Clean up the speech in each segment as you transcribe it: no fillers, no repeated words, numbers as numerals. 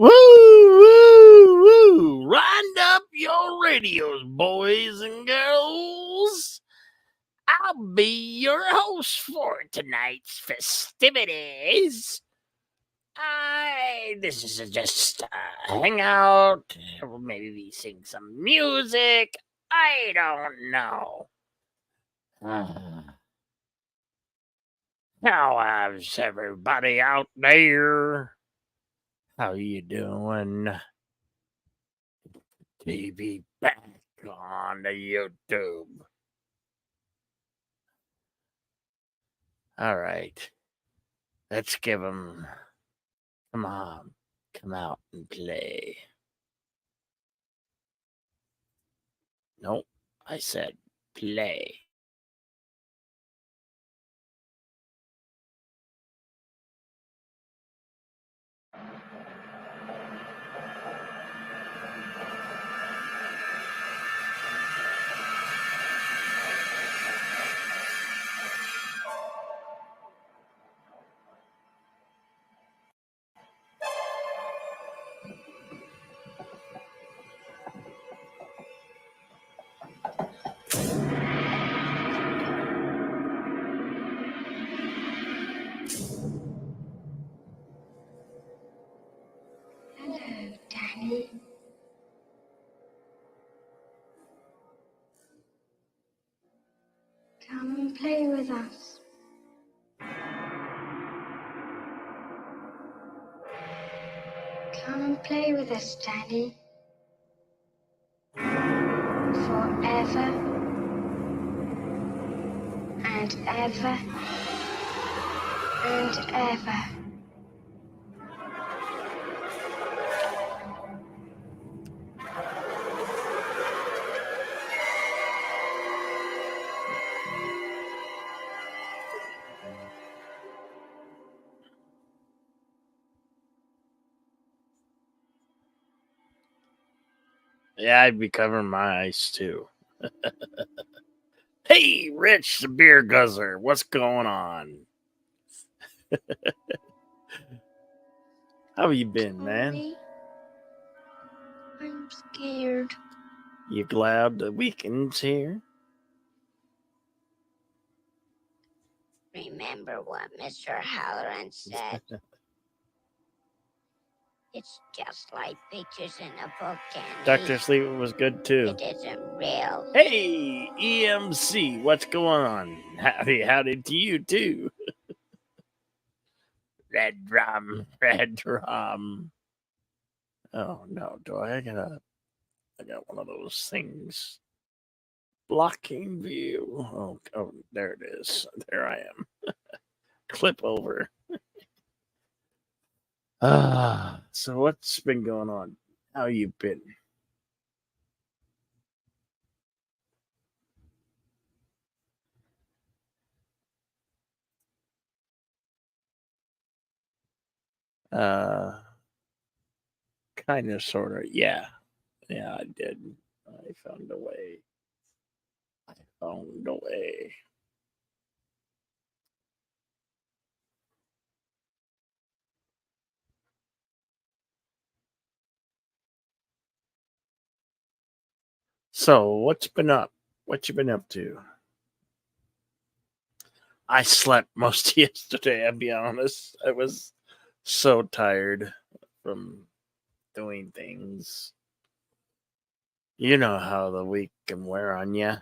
Woo, woo, woo. Wind up your radios, boys and girls. I'll be your host for tonight's festivities. This is just a hangout, or maybe sing some music. I don't know. How's everybody out there? How you doing? TV back on the YouTube. All right. Let's give them. Come on. Come out and play. Nope. I said play. Hello, Danny. Come and play with us. Come and play with us, Danny. Forever and ever and ever. Yeah, I'd be covering my eyes too. Hey, Rich the beer guzzler, what's going on? How you been, man? Tony, I'm scared. You glad the weekend's here? Remember what Mr. Halloran said? It's just like pictures in a book, Danny. Dr. Sleep was good too. It isn't real. Hey, EMC, what's going on? Howdy to you too. Red rum, red rum. Oh no, do I got one of those things. Blocking view. Oh, there it is. There I am. Clip over. So what's been going on? How you been? Uh, kind of, sort of. Yeah, I did. I found a way. I found a way. So what's been up? What you been up to? I slept most of yesterday. I'll be honest. I was so tired from doing things. You know how the week can wear on you.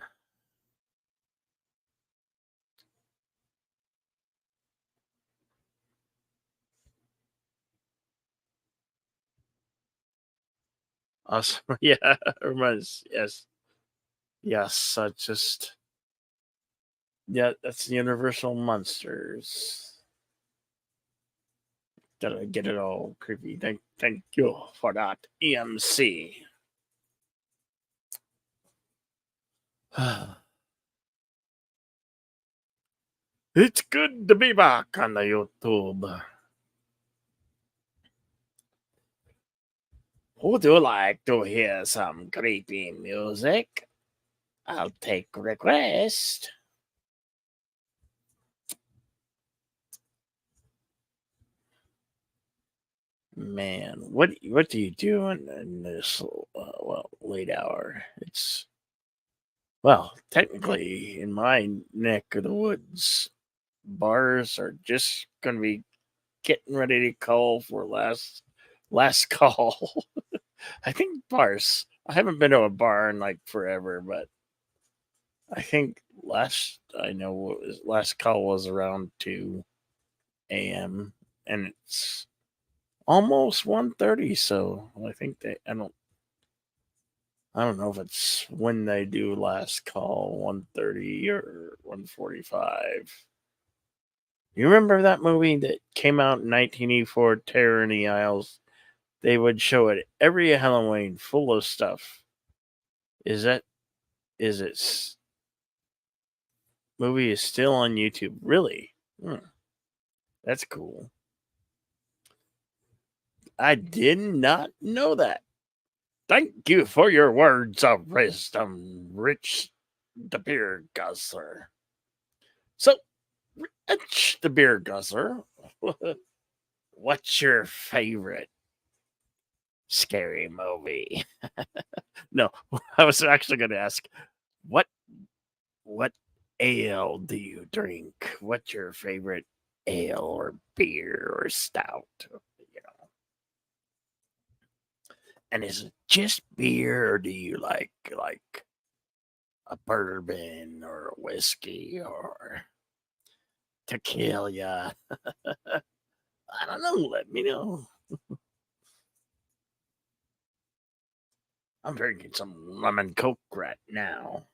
Awesome. Yeah, reminds. Yes. I just. Yeah, that's the Universal Monsters. Gotta get it all creepy. Thank you for that, EMC. It's good to be back on the YouTube. Would you like to hear some creepy music? I'll take request. Man, what do you do in this late hour? It's well, technically in my neck of the woods, bars are just going to be getting ready to call for last call. I think bars. I haven't been to a bar in like forever, but I think last I know last call was around 2 a.m. and it's almost 1:30. So I think I don't know if it's when they do last call 1:30 or 1:45. You remember that movie that came out in 1984, Terror in the Isles? They would show it every Halloween, full of stuff. Is that is it movie is still on YouTube? Really? That's cool. I did not know that. Thank you for your words of wisdom, Rich the Beer Guzzler. So, Rich the Beer Guzzler, what's your favorite scary movie? No, I was actually going to ask, what what ale do you drink? What's your favorite ale or beer or stout? You know, and is it just beer, or do you like a bourbon or a whiskey or tequila? I don't know. Let me know. I'm drinking some lemon coke right now.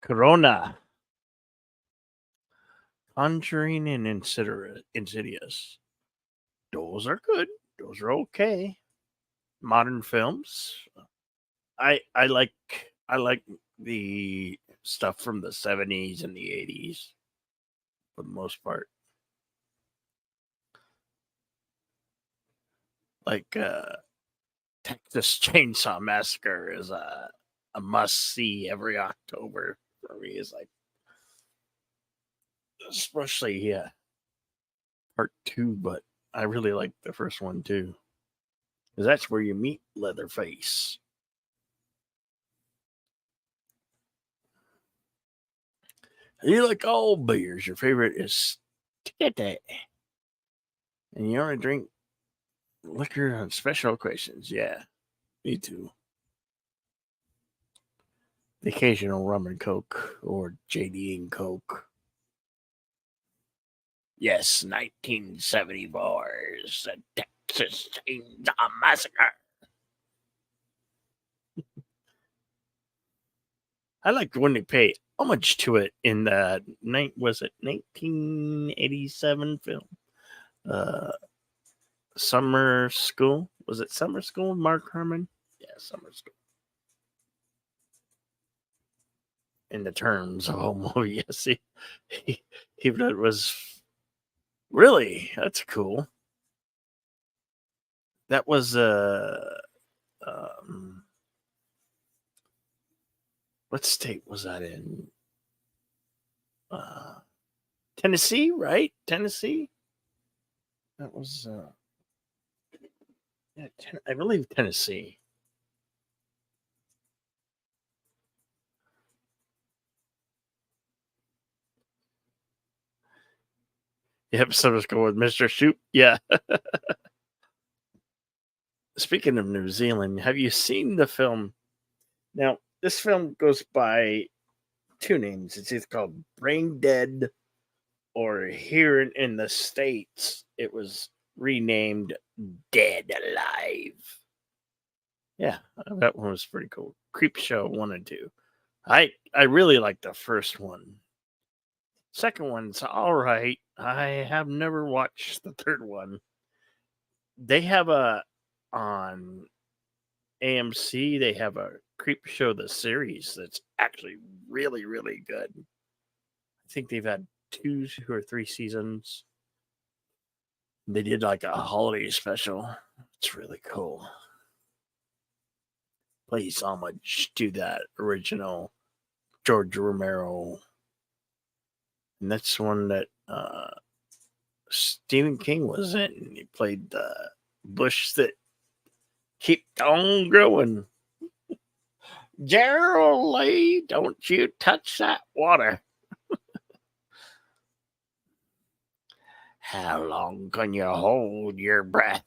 Corona, Conjuring, and Insidious. Those are good. Those are okay. Modern films. I like the stuff from the 70s and the 80s for the most part. Like Texas Chainsaw Massacre is a must see every October for me. Is like especially part 2, but I really like the first one too. Because that's where you meet Leatherface. You like all beers. Your favorite is Tete. And you only drink liquor on special occasions. Yeah, me too. The occasional rum and coke or JD and Coke. Yes, 1970 bars. The Texas Chainsaw Massacre. I liked when they pay homage to it in the 1987 film, uh, Summer School. Was it Summer School? Mark Herman. Yeah, Summer School. In the terms of a movie, yes, he that was really that's cool. That was um, what state was that in? Uh, Tennessee, right? Tennessee. That was yeah, I believe Tennessee. Yep, so let's go with Mr. Shoot. Yeah. Speaking of New Zealand, have you seen the film? Now, this film goes by two names. It's either called Brain Dead or here in the States, it was renamed Dead Alive. Yeah, that one was pretty cool. Creep Show 1 and 2. I really like the first one. Second one's all right. I have never watched the third one. They have a on AMC. They have a Creep Show the series that's actually really really good. I think they've had 2 or 3 seasons. They did like a holiday special. It's really cool. plays homage to that original George Romero, and that's one that Stephen King was in. He played the bush that keep on growing. Gerald Lee, don't you touch that water. How long can you hold your breath?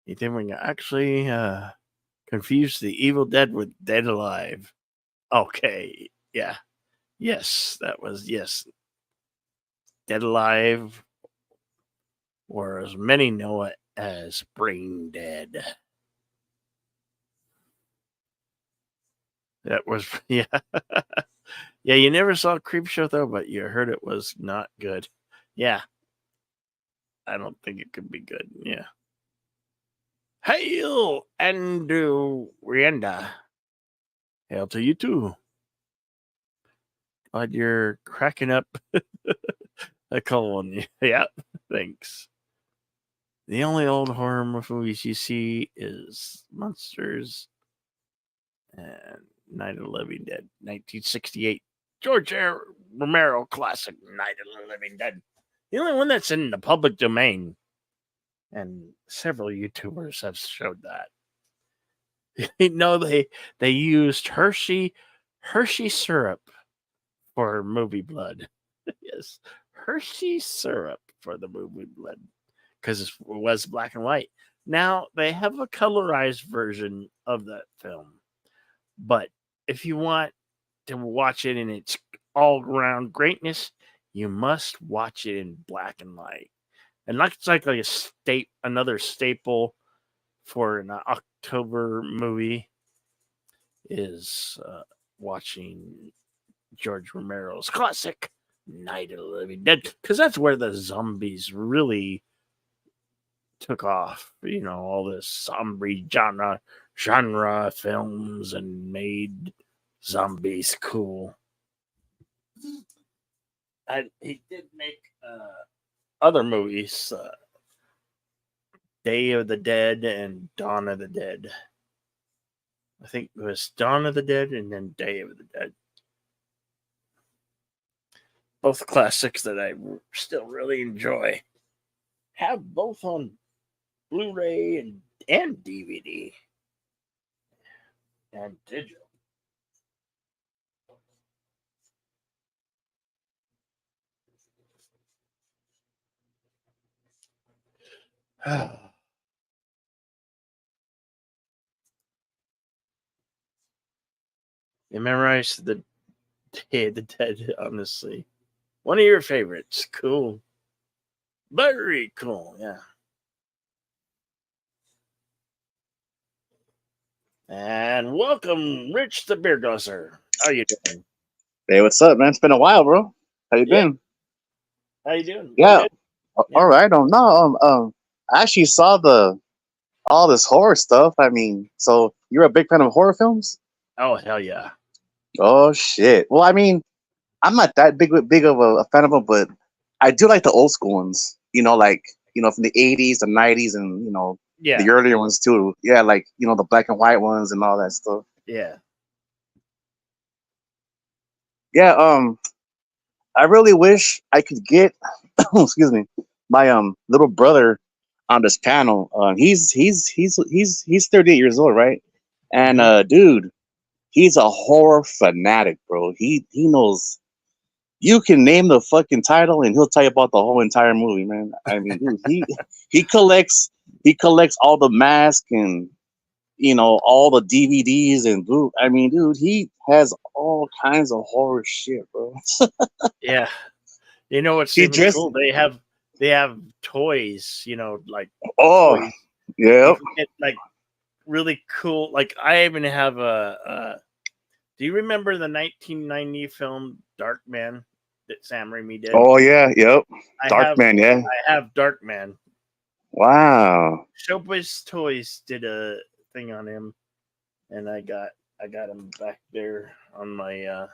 You think we can actually confuse the Evil Dead with Dead Alive? Okay, yeah. Yes, that was, yes. Dead Alive, or as many know it as Brain Dead. That was, yeah. Yeah, you never saw Creepshow though, but you heard it was not good. Yeah. I don't think it could be good. Yeah. Hail, Andrew Rienda. Hail to you too. Glad you're cracking up. I call one. Yeah, thanks. The only old horror movies you see is Monsters and Night of the Living Dead, 1968. George R. Romero classic, Night of the Living Dead. The only one that's in the public domain. And several YouTubers have showed that. No, they used Hershey syrup for movie blood. Yes, Hershey syrup for the movie blood because it was black and white. Now they have a colorized version of that film, but if you want to watch it in its all-round greatness, you must watch it in black and white. And that's like another staple for an October movie is watching George Romero's classic Night of the Living Dead, because that's where the zombies really took off. You know, all this zombie genre films and made zombies cool. He did make other movies, Day of the Dead and Dawn of the Dead. I think it was Dawn of the Dead and then Day of the Dead. Both classics that I still really enjoy. Have both on Blu-ray and DVD and digital. You memorized the Day of the Dead, honestly. One of your favorites. Cool. Very cool, yeah. And welcome, Rich the Beer Gusser. How you doing? Hey, what's up, man? It's been a while, bro. How you Yeah. been? How you doing? Yeah. Good? Yeah. All right. I actually saw all this horror stuff. I mean, so you're a big fan of horror films? Oh, hell yeah. Oh shit. Well, I mean, I'm not that big of a fan of them, but I do like the old school ones. Like from the '80s, the '90s, and Yeah. the earlier ones too. Yeah, like the black and white ones and all that stuff. Yeah. Yeah. I really wish I could get, excuse me, my little brother on this panel. He's 38 years old, right? And dude, he's a horror fanatic, bro. He knows. You can name the fucking title, and he'll tell you about the whole entire movie, man. I mean, dude, he collects all the masks and all the DVDs and dude. I mean, dude, he has all kinds of horror shit, bro. Yeah. You know what's He even dressed. cool? They have toys, like Oh, toys. yeah. You can get like really cool. Like I even have do you remember the 1990 film Darkman that Sam Raimi did? Oh yeah, yep. I Darkman, yeah. have Darkman. Wow. Showbiz Toys did a thing on him, and I got him back there on my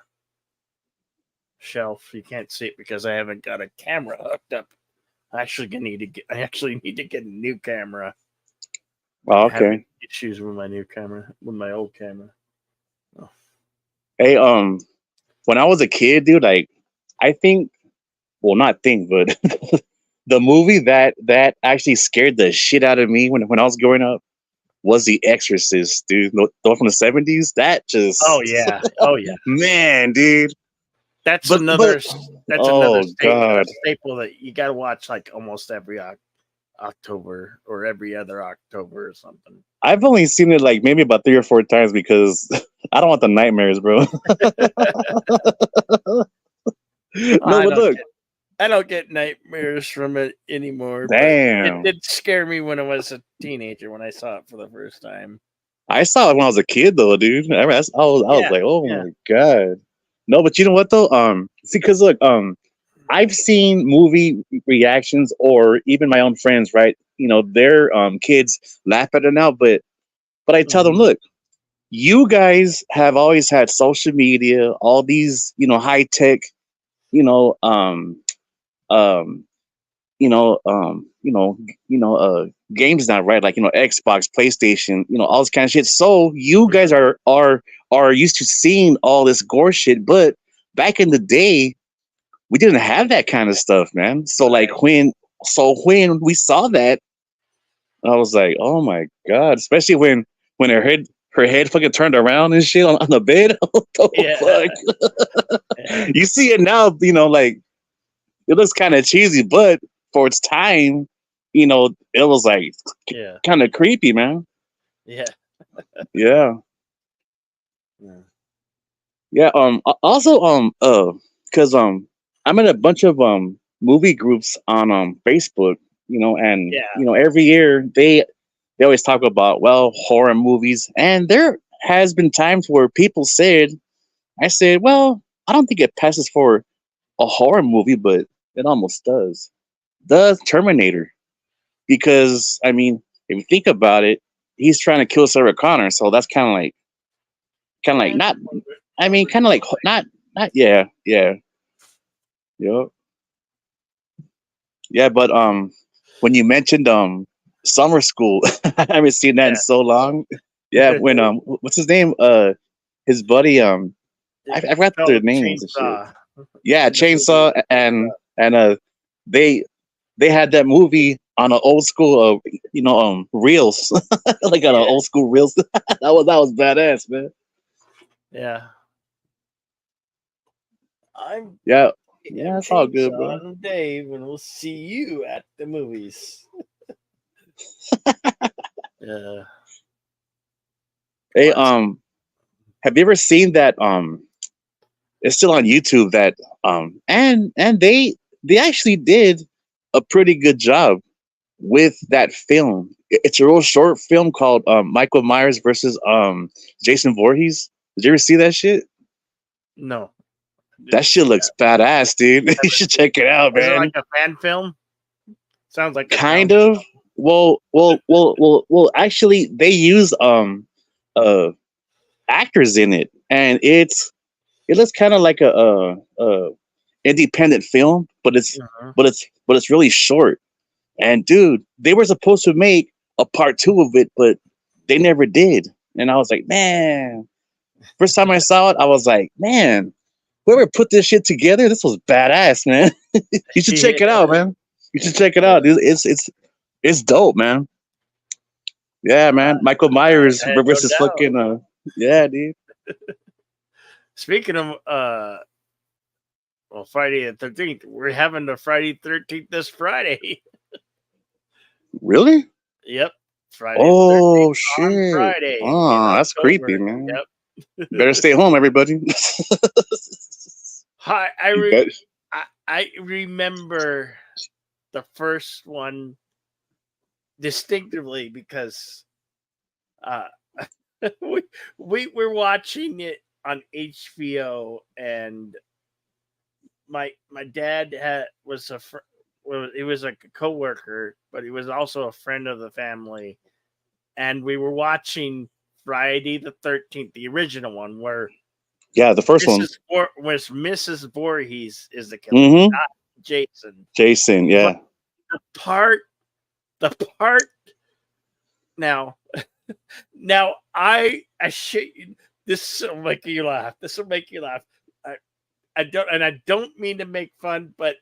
shelf. You can't see it because I haven't got a camera hooked up. I actually need to get a new camera. Oh, I'm having okay. issues with my new camera, with my old camera. Oh, Hey, when I was a kid, dude, like I think, well, not think, but the movie that actually scared the shit out of me when I was growing up was The Exorcist, dude. The one from the '70s. That oh just, yeah, oh yeah. man, dude. That's But another. That's another oh god, staple that you got to watch like almost every October or every other October or something. I've only seen it like maybe about 3 or 4 times because I don't want the nightmares, bro. No, I but don't look, get I don't get nightmares from it anymore, but it damn. did scare me when I was a teenager when I saw it for the first time. I saw it when I was a kid, though, dude. I was Yeah, like, oh yeah. my god. No, but you know what though? See, because look, I've seen movie reactions or even my own friends, right? Their kids laugh at it now, but I tell them, Mhm. look, you guys have always had social media, all these, high tech, you know, um, games now, right? Like, Xbox, PlayStation, all this kind of shit. So you guys Mhm. are used to seeing all this gore shit, but back in the day, we didn't have that kind of stuff, man. So Right. like when we saw that, I was like, oh my god, especially when her head fucking turned around and shit on the bed. What the Yeah. fuck? Yeah. You see it now, like it looks kind of cheesy, but for its time, it was like Yeah. kind of creepy, man. Yeah. Yeah, Yeah. yeah. Also, because I'm in a bunch of movie groups on Facebook, and Yeah. every year they always talk about, well, horror movies, and there has been times where people said, I said, well, I don't think it passes for a horror movie, but it almost does. The Terminator, because I mean, if you think about it, he's trying to kill Sarah Connor, so that's kind of like Yeah. not. I mean, Over kind of like not. Yeah, yeah, yeah, yeah. But when you mentioned Summer School, I haven't seen that in Yeah. so long. Yeah, when what's his name? His buddy I forgot their names and shit. Chainsaw Yeah, in the movie. Chainsaw and they they had that movie on an old school reels like on an Yeah. old school reels. That was badass, man. Yeah. I'm Yeah, I'm yeah, it's all good, Chainsaw bro. and Dave, and we'll see you at the movies. Yeah. Hey, Classic. have you ever seen that? It's still on YouTube. That and they actually did a pretty good job with that film. It's a real short film called Michael Myers versus Jason Voorhees. Did you ever see that shit? No, That didn't shit see looks that. badass, dude. You should check it out, Is it like man. a fan film? Sounds like a Kind film. of. Well. Actually, they use uh actors in it, and it looks kind of like a independent film, but it's Mhm. but it's but it's really short. And dude, they were supposed to make a part two of it, but they never did. And I was like, man. First time I saw it, I was like, man, whoever put this shit together, this was badass, man. You should check it Yeah, out, man. You should check it out, yeah. dude. It's dope, man. Yeah, man. Michael Myers I had no versus doubt. fucking yeah, dude. Speaking of well, Friday the 13th, we're having the Friday 13th this Friday. Really? Yep, Friday the 13th Oh on shit. Friday in Oh, that's creepy, October. man. Yep. Better stay home, everybody. Hi, You bet. I remember the first one distinctively because uh we we were watching it on HBO, and my dad was he was like a coworker, but he was also a friend of the family, and we were watching Friday the 13th, the original one, where Yeah, the first one. Mrs. Voorhees is the killer, Mm-hmm. not Jason. Jason, But yeah. the part the part Now, now I shit you. This will make you laugh. This will make you laugh. I don't mean to make fun, but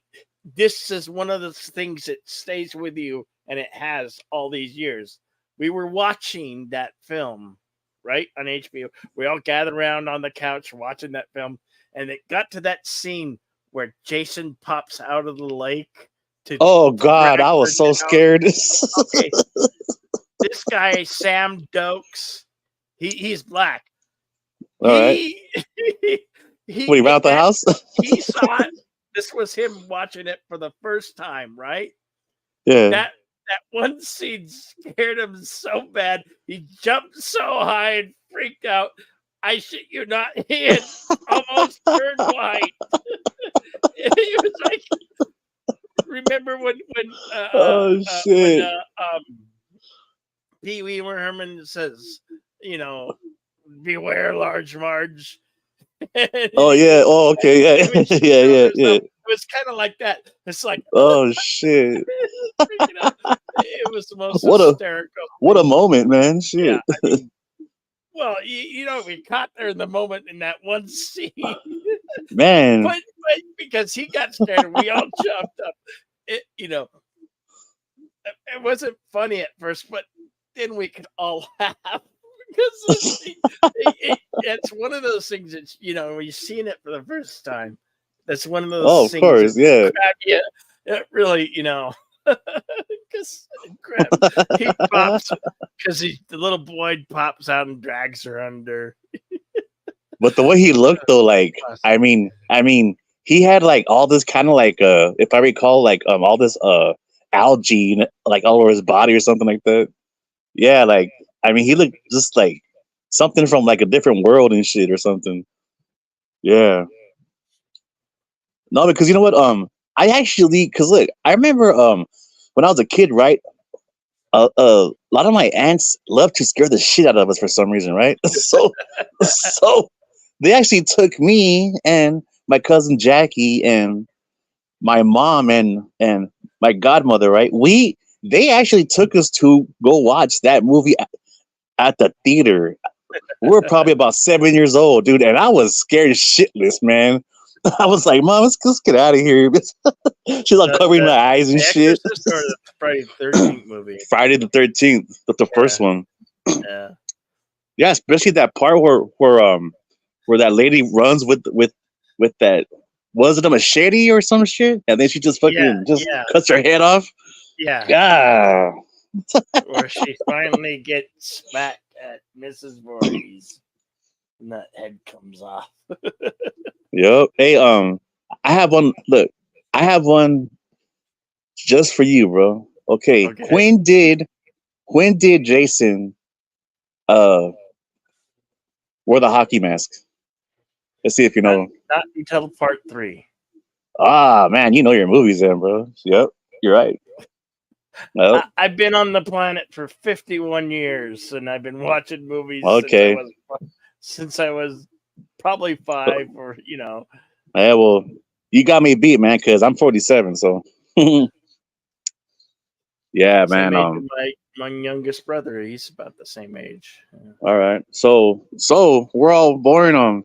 this is one of those things that stays with you, and it has all these years. We were watching that film, right, on HBO. We all gathered around on the couch watching that film, and it got to that scene where Jason pops out of the lake to Oh God, drag I her was so down. scared. Okay, this guy Sam Dokes, he's black. All right. What, he ran out the house? He saw it. This was him watching it for the first time, right? Yeah. That one scene scared him so bad. He jumped so high and freaked out. I shit you not, he had almost turned white. He was like, remember when Oh shit. Pee Wee Herman says, you know, beware, Large Marge. Oh yeah. Oh okay. Yeah. Yeah. It was kind of like that. It's like, Oh shit. freaking out. It was the most What hysterical. a moment, man. Shit. Yeah, I mean, well, you know, we caught there in the moment in that one scene. Man. but because he got scared and we all jumped up. It wasn't funny at first, but then we could all laugh. Because it's one of those things that, you know, when you've seen it for the first time, that's one of those things. Of course, yeah. It really, you know, because he pops, because the little boy pops out and drags her under. But the way he looked, though, like, I mean, he had like all this kind of like, if I recall, like all this algae like all over his body or something like that. Yeah, like. I mean, he looked just like something from like a different world and shit or something. Yeah. No, because you know what? I actually, because look, I remember when I was a kid, right? A lot of my aunts loved to scare the shit out of us for some reason, right? so they actually took me and my cousin Jackie and my mom and my godmother, right? They actually took us to go watch that movie at the theater. We're probably about 7 years old, dude, and I was scared shitless, man. I was like, "Mom, let's get out of here." She's like covering my eyes and shit. Exorcist or the Friday the 13th movie? Friday the 13th, but the first one. Yeah. Yeah, especially that part where that lady runs with that, was it a machete or some shit, and then she just fucking cuts her head off. Yeah. God. Where she finally gets back at Mrs. Voorhees and that head comes off. Yep. Hey, I have one. Look, I have one just for you, bro. Okay. When did Jason wear the hockey mask? Let's see if you know. Not until part 3. Ah, man, you know your movies then, bro. Yep, you're right. Nope. I've been on the planet for 51 years, and I've been watching movies since I was probably 5, or you know. Yeah, well, you got me beat, man, because I'm 47. So, yeah, man. My youngest brother, he's about the same age. All right, so we're all born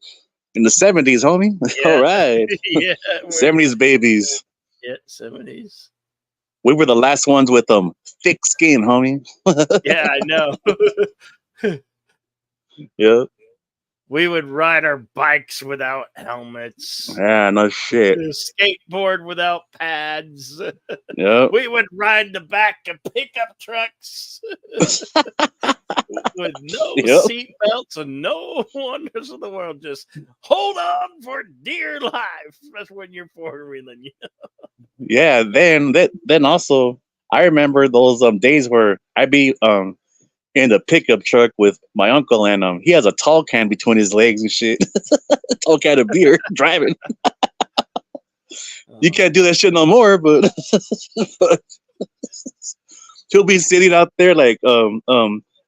in the 70s, homie. Yeah. All right, Yeah, 70s babies. Yeah, 70s. We were the last ones with thick skin, homie. Yeah, I know. Yeah. We would ride our bikes without helmets. Yeah, no shit. Skateboard without pads. Yep. We would ride the back of pickup trucks with no seat belts and no wonders of the world. Just hold on for dear life. That's when you're four-wheeling. Yeah. Then also, I remember those days where I'd be in the pickup truck with my uncle, and he has a tall can between his legs and shit. Tall can of beer driving. You can't do that shit no more, but he'll be sitting out there like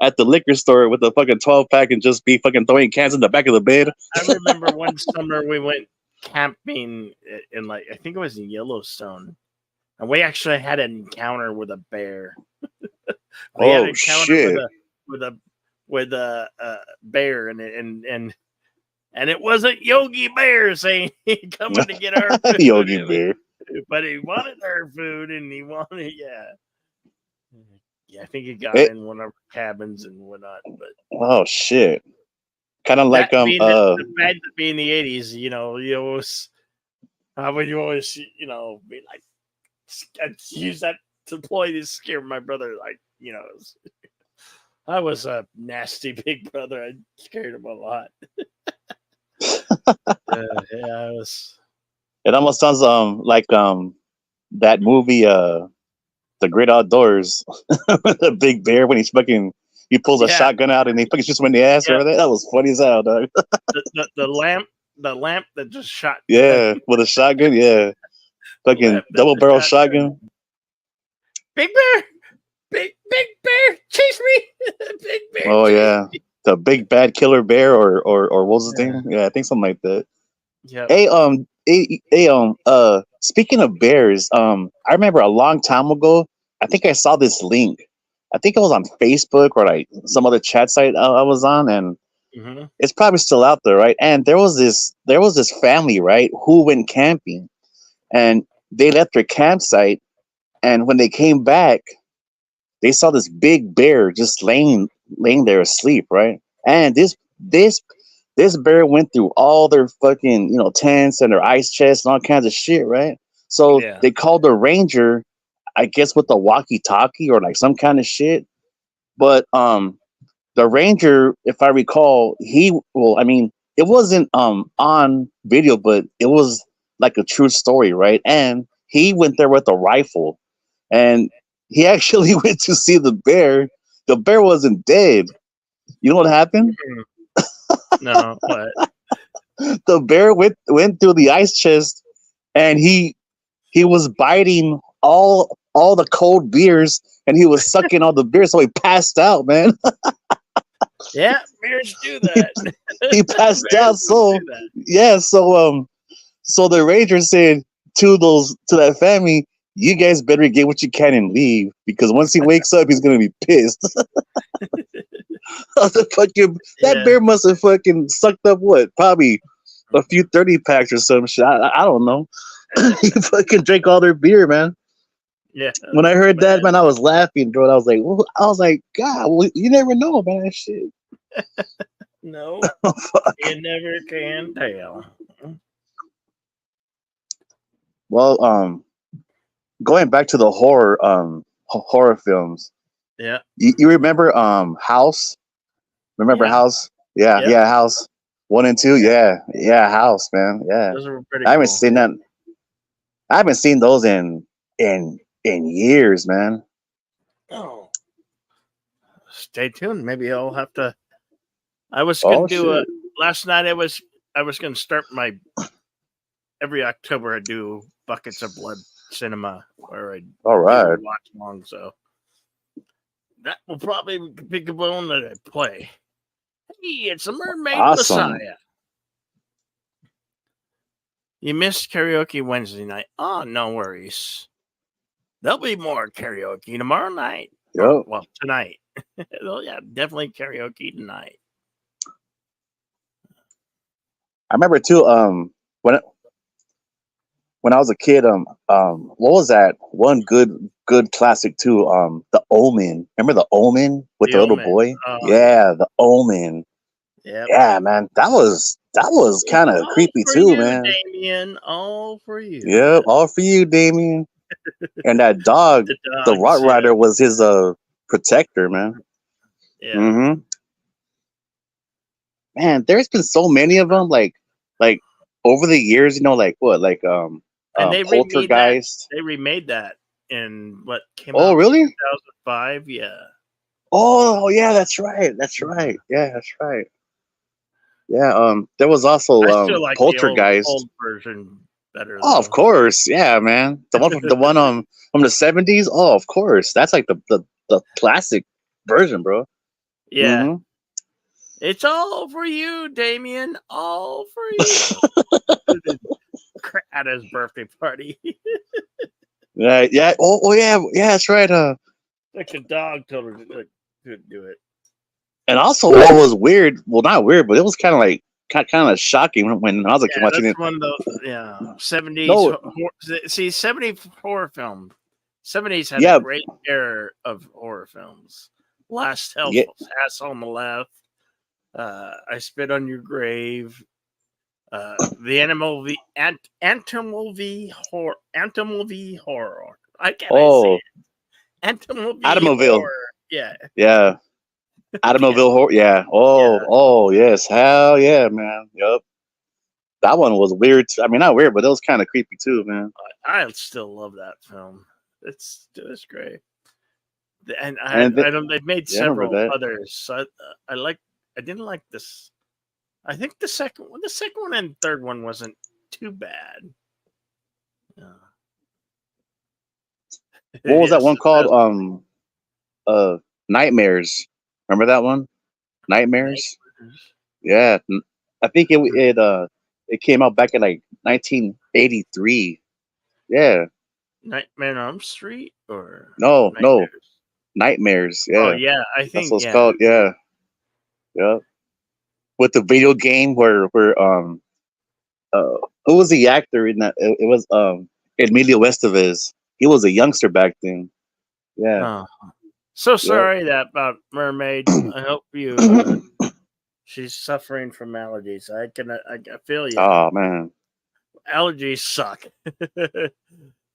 at the liquor store with a fucking 12-pack and just be fucking throwing cans in the back of the bed. I remember one summer we went camping in, like, I think it was in Yellowstone. and we actually had an encounter with a bear. We had an Oh encounter shit! with a bear, and it wasn't Yogi Bear saying he coming to get our food. Yogi Bear. But he wanted our food, and he wanted, I think he got It, in one of our cabins and whatnot. But oh shit! Kind of like that being the fact that being the '80s, you always, when you always, be like, I'd use that to ploy to scare my brother, like, I was a nasty big brother. I scared him a lot. I was. It almost sounds like that movie The Great Outdoors. The big bear when he pulls a shotgun out and he fucking shoots him in the ass or that was funny as hell, dog. the lamp that just shot. Yeah, with a shotgun, yeah. Fucking double barrel shotgun. Big bear, big bear, chase me, big bear. Oh yeah, the big bad killer bear or what was his name? Yeah, I think something like that. Yeah. Hey, speaking of bears, I remember a long time ago, I think I saw this link. I think it was on Facebook or like some other chat site I was on, and it's probably still out there, right? And there was this family, right, who went camping, and they left their campsite, and when they came back, they saw this big bear just laying there asleep, right? And this bear went through all their fucking, tents and their ice chests and all kinds of shit, right? So they called the ranger, I guess with the walkie-talkie or like some kind of shit. But the ranger, if I recall, it wasn't on video, but it was like a true story, right? And he went there with a rifle, and he actually went to see the bear. The bear wasn't dead. You know what happened? No, what? The bear went through the ice chest, and he was biting all the cold beers, and he was sucking all the beer, so he passed out, man. Yeah, bears do that. He passed out. So yeah, so the ranger said to that family, you guys better get what you can and leave, because once he wakes up, he's gonna be pissed. That bear must have fucking sucked up what? Probably a few 30 packs or some shit. I don't know. He fucking drank all their beer, man. Yeah. When I heard that, man, I was laughing, bro. I was like, God, you never know about that shit. No, you never can tell. Well, going back to the horror films. Yeah. You remember House? Remember House? Yeah, House 1 and 2. Yeah, House, man. Yeah. Those were pretty I haven't cool. seen that. I haven't seen those in years, man. Oh. Stay tuned. Maybe I'll have to. I was gonna do last night. I was gonna start my every October. I do Buckets of Blood cinema where I watch along. So that will probably be the one that I play. Hey, it's a Mermaid Messiah. You missed karaoke Wednesday night. Oh, no worries. There'll be more karaoke tomorrow night. Yep. Well, tonight. Definitely karaoke tonight. I remember too. When I was a kid, what was that one good classic too? The Omen. Remember The Omen with the little boy? Yeah, The Omen. Yep. Yeah, man, that was kind of creepy too, man. Damien, all for you. Yep, all for you, Damien. And that dog, the Rottweiler, was his protector, man. Yeah. Mm-hmm. Man, there's been so many of them, like over the years, and they Poltergeist. They remade that in what came out. Oh, really? 2005. Yeah. Oh, yeah, that's right. Yeah, that's right. Yeah. There was also I still like Poltergeist. The old version better. Oh, of course. Yeah, man. The one from from the 70s. Oh, of course. That's like the classic version, bro. Yeah. Mm-hmm. It's all for you, Damien. All for you. At his birthday party. Yeah. Oh, yeah. Yeah, that's right. Like a dog told her to couldn't do it. And also, what was weird? Well, not weird, but it was kind of like kind of shocking when I was a kid Yeah, watching that's it. one of the 70s. No, See, 70 horror film. 70s had a yeah, great era of horror films. Last yeah. House on the Left. I Spit on Your Grave. The Animal V Horror. I can't I say Oh, it? Animal V Adamoville. Horror. Yeah, Yeah, yeah, Adamoville. Yeah. yeah. Oh, yes. Hell yeah, man. Yup. That one was weird. I mean, not weird, but it was kind of creepy too, man. I still love that film. It's great. And And I don't. They've made yeah, I remember several that. others. So I like. I didn't like this. I think the second one and third one wasn't too bad. Uh, What was that yes, one called? Uh, Nightmares. Remember that one? Nightmares. Nightmares. Yeah, I think it came out back in like 1983. Yeah, Nightmare on Elm Street or no, Nightmares. Nightmares. Oh Yeah, yeah, I that's what think it's called. Yeah, yeah. With the video game uh who was the actor in that? It was Emilio Estevez. He was a youngster back then. Yeah, Oh, so yeah. sorry that about Mermaid. I hope you. She's suffering from allergies. I feel you. Oh man. Allergies suck.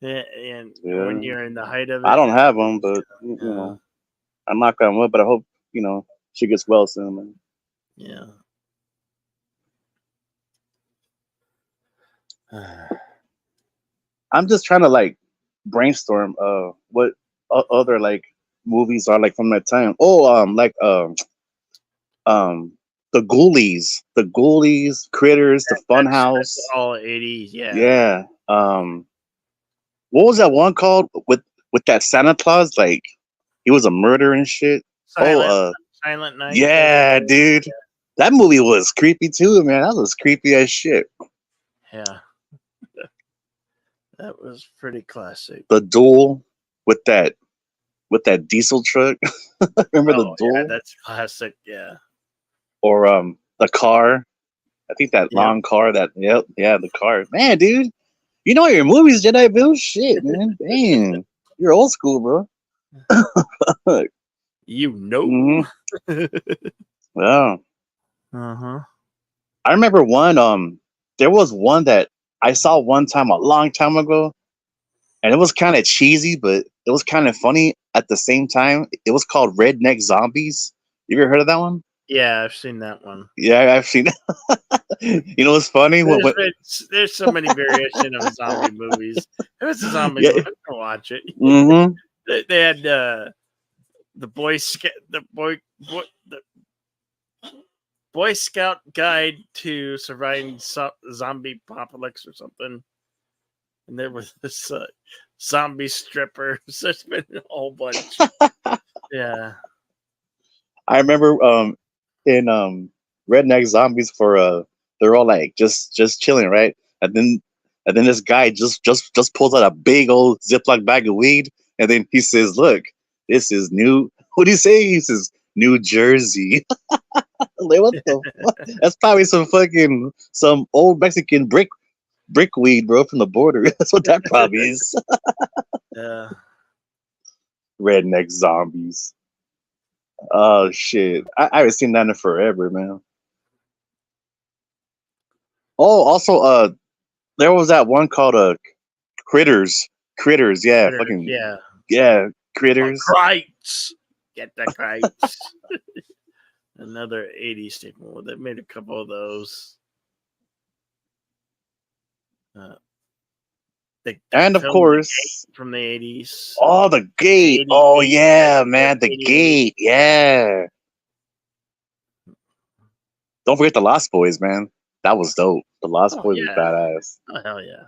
And when Yeah. you're in the height of I it, don't have them, but uh, I knock on wood. But I hope she gets well soon, man. yeah. I'm just trying to like brainstorm what other like movies are like from that time. Oh, um the Ghoulies, Critters, the That's Funhouse. all 80s. Yeah. Yeah. What was that one called with that Santa Claus? Like he was a murderer and shit. Oh, Silent Silent Night. yeah, dude. That movie was creepy too, man. That was creepy as shit. Yeah. That was pretty classic. The Duel with that diesel truck. Remember the Oh yeah, Duel? that's classic. Yeah. Or the car. I think that Yep. long car. That yep, yeah, the car. Man, dude, you know your movies, Jedi Bill. Shit, man. Dang, you're old school, bro. You know. Hmm. Yeah, Uh-huh. I remember one. There was one that I saw one time a long time ago, and it was kind of cheesy, but it was kind of funny at the same time. It was called Redneck Zombies. You ever heard of that one? Yeah, I've seen that one. Yeah, I've seen it. You know what's funny? There's so many variation of zombie movies. If it's a zombie Yeah. movie, I'm gonna watch it. Hmm. They had the Boy Scout Guide to Surviving Zombie Apocalypse or something, and there was this zombie stripper. So there's been a whole bunch. Yeah. I remember in Redneck Zombies they're all like just chilling, right? And then this guy just pulls out a big old Ziploc bag of weed, and then he says, "Look, this is new." What do you say? He says, "New Jersey." Like what the fuck? That's probably some old Mexican brick weed, bro, from the border. That's what that probably is. Yeah. Redneck Zombies. Oh shit! I haven't seen that in forever, man. Oh, also, there was that one called Critters. Critters, yeah, fucking Yeah. yeah, Critters. Krites. Get the Krites. Another 80s staple. They made a couple of those. And of film course, from the 80s. oh, the Gate. 80, Oh 80, yeah, man, the 88. Gate. Yeah. Don't forget the Lost Boys, man. That was dope. The Lost Oh, Boys was yeah. badass. Oh, hell yeah.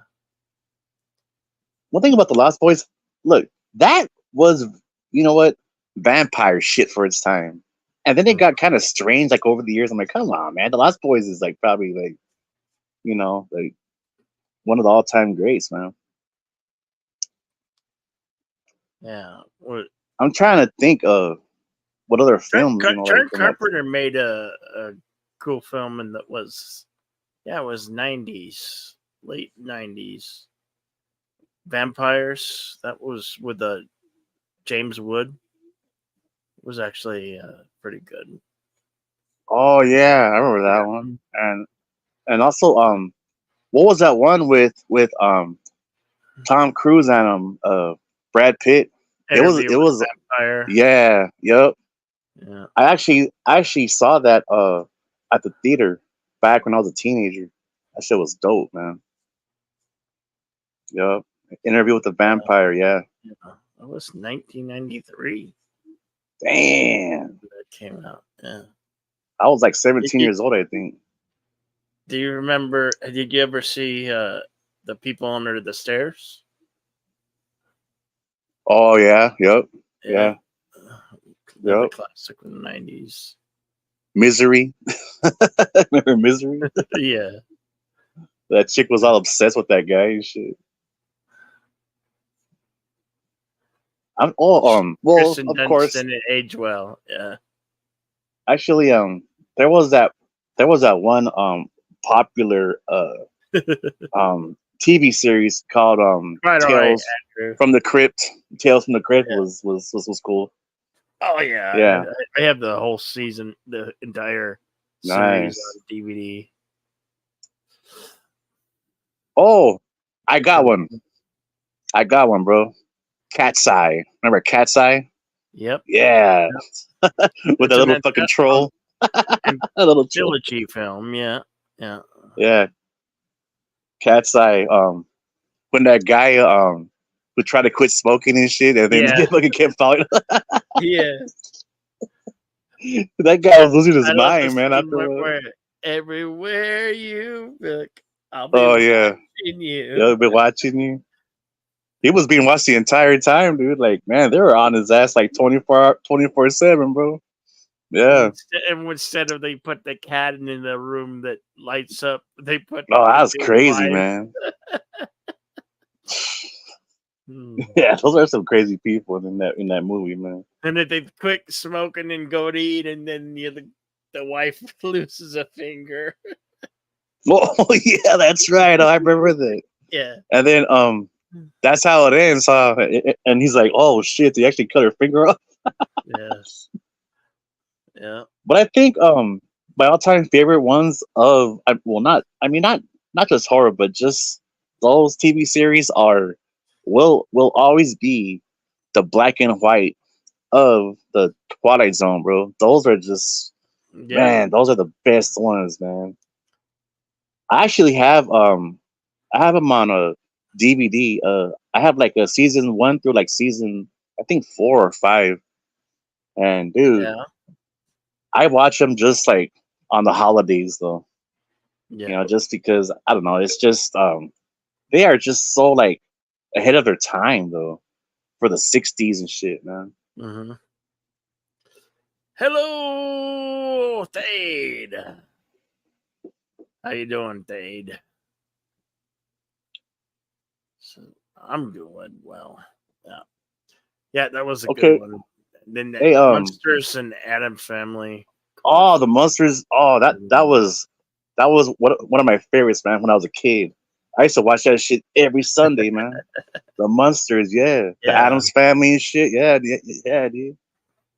One thing about the Lost Boys, look, that was, you know what, vampire shit for its time. And then it got kind of strange, like over the years. I'm like, come on, man. The Lost Boys is like probably like, like one of the all-time greats, man. Yeah. What I'm trying to think of what other films, John like from that Carpenter made a cool film, and that was it was 90s, late 90s. Vampires. That was with James Wood. It was actually pretty good. Oh yeah, I remember that one. And also what was that one with Tom Cruise and Brad Pitt? Interview It with was a Vampire. yeah, yep. Yeah. I actually saw that at the theater back when I was a teenager. That shit was dope, man. Yep. Interview with the Vampire, yeah. Yeah. That was 1993 Damn. that came out. Yeah. I was like Did 17 you, years old, I think. do you remember? Did you ever see the People Under the Stairs? Oh yeah, yep, Yeah. yeah, Another yep. classic from the 90s. Misery. Remember Misery? Yeah. That chick was all obsessed with that guy and shit. Well, Kristen of Dunst course. didn't age well. Yeah. Actually, there was that one popular TV series called Quite all right, Tales Andrew. from the Crypt. Tales from the Crypt Yeah. was cool. Oh yeah, Yeah, I have the whole season, the entire series nice. on DVD. Oh, I got one. I got one, bro. Cat's Eye. Remember Cat's Eye? Yep, Yeah, with it's that an little fucking troll. A little troll. anthology film. Yeah, yeah, Yeah, Cat's Eye. When that guy would try to quit smoking and shit, and then yeah, he fucking kept falling. yeah. That guy was losing his I love the mind, man. scene Afterwards. where everywhere you look, I'll be Oh yeah, watching yeah. you. Been watching you. He was being watched the entire time, dude. Like, man, they were on his ass like 24/7, bro. Yeah. And instead of they put the cat in the room that lights up, they put Oh, that the was big crazy, light. man. Hmm. Yeah, those are some crazy people in that movie, man. And if they quit smoking and go to eat, and then the wife loses a finger. Oh yeah, that's right. Oh, I remember that. Yeah, And then that's how it ends, huh? And he's like, "Oh shit, they actually cut her finger off." yeah, yeah. But I think my all time favorite ones well, not just horror, but just those TV series will always be the black and white of the Twilight Zone, bro. Those are just, Yeah. man, those are the best ones, man. I actually I have them on a DVD. I have like a season 1 through like season, I think 4 or 5. And dude, Yeah. I watch them just like on the holidays though. Yeah. Just because I don't know, it's just they are just so like ahead of their time though for the '60s and shit, man. Mm-hmm. Hello, Thade. How you doing, Thade? So, I'm doing well. Yeah. Yeah, that was a Okay, good one. Then that hey Monsters and Adams Family. Of oh course. the Monsters, oh that was one of my favorites, man. When I was a kid, I used to watch that shit every Sunday, man. The Monsters, yeah, the Yeah. Adams Family and shit, yeah, yeah, dude.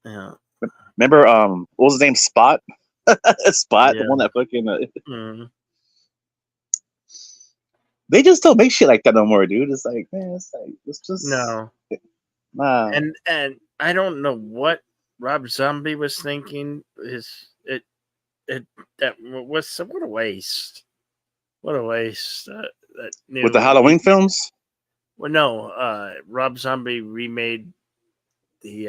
Yeah. Remember what was his name? Spot. Spot, the Yeah. one that fucking Mhm. they just don't make shit like that no more, dude. It's like, man, it's just No. nah. And I don't know what Rob Zombie was thinking. It that was what a waste. What a waste. That With the new Halloween films. well, no. Rob Zombie remade the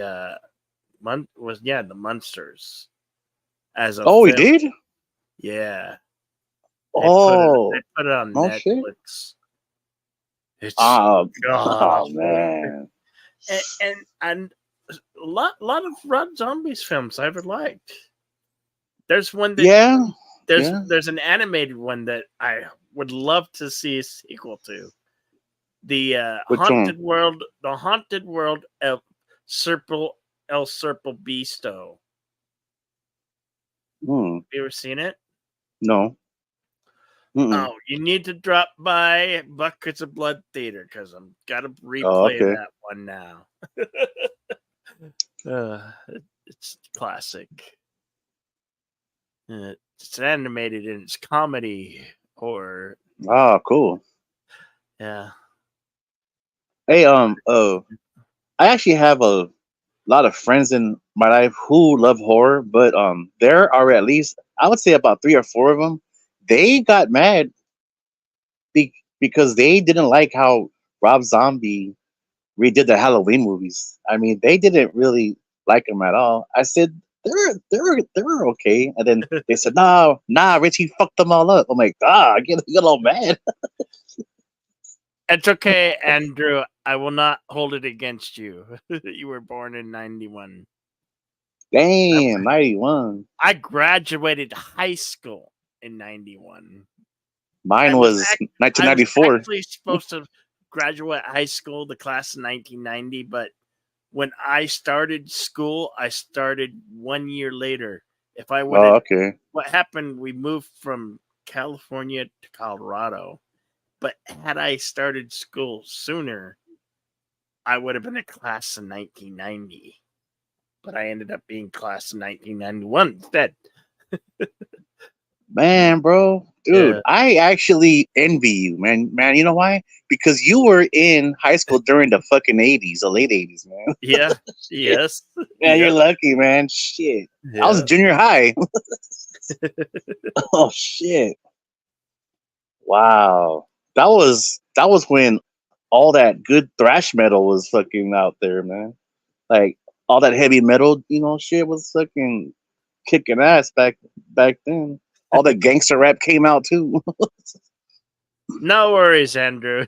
the Munsters as a Oh, he film. did. Yeah, Oh, they put it on no shit. Netflix. It's Oh, god oh awful. man. And a lot of Rob Zombie's films I've liked. There's one that Yeah, yeah. there's an animated one that I would love to see a sequel to. The Which haunted one? world, the haunted world of El Serpo Bisto. Hmm. You ever seen it? No. Mm-mm. Oh, you need to drop by Buckets of Blood Theater because I'm gotta Oh, replay okay. that one now. It's classic. It's animated and it's comedy horror. Oh, cool. Yeah. Hey, I actually have a lot of friends in my life who love horror, but there are at least I would say about 3 or 4 of them. They got mad because they didn't like how Rob Zombie redid the Halloween movies. I mean, they didn't really like them at all. I said they were okay, and then they said, "No, nah, Richie fucked them all up." I'm like, "Ah, get all mad." It's okay, Andrew. I will not hold it against you. You were born in 91. Damn, 91. I graduated high school in 91. I Mine was was I was 1994. actually supposed to graduate high school, the class of 1990, but when I started school, I started 1 year later. If I would Oh, have, okay. what happened, we moved from California to Colorado. But had I started school sooner, I would have been a class of 1990. But I ended up being class of 1991 instead. Man, bro, dude, Yeah. I actually envy you, man. Man, you know why? Because you were in high school during the fucking 80s, the late 80s, man. Yeah. Shit. Yes. Man, you're Yep. lucky, man. Shit. I was Yeah. junior high. Oh shit. Wow. That was when all that good thrash metal was fucking out there, man. Like all that heavy metal, shit was fucking kicking ass back then. All the gangster rap came out too. No worries, Andrew.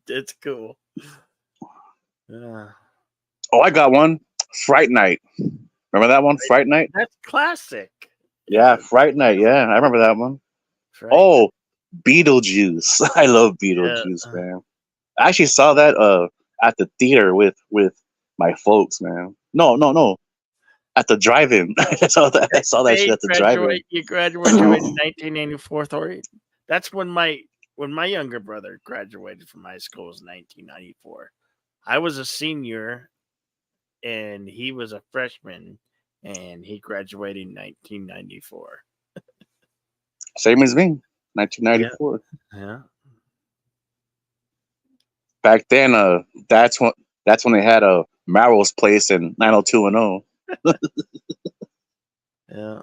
It's cool. Yeah. Oh, I got one. Fright Night. Remember that one? Fright Night? That's classic. Yeah, Yeah. Fright Night. Yeah, I remember that one. Right. Oh, Beetlejuice. I love Yeah. Beetlejuice, man. I actually saw that at the theater with my folks, man. No, no, no. At the drive-in. I saw that shit at the drive-in. You graduated in 1984, Tori. That's when my younger brother graduated from high school was 1994. I was a senior and he was a freshman and he graduated in 1994. Same as me. Yeah. 1994. Yeah. Back then, that's when they had a Marrow's place in 90210. Yeah.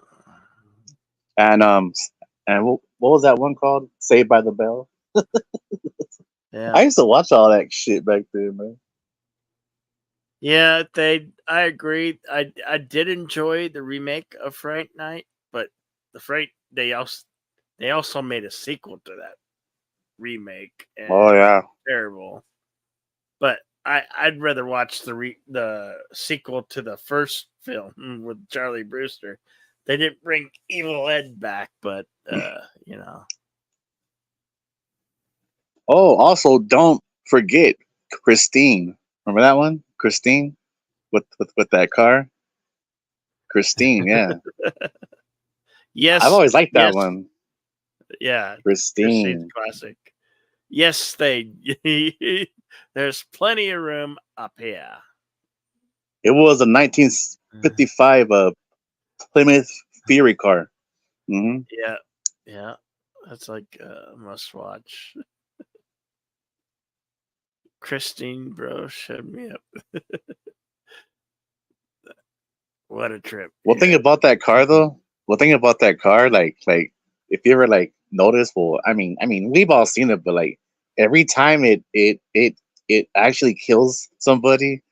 And what was that one called? Saved by the Bell. Yeah. I used to watch all that shit back then, man. Yeah, I agree. I did enjoy the remake of Fright Night, but the Fright they also made a sequel to that remake Oh and yeah. terrible. But I'd rather watch the sequel to the first film with Charlie Brewster. They didn't bring Evil Ed back, but you know. Oh, also don't forget Christine. Remember that one? Christine with that car. Christine, yeah. I've Yes, always liked that yes, one. yeah. Christine's Christine. classic. Yes, they there's plenty of room up here. It was a 1955 Plymouth Fury car. Hmm. Yeah, yeah. That's like a must watch. Christine, bro, showed me up. What a trip. One thing Yeah. about that car though, one thing about that car, like if you ever like notice, well, I mean, we've all seen it, but like every time it actually kills somebody,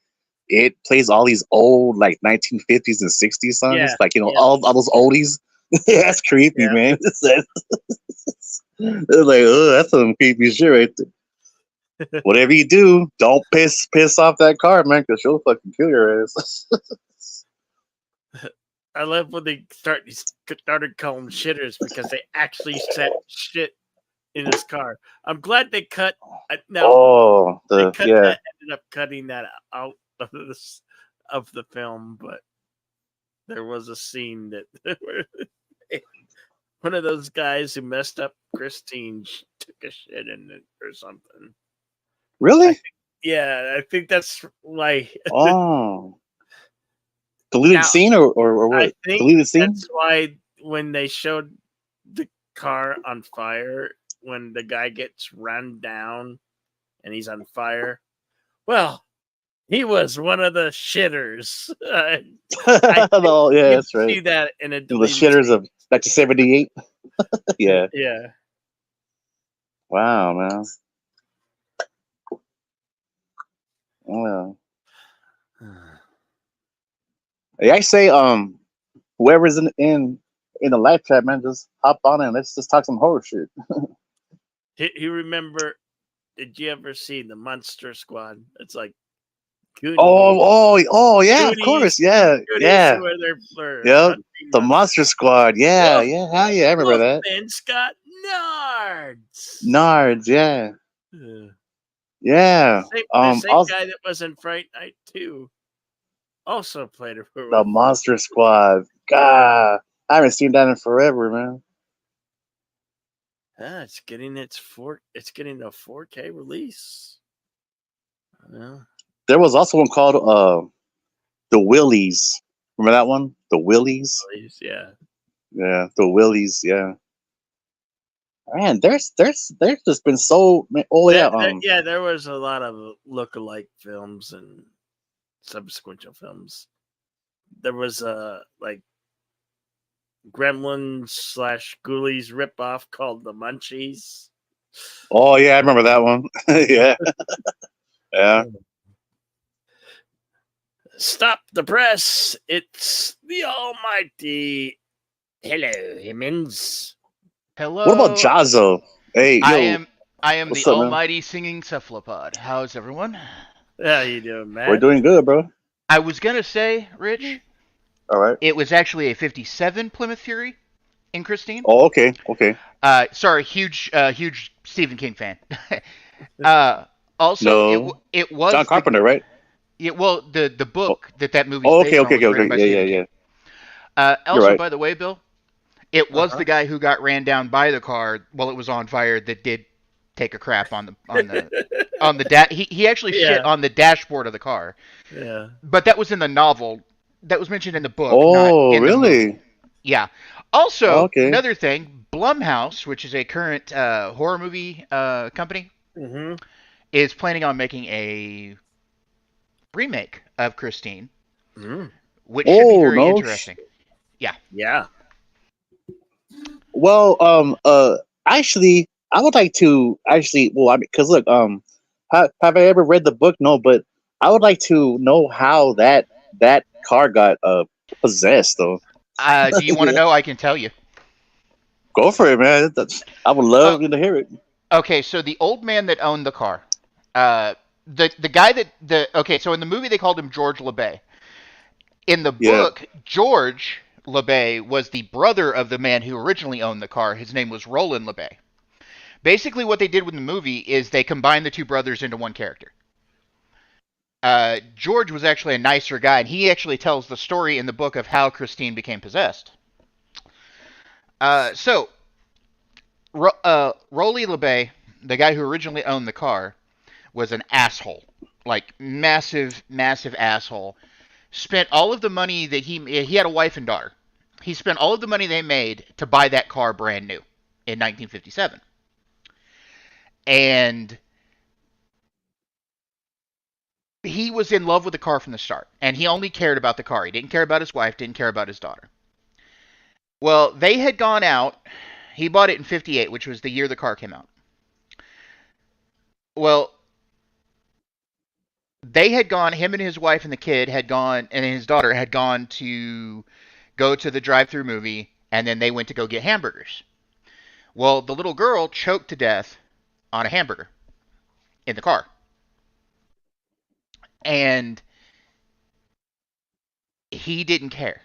it plays all these old like 1950s and 60s songs, Yeah. like Yeah. all those oldies. That's creepy, Yeah. man. It's like, oh, that's some creepy shit right there. Whatever you do, don't piss off that car, man, because she'll fucking kill your ass. I love when they started calling them shitters because they actually set shit in his car. I'm glad they cut. Now Oh, they the cut yeah. that. Ended up cutting that out of the film, but there was a scene that where one of those guys who messed up Christine took a shit in it or something. Really? I think that's why. Oh, deleted Now, scene or I what? think Deleted scene? that's why when they showed the car on fire, when the guy gets run down and he's on fire, well, he was one of the shitters. I think Oh, yeah, you that's right. see that in a The deleted shitters scene. of 1978. Yeah. Yeah. Wow, man. Well, hey, I say, whoever's in the live chat, man, just hop on and let's just talk some horror shit. You remember? Did you ever see the Monster Squad? It's like Goonies. Oh, yeah, of course, yeah, yeah, Where they're yep. hunting The Monster Squad, yeah, Wolf, yeah, hell yeah, I remember that. Wolfman's got nards. Nards, yeah, Uh, yeah. the same Also guy that was in Fright Night 2 also played a the werewolf. Monster Squad. God, I haven't seen that in forever, man. It's getting a 4K release. Yeah. There was also one called the Willies. Remember that one? The Willies. Yeah. Yeah, the Willies. Yeah. Man, there's just been so many. Oh yeah. There was a lot of look-alike films and subsequent films. There was a like Gremlins / Ghoulies ripoff called The Munchies. Oh yeah, I remember that one. Yeah. Yeah. Stop the press! It's the Almighty. Hello, Hemmings. Hello. What about Jazzo? Hey, yo. I am the what's up, man? almighty singing cephalopod. How's everyone? How you doing, man? We're doing good, bro. I was gonna say, Rich, All right. it was actually a '57 Plymouth Fury in Christine. Oh, okay. Okay. Sorry, huge Stephen King fan. Also, No. it was John Carpenter, right? Yeah, well, the book that movie. Oh, okay. Yeah. Also, right. by the way, Bill, it was the guy who got ran down by the car while it was on fire that did take a crap on the he actually shit on the dashboard of the car. Yeah. But that was in the novel. That was mentioned in the book. Oh, not in really? The movie. Yeah. Also, okay. Another thing, Blumhouse, which is a current horror movie company, is planning on making a remake of Christine, which should be very interesting. Yeah. Well, actually, I would like to because look, have I ever read the book? No, but I would like to know how that car got possessed, though. Do you want to know? I can tell you. Go for it, man. I would love to hear it. Okay, so the old man that owned the car, the guy so in the movie they called him George LeBay. In the book, George LeBay was the brother of the man who originally owned the car. His name was Roland LeBay. Basically, what they did with the movie is they combined the two brothers into one character. George was actually a nicer guy, and he actually tells the story in the book of how Christine became possessed. So, Roly LeBay, the guy who originally owned the car, was an asshole. Like, massive, massive asshole. Spent all of the money that he had a wife and daughter. He spent all of the money they made to buy that car brand new in 1957. And he was in love with the car from the start. And he only cared about the car. He didn't care about his wife, didn't care about his daughter. Well, they had gone out. He bought it in 58, which was the year the car came out. Well, they had gone, him and his wife and the kid had gone, and his daughter had gone to go to the drive-through movie, and then they went to go get hamburgers. Well, the little girl choked to death on a hamburger in the car. And he didn't care.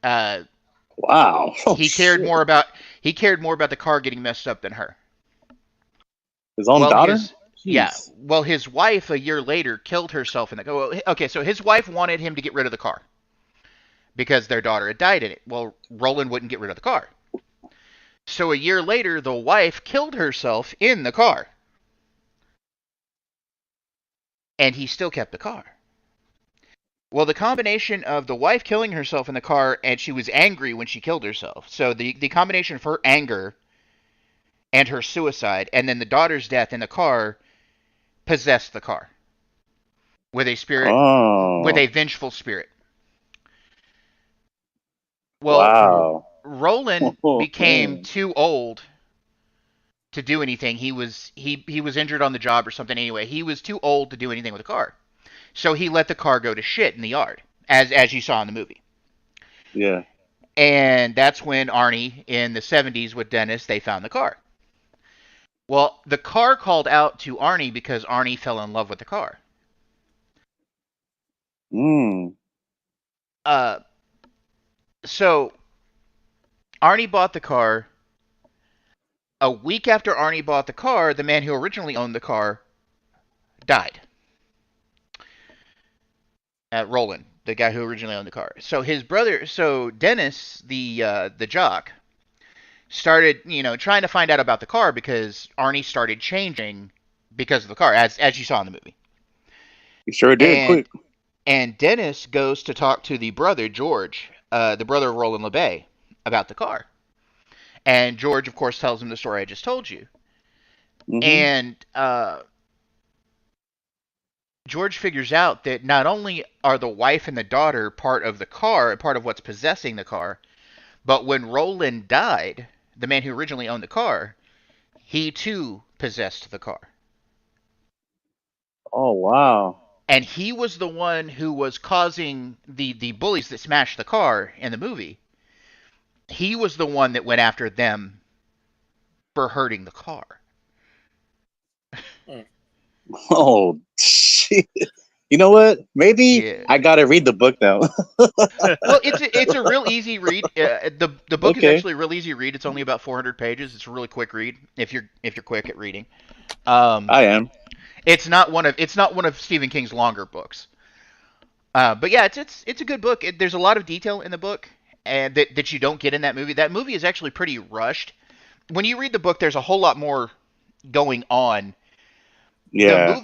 Wow. He cared more about the car getting messed up than her. His own Well, daughter? yeah. Jeez. Well, his wife a year later killed herself in the. Well, okay, so his wife wanted him to get rid of the car because their daughter had died in it. Well, Roland wouldn't get rid of the car. So a year later, the wife killed herself in the car. And he still kept the car. Well, the combination of the wife killing herself in the car and she was angry when she killed herself. So the combination of her anger and her suicide and then the daughter's death in the car possessed the car with a spirit, with Oh, a vengeful spirit. Well, wow. Roland Oh, became man. too old to do anything. He was injured on the job or something anyway. He was too old to do anything with the car. So he let the car go to shit in the yard, as you saw in the movie. Yeah. And that's when Arnie, in the 70s with Dennis, they found the car. Well, the car called out to Arnie because Arnie fell in love with the car. Mm. Uh, so Arnie bought the car. A week after Arnie bought the car, the man who originally owned the car died. Roland, the guy who originally owned the car. So his brother, so Dennis, the jock, started, trying to find out about the car because Arnie started changing because of the car, as you saw in the movie. You sure did. And Quick. Dennis goes to talk to the brother George, the brother of Roland LeBay, about the car. And George, of course, tells him the story I just told you. Mm-hmm. And George figures out that not only are the wife and the daughter part of the car, part of what's possessing the car, but when Roland died, the man who originally owned the car, he too possessed the car. Oh, wow. And he was the one who was causing the bullies that smashed the car in the movie. He was the one that went after them for hurting the car. Oh, shit. You know what? Maybe Yeah. I gotta read the book now. Well, it's a real easy read. The book is Okay. actually a real easy read. It's only about 400 pages. It's a really quick read if you're quick at reading. I am. It's not one of Stephen King's longer books. But yeah, it's a good book. There's a lot of detail in the book and that you don't get in that movie. That movie is actually pretty rushed. When you read the book, there's a whole lot more going on. Yeah. The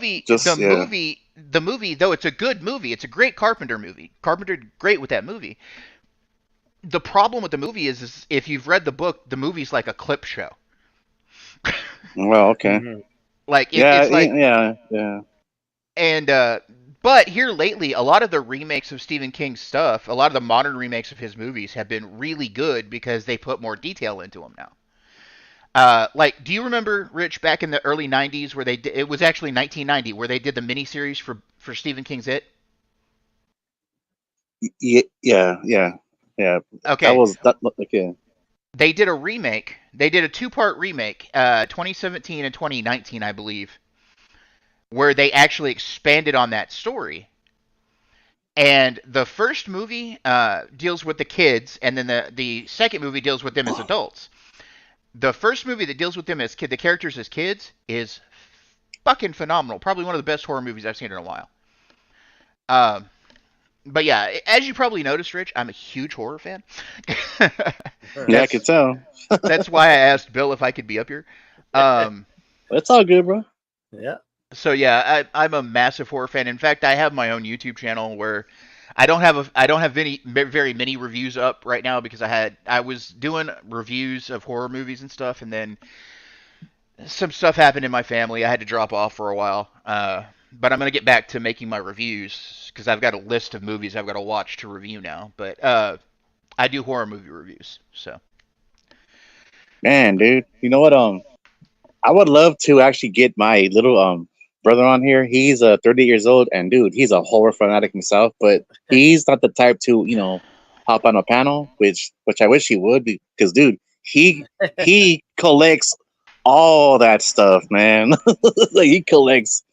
movie, though it's a good movie, it's a great Carpenter movie. Carpenter did great with that movie. The problem with the movie is if you've read the book, the movie's like a clip show. Well, okay. Mhm. Like Yeah, it's like yeah. and but here lately, a lot of the remakes of Stephen King's stuff, a lot of the modern remakes of his movies have been really good because they put more detail into them now. Like, do you remember, Rich, back in the early '90s where it was actually 1990 where they did the miniseries for Stephen King's It? Yeah. That Okay, was that. Okay. they did a remake. They did a two-part remake, 2017 and 2019, I believe, where they actually expanded on that story. And the first movie deals with the kids, and then the second movie deals with them as adults. The first movie that deals with them as the characters as kids, is fucking phenomenal. Probably one of the best horror movies I've seen in a while. But yeah, as you probably noticed, Rich, I'm a huge horror fan. Yeah, I could tell. That's why I asked Bill if I could be up here. It's all good, bro. Yeah. So yeah, I'm a massive horror fan. In fact, I have my own YouTube channel where I don't have very many reviews up right now because I was doing reviews of horror movies and stuff, and then some stuff happened in my family. I had to drop off for a while. But I'm gonna get back to making my reviews because I've got a list of movies I've got to watch to review now. But I do horror movie reviews. So Man, dude. You know what? I would love to actually get my little brother on here. He's 30 years old, and dude, he's a horror fanatic himself. But he's not the type to hop on a panel, which I wish he would, because dude, he collects all that stuff, man. Like he collects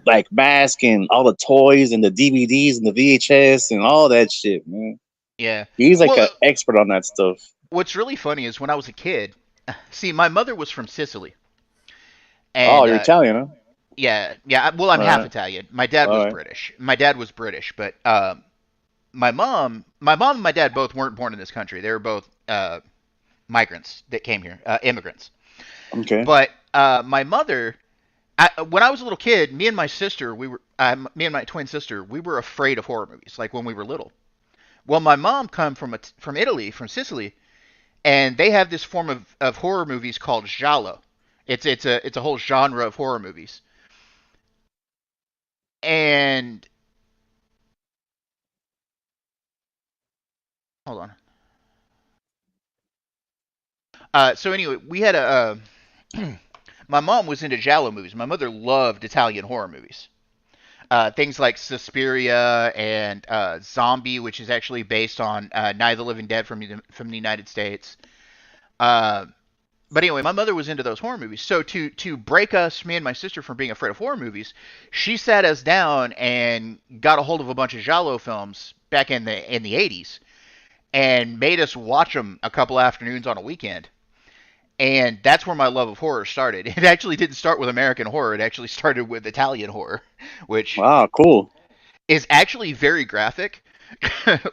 like masks and all the toys and the DVDs and the VHS and all that shit, man. yeah. He's like Well, an expert on that stuff. what's really funny is when I was a kid. See, my mother was from Sicily. Oh, And you're Italian, huh? yeah. Well, I'm All half right. Italian. My dad All was right. British. My dad was British, but my mom and my dad both weren't born in this country. They were both migrants that came here, immigrants. Okay. But my mother, when I was a little kid, me and my sister, me and my twin sister, we were afraid of horror movies, like when we were little. Well, my mom come from Italy, from Sicily, and they have this form of horror movies called giallo. It's a whole genre of horror movies. And hold on. So anyway, we had my mom was into giallo movies. My mother loved Italian horror movies. Things like Suspiria and Zombie, which is actually based on Night of the Living Dead from the United States. Uh, but anyway, my mother was into those horror movies. So to break us, me and my sister, from being afraid of horror movies, she sat us down and got a hold of a bunch of giallo films back in the 80s and made us watch them a couple afternoons on a weekend. And that's where my love of horror started. It actually didn't start with American horror. It actually started with Italian horror, which Wow, cool. is actually very graphic.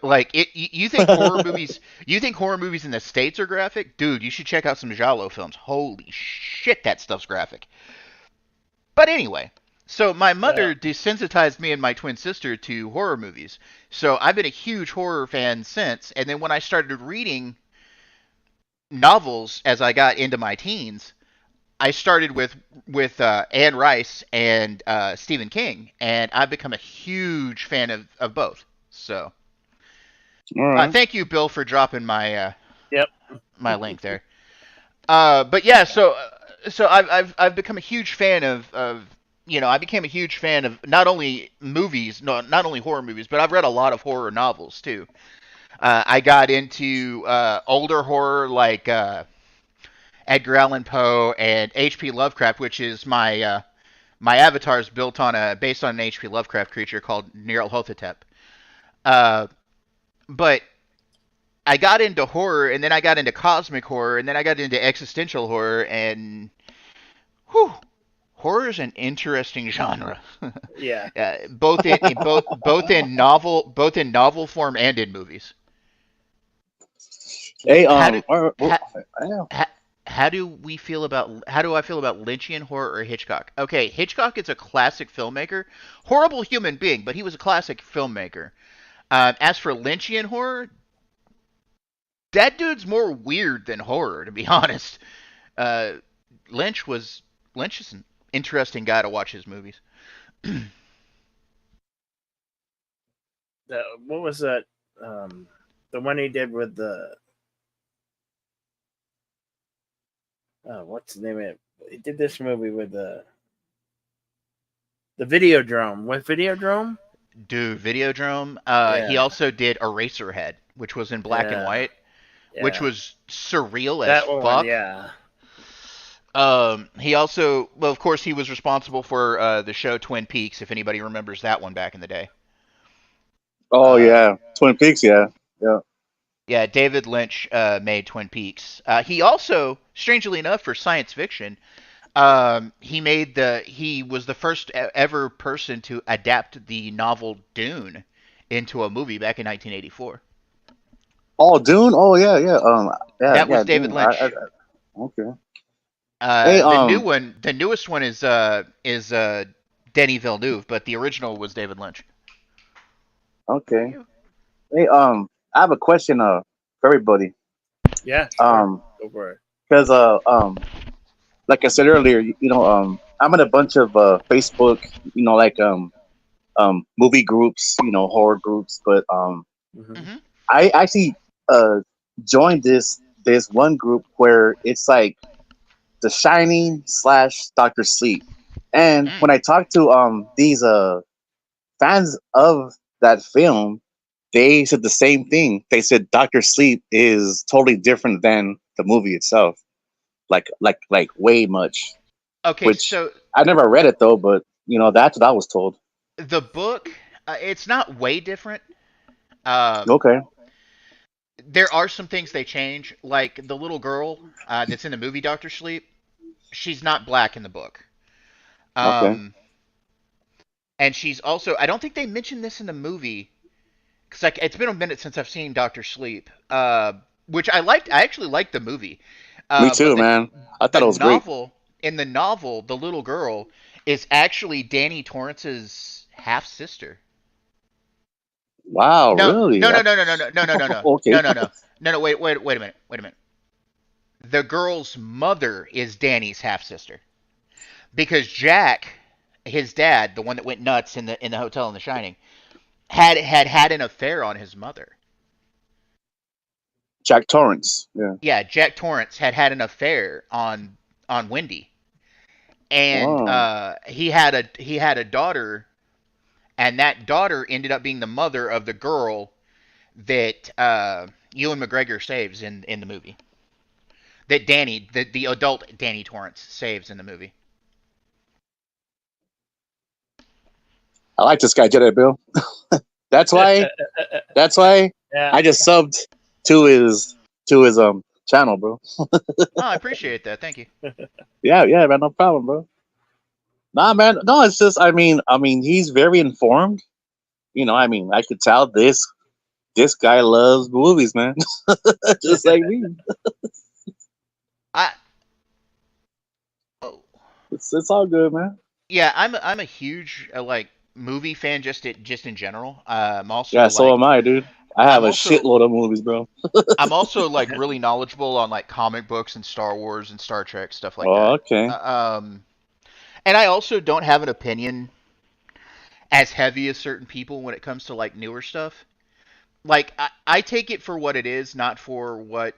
Like you think horror movies, you think horror movies in the States are graphic? Dude, you should check out some giallo films. Holy shit, that stuff's graphic. But anyway, so my Yeah. mother desensitized me and my twin sister to horror movies. So I've been a huge horror fan since. And then when I started reading novels as I got into my teens, I started with Anne Rice and Stephen King, and I've become a huge fan of both. So All right. thank you, Bill, for dropping Yep. my link there. But yeah, so I've become a huge fan of I became a huge fan of not only movies, no, not only horror movies, but I've read a lot of horror novels too. I got into older horror like Edgar Allan Poe and H.P. Lovecraft, which is my avatar is based on an H.P. Lovecraft creature called Nyarlathotep. Uh, but I got into horror, and then I got into cosmic horror, and then I got into existential horror, and whew, horror is an interesting genre. Yeah. Both in novel form and in movies. Hey, How do well, how, yeah. how, how do I feel about Lynchian horror or Hitchcock? Okay, Hitchcock is a classic filmmaker, horrible human being, but he was a classic filmmaker. As for Lynchian horror, that dude's more weird than horror, to be honest. Uh, Lynch was Lynch is an interesting guy to watch his movies. What was that? The one he did with the what's the name of it? He did this movie with the Videodrome. With Videodrome? Dude, Videodrome. He Yeah. also did Eraserhead, which was in black and Yeah. white, which Yeah. was surreal as That one, fuck. yeah. He also, well, of course, he was responsible for the show Twin Peaks, if anybody remembers that one back in the day. Oh, Uh, yeah. Twin Peaks, yeah. Yeah. yeah, David Lynch made Twin Peaks. He also, strangely enough, for science fiction, he was the first ever person to adapt the novel Dune into a movie back in 1984. Oh, Dune? Oh, yeah, yeah. Yeah, That was yeah, David Dune. Lynch. Okay. Hey, The newest one is Denis Villeneuve, but the original was David Lynch. okay. Hey, I have a question, for everybody. Yeah. Sure. Go for it. Because, like I said earlier, I'm in a bunch of Facebook, like movie groups, horror groups, but Hmm. Hmm. I actually uh joined this one group where it's like The Shining slash Doctor Sleep, and Mm. when I talked to these fans of that film, they said the same thing. They said Doctor Sleep is totally different than the movie itself, like way much. Okay, Which so I never read it though, but that's what I was told. the book, it's not way different. Um, Okay. there are some things they change, like the little girl that's in the movie Doctor Sleep. She's not black in the book. Okay. Um, and she's also, I don't think they mentioned this in the movie, because like it's been a minute since I've seen Doctor Sleep. Which I liked. I actually liked the movie. Me But too, man. I thought the it was great. novel in the novel, the little girl is actually Danny Torrance's half sister. Wow, No, really? no, no, no, no, no, no, no, no, no, no, Okay. no, no, no, no, no. Wait a minute. Wait a minute. The girl's mother is Danny's half sister because Jack, his dad, the one that went nuts in the hotel in The Shining, had an affair on his mother. Jack Torrance. Yeah. Yeah, Jack Torrance had an affair on Wendy, and Wow. he had a daughter, and that daughter ended up being the mother of the girl that Ewan McGregor saves in the movie. That Danny, the adult Danny Torrance saves in the movie. I like this guy, Jedi Bill. That's why. That's why Yeah. I just subbed to his channel, bro. Oh, I appreciate that. Thank you. Yeah, yeah, man, no problem, bro. Nah, man, no, it's just I mean, he's very informed. I mean, I could tell this guy loves movies, man, just like me. I oh, It's all good, man. yeah, I'm a huge like movie fan just in general. I'm also Yeah, so like am I, dude. I have I'm a also shitload of movies, bro. I'm also like really knowledgeable on like comic books and Star Wars and Star Trek stuff like Oh, that. okay. And I also don't have an opinion as heavy as certain people when it comes to like newer stuff. Like I take it for what it is, not for what.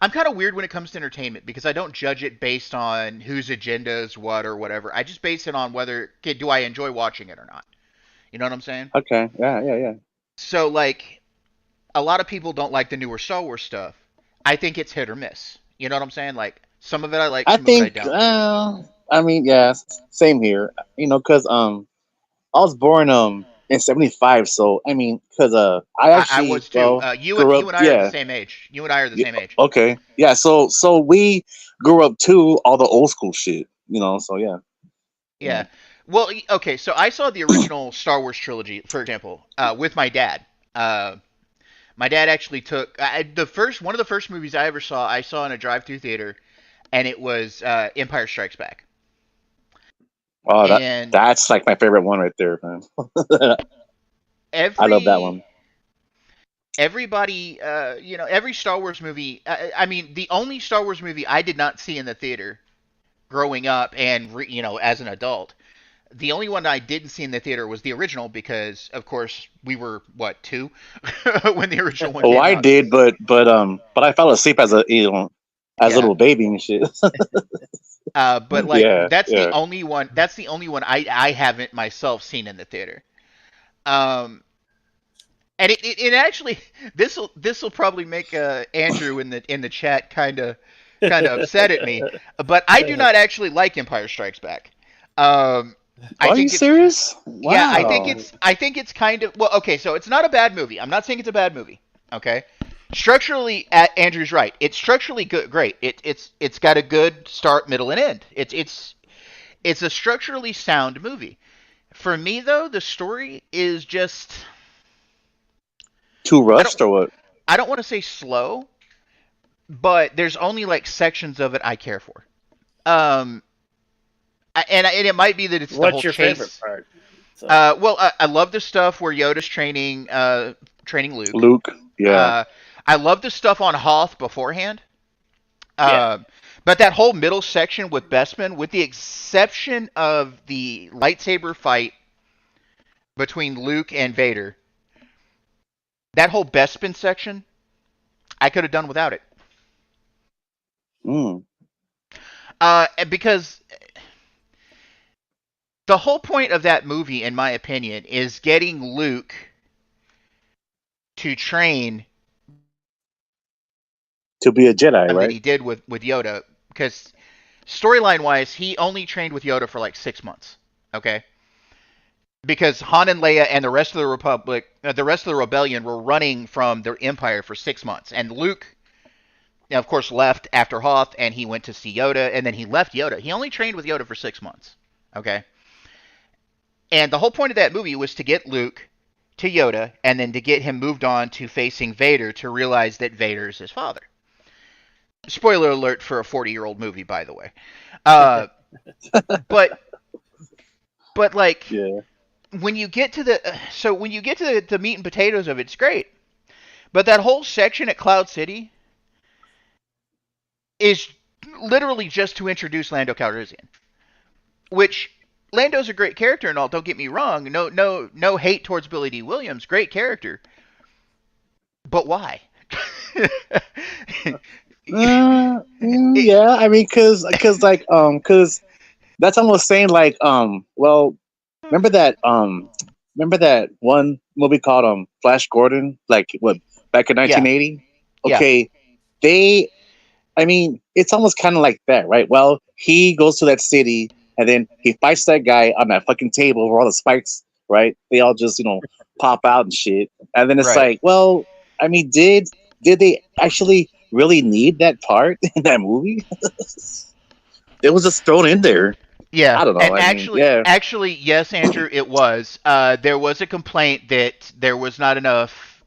I'm kind of weird when it comes to entertainment because I don't judge it based on whose agenda is what or whatever. I just base it on whether okay, do I enjoy watching it or not. You know what I'm saying? Okay. Yeah, yeah, yeah. So like a lot of people don't like the newer Star Wars stuff. I think it's hit or miss. You know what I'm saying? Like some of it I like, I some of it I think. don't. I mean, yeah, same here. Cause I was born in '75, so I mean, cause I I actually was too. grew up. You and I are the Yeah, same age. You and I are the yeah. same age. Okay. Yeah. So we grew up to all the old school shit. So yeah. Yeah. Yeah. Well, okay. So I saw the original Star Wars trilogy, for example, with my dad. My dad actually took the first one of the first movies I ever saw. I saw in a drive-through theater, and it was Empire Strikes Back. Oh, And that's like my favorite one right there, man. I love that every one. everybody, every Star Wars movie. I mean, the only Star Wars movie I did not see in the theater growing up, and as an adult, the only one I didn't see in the theater was the original because, of course, we were what 2 when the original one Oh, came I out. did, but I fell asleep as a Yeah. little baby and shit. But like Yeah, that's the yeah. only one. That's the only one I haven't myself seen in the theater. Um, and it actually this will probably make Andrew in the chat kind of upset at me, but I do not actually like Empire Strikes Back. Um, I Are you think it's serious? yeah, Wow. I think it's kind of well, okay. So it's not a bad movie. I'm not saying it's a bad movie. Okay, structurally, Andrew's right. It's structurally good, great. It's got a good start, middle, and end. It's a structurally sound movie. For me though, the story is just Too I don't rushed or what? I don't want to say slow, but there's only like sections of it I care for. Um, and it might be that it's the What's whole your favorite chase. part? So, Well, I love the stuff where Yoda's training Luke. Luke. Yeah. Uh, I love the stuff on Hoth beforehand. yeah. Uh, but that whole middle section with Bespin, with the exception of the lightsaber fight between Luke and Vader, that whole Bespin section, I could have done without it. Mm. Because the whole point of that movie, in my opinion, is getting Luke to train To be a Jedi, that right? he did with Yoda. Because storyline wise, he only trained with Yoda for like 6 months. Okay? Because Han and Leia and the rest of the Republic, the rest of the rebellion were running from their empire for 6 months. And Luke of course, left after Hoth, and he went to see Yoda, and then he left Yoda. He only trained with Yoda for 6 months. Okay? And the whole point of that movie was to get Luke to Yoda, and then to get him moved on to facing Vader to realize that Vader is his father. Spoiler alert for a 40-year-old movie, by the way. But like, Yeah. when you get to the meat and potatoes of it, it's great. But that whole section at Cloud City is literally just to introduce Lando Calrissian, which Lando's a great character and all. Don't get me wrong. No hate towards Billy D. Williams. Great character. But why? Yeah, I mean, cause that's almost saying like, well, remember that one movie called Flash Gordon, like what, back in 1980? Yeah. Okay, I mean, it's almost kind of like that, right? Well, he goes to that city and then he fights that guy on that fucking table where all the spikes, right? They all just pop out and shit, and then it's Right. like, well, I mean, did they actually really need that part in that movie? It was just thrown in there. Yeah, I don't know. and I mean, actually, yes, Andrew, it was. There was a complaint that there was not enough.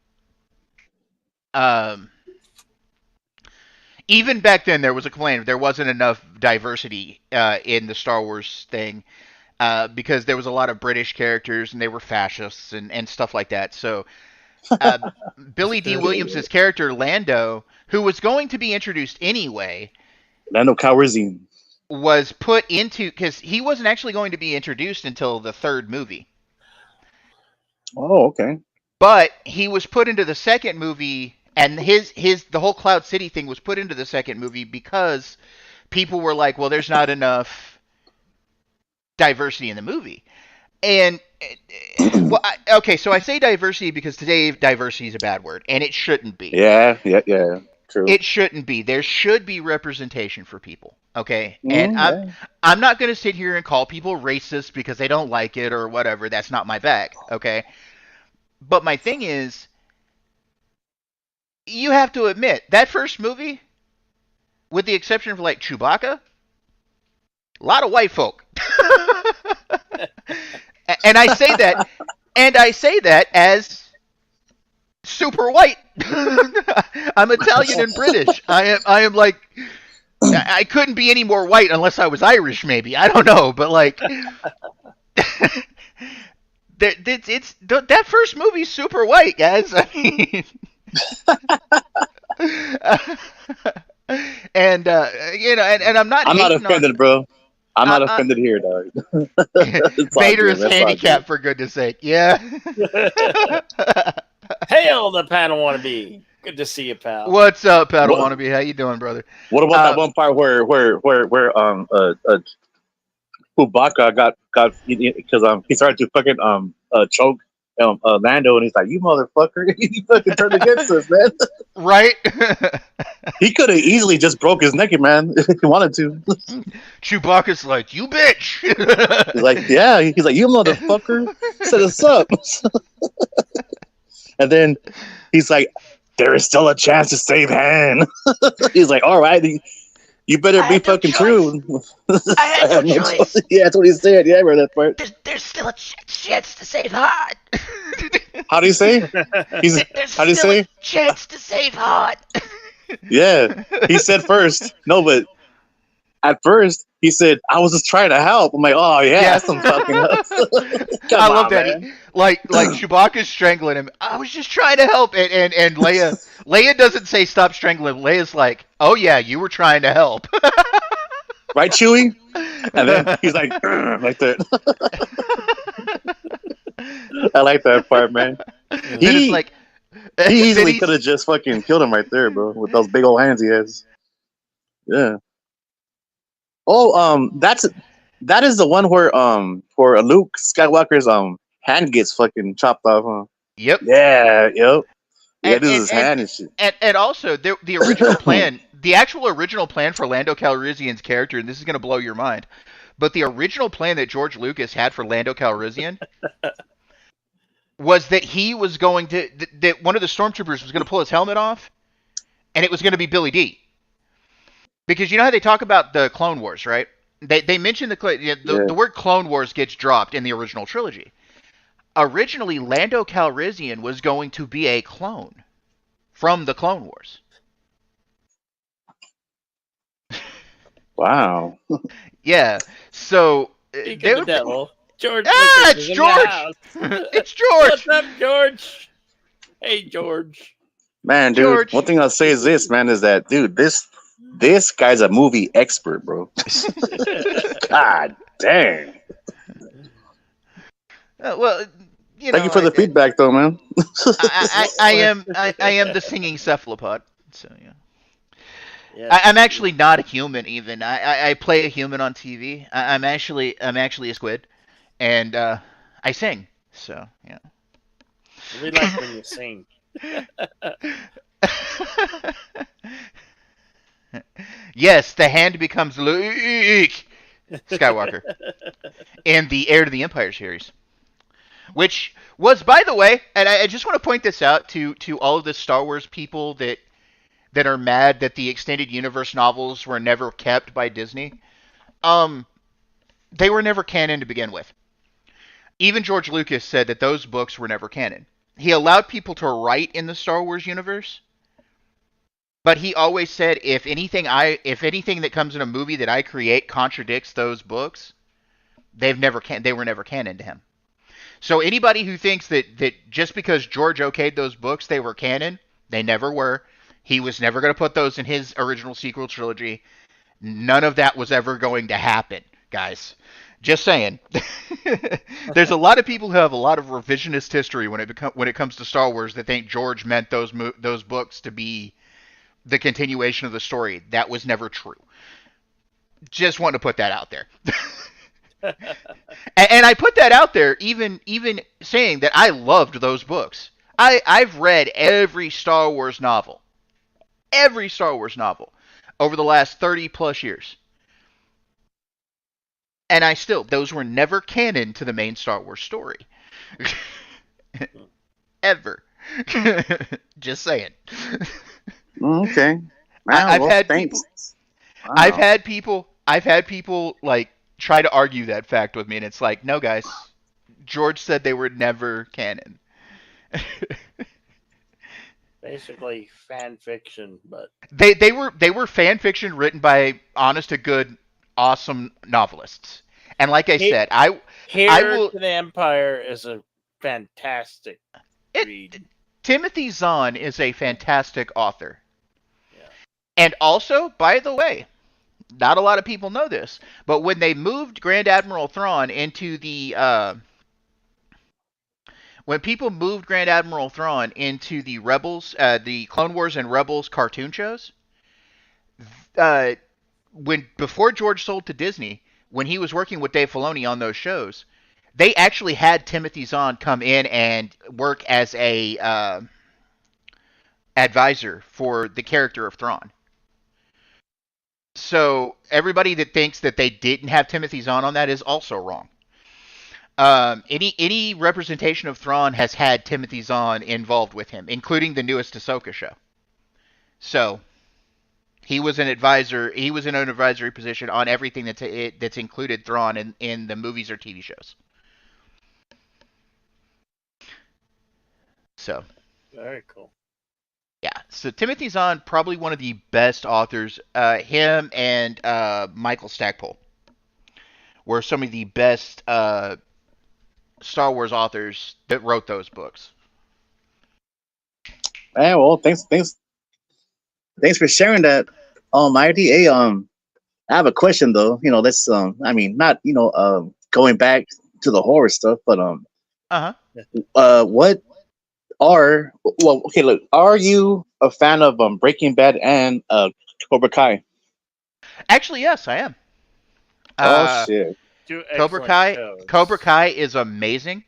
Even back then, there was a complaint there wasn't enough diversity in the Star Wars thing because there was a lot of British characters and they were fascists and stuff like that. So Billy D. Williams' character Lando, who was going to be introduced anyway, Lando Calrissian. was put into, because he wasn't actually going to be introduced until the third movie, Oh, okay. but he was put into the second movie, and the whole Cloud City thing was put into the second movie because people were like, well, there's not enough diversity in the movie. And okay, so I say diversity because today diversity is a bad word, and it shouldn't be. Yeah. True. It shouldn't be. There should be representation for people. Okay, and yeah. I'm not going to sit here and call people racist because they don't like it or whatever. That's not my bag. Okay, but my thing is, you have to admit that first movie, with the exception of like Chewbacca, a lot of white folk. And I say that, as super white. I'm Italian and British. I am like, I couldn't be any more white unless I was Irish, maybe. I don't know, but like, that first movie's super white, guys. I mean, and I'm not. I'm not offended, bro. I'm not Uh, offended here, dog. Vader is That's all handicapped, for goodness sake. Yeah. Hail the Padawan be. Good to see you, pal. What's up, What- Padawannabe? How you doing, brother? What about that one part where Chewbacca got because he started to fucking choke Lando, and he's like, "You motherfucker!" He fucking turned against us, man. Right? He could have easily just broke his neck, man, if he wanted to. Chewbacca's like, "You bitch." He's like, "Yeah," he's like, "You motherfucker, set us up." And then he's like, "There is still a chance to save Han." He's like, "All right, you better I be had no fucking choice. true." I had no choice. Yeah, that's what he said. Yeah, I remember that part. There's still a chance to save Han. How do you say? He's There's how do you still say? a chance to save Han. Yeah, he said first. No, but at first he said, "I was just trying to help." I'm like, "Oh yeah, Yeah. that's some fucking help." I love that. Like Chewbacca's strangling him. I was just trying to help, and Leia doesn't say stop strangling him. Leia's like, "Oh yeah, you were trying to help." Right, Chewie? And then he's like, like that. I like that part, man. Then it's like, He easily then could have just fucking killed him right there, bro, with those big old hands he has. Yeah. Oh, that is the one where Luke Skywalker's hand gets fucking chopped off, huh? Yep. Yeah, yep. Yeah, And- this is and- his hand and shit. And also, the original plan, the actual original plan for Lando Calrissian's character, and this is going to blow your mind, but the original plan that George Lucas had for Lando Calrissian was that he was going to, that one of the stormtroopers was going to pull his helmet off, and it was going to be Billy D. Because you know how they talk about the Clone Wars, right? They mention the word Clone Wars gets dropped in the original trilogy. Originally, Lando Calrissian was going to be a clone from the Clone Wars. Wow. Yeah. So Speaking of the devil, George Ah, Lucas it's is in George! the house. It's George. What's up, George? Hey, George. Man, dude, George. one thing I'll say is this, man, is that, dude, this guy's a movie expert, bro. God dang. Well, you know, Thank you for the feedback, though, man. I am the singing cephalopod. So yeah. Yes. I'm actually not a human even. I play a human on TV. I'm actually a squid, and I sing. So yeah. We like when you sing. Yes, the hand becomes Luke Skywalker in the Heir to the Empire series, which was, by the way, and I just want to point this out to all of the Star Wars people that are mad that the extended universe novels were never kept by Disney. They were never canon to begin with. Even George Lucas said that those books were never canon. He allowed people to write in the Star Wars universe, but he always said if anything that comes in a movie that I create contradicts those books, they were never canon to him. So anybody who thinks that just because George okayed those books they were canon, they never were. He was never going to put those in his original sequel trilogy. None of that was ever going to happen, guys. Just saying. There's a lot of people who have a lot of revisionist history when it comes to Star Wars that think George meant those books to be the continuation of the story. That was never true. Just want to put that out there. And I put that out there even saying that I loved those books. I've read every Star Wars novel over the last 30 plus years. And those were never canon to the main Star Wars story. Ever. Just saying. Okay. I've had thanks. people. Wow. I've had people like try to argue that fact with me, and it's like, no, guys. George said they were never canon. Basically fan fiction, but they were fan fiction written by honest to good, awesome novelists. And like I said, I will. To the Empire is a fantastic read. Timothy Zahn is a fantastic author. Yeah. And also, by the way, not a lot of people know this, but when they moved Grand Admiral Thrawn into the Rebels, the Clone Wars and Rebels cartoon shows, before George sold to Disney, when he was working with Dave Filoni on those shows, they actually had Timothy Zahn come in and work as a advisor for the character of Thrawn. So everybody that thinks that they didn't have Timothy Zahn on that is also wrong. Any representation of Thrawn has had Timothy Zahn involved with him, including the newest Ahsoka show. So he was an advisor. He was in an advisory position on everything that's included Thrawn in the movies or TV shows. So Very cool. yeah, so Timothy Zahn, probably one of the best authors. Him and Michael Stackpole were some of the best Star Wars authors that wrote those books. Hey, well, thanks for sharing that, Almighty. Hey, I have a question though. Let's I mean, not going back to the horror stuff, but what okay, look, are you a fan of Breaking Bad and Cobra Kai? Actually, yes, I am. Oh shit! Cobra Kai. Cobra Kai is amazing.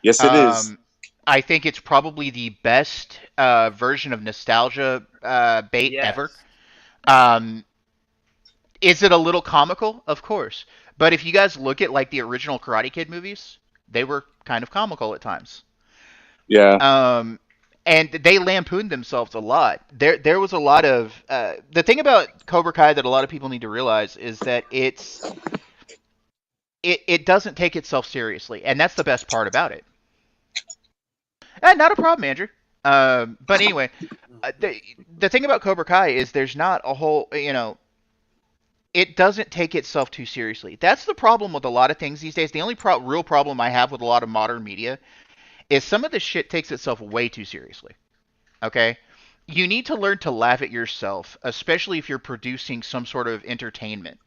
Yes, it is. I think it's probably the best version of nostalgia bait ever. Is it a little comical? Of course. But if you guys look at like the original Karate Kid movies, they were kind of comical at times. Yeah. and they lampooned themselves a lot. There was a lot of the thing about Cobra Kai that a lot of people need to realize is that it doesn't take itself seriously, and that's the best part about it. Not a problem, Andrew. But anyway, the thing about Cobra Kai is there's not a whole, it doesn't take itself too seriously. That's the problem with a lot of things these days. The only real problem I have with a lot of modern media is some of this shit takes itself way too seriously. Okay? You need to learn to laugh at yourself, especially if you're producing some sort of entertainment.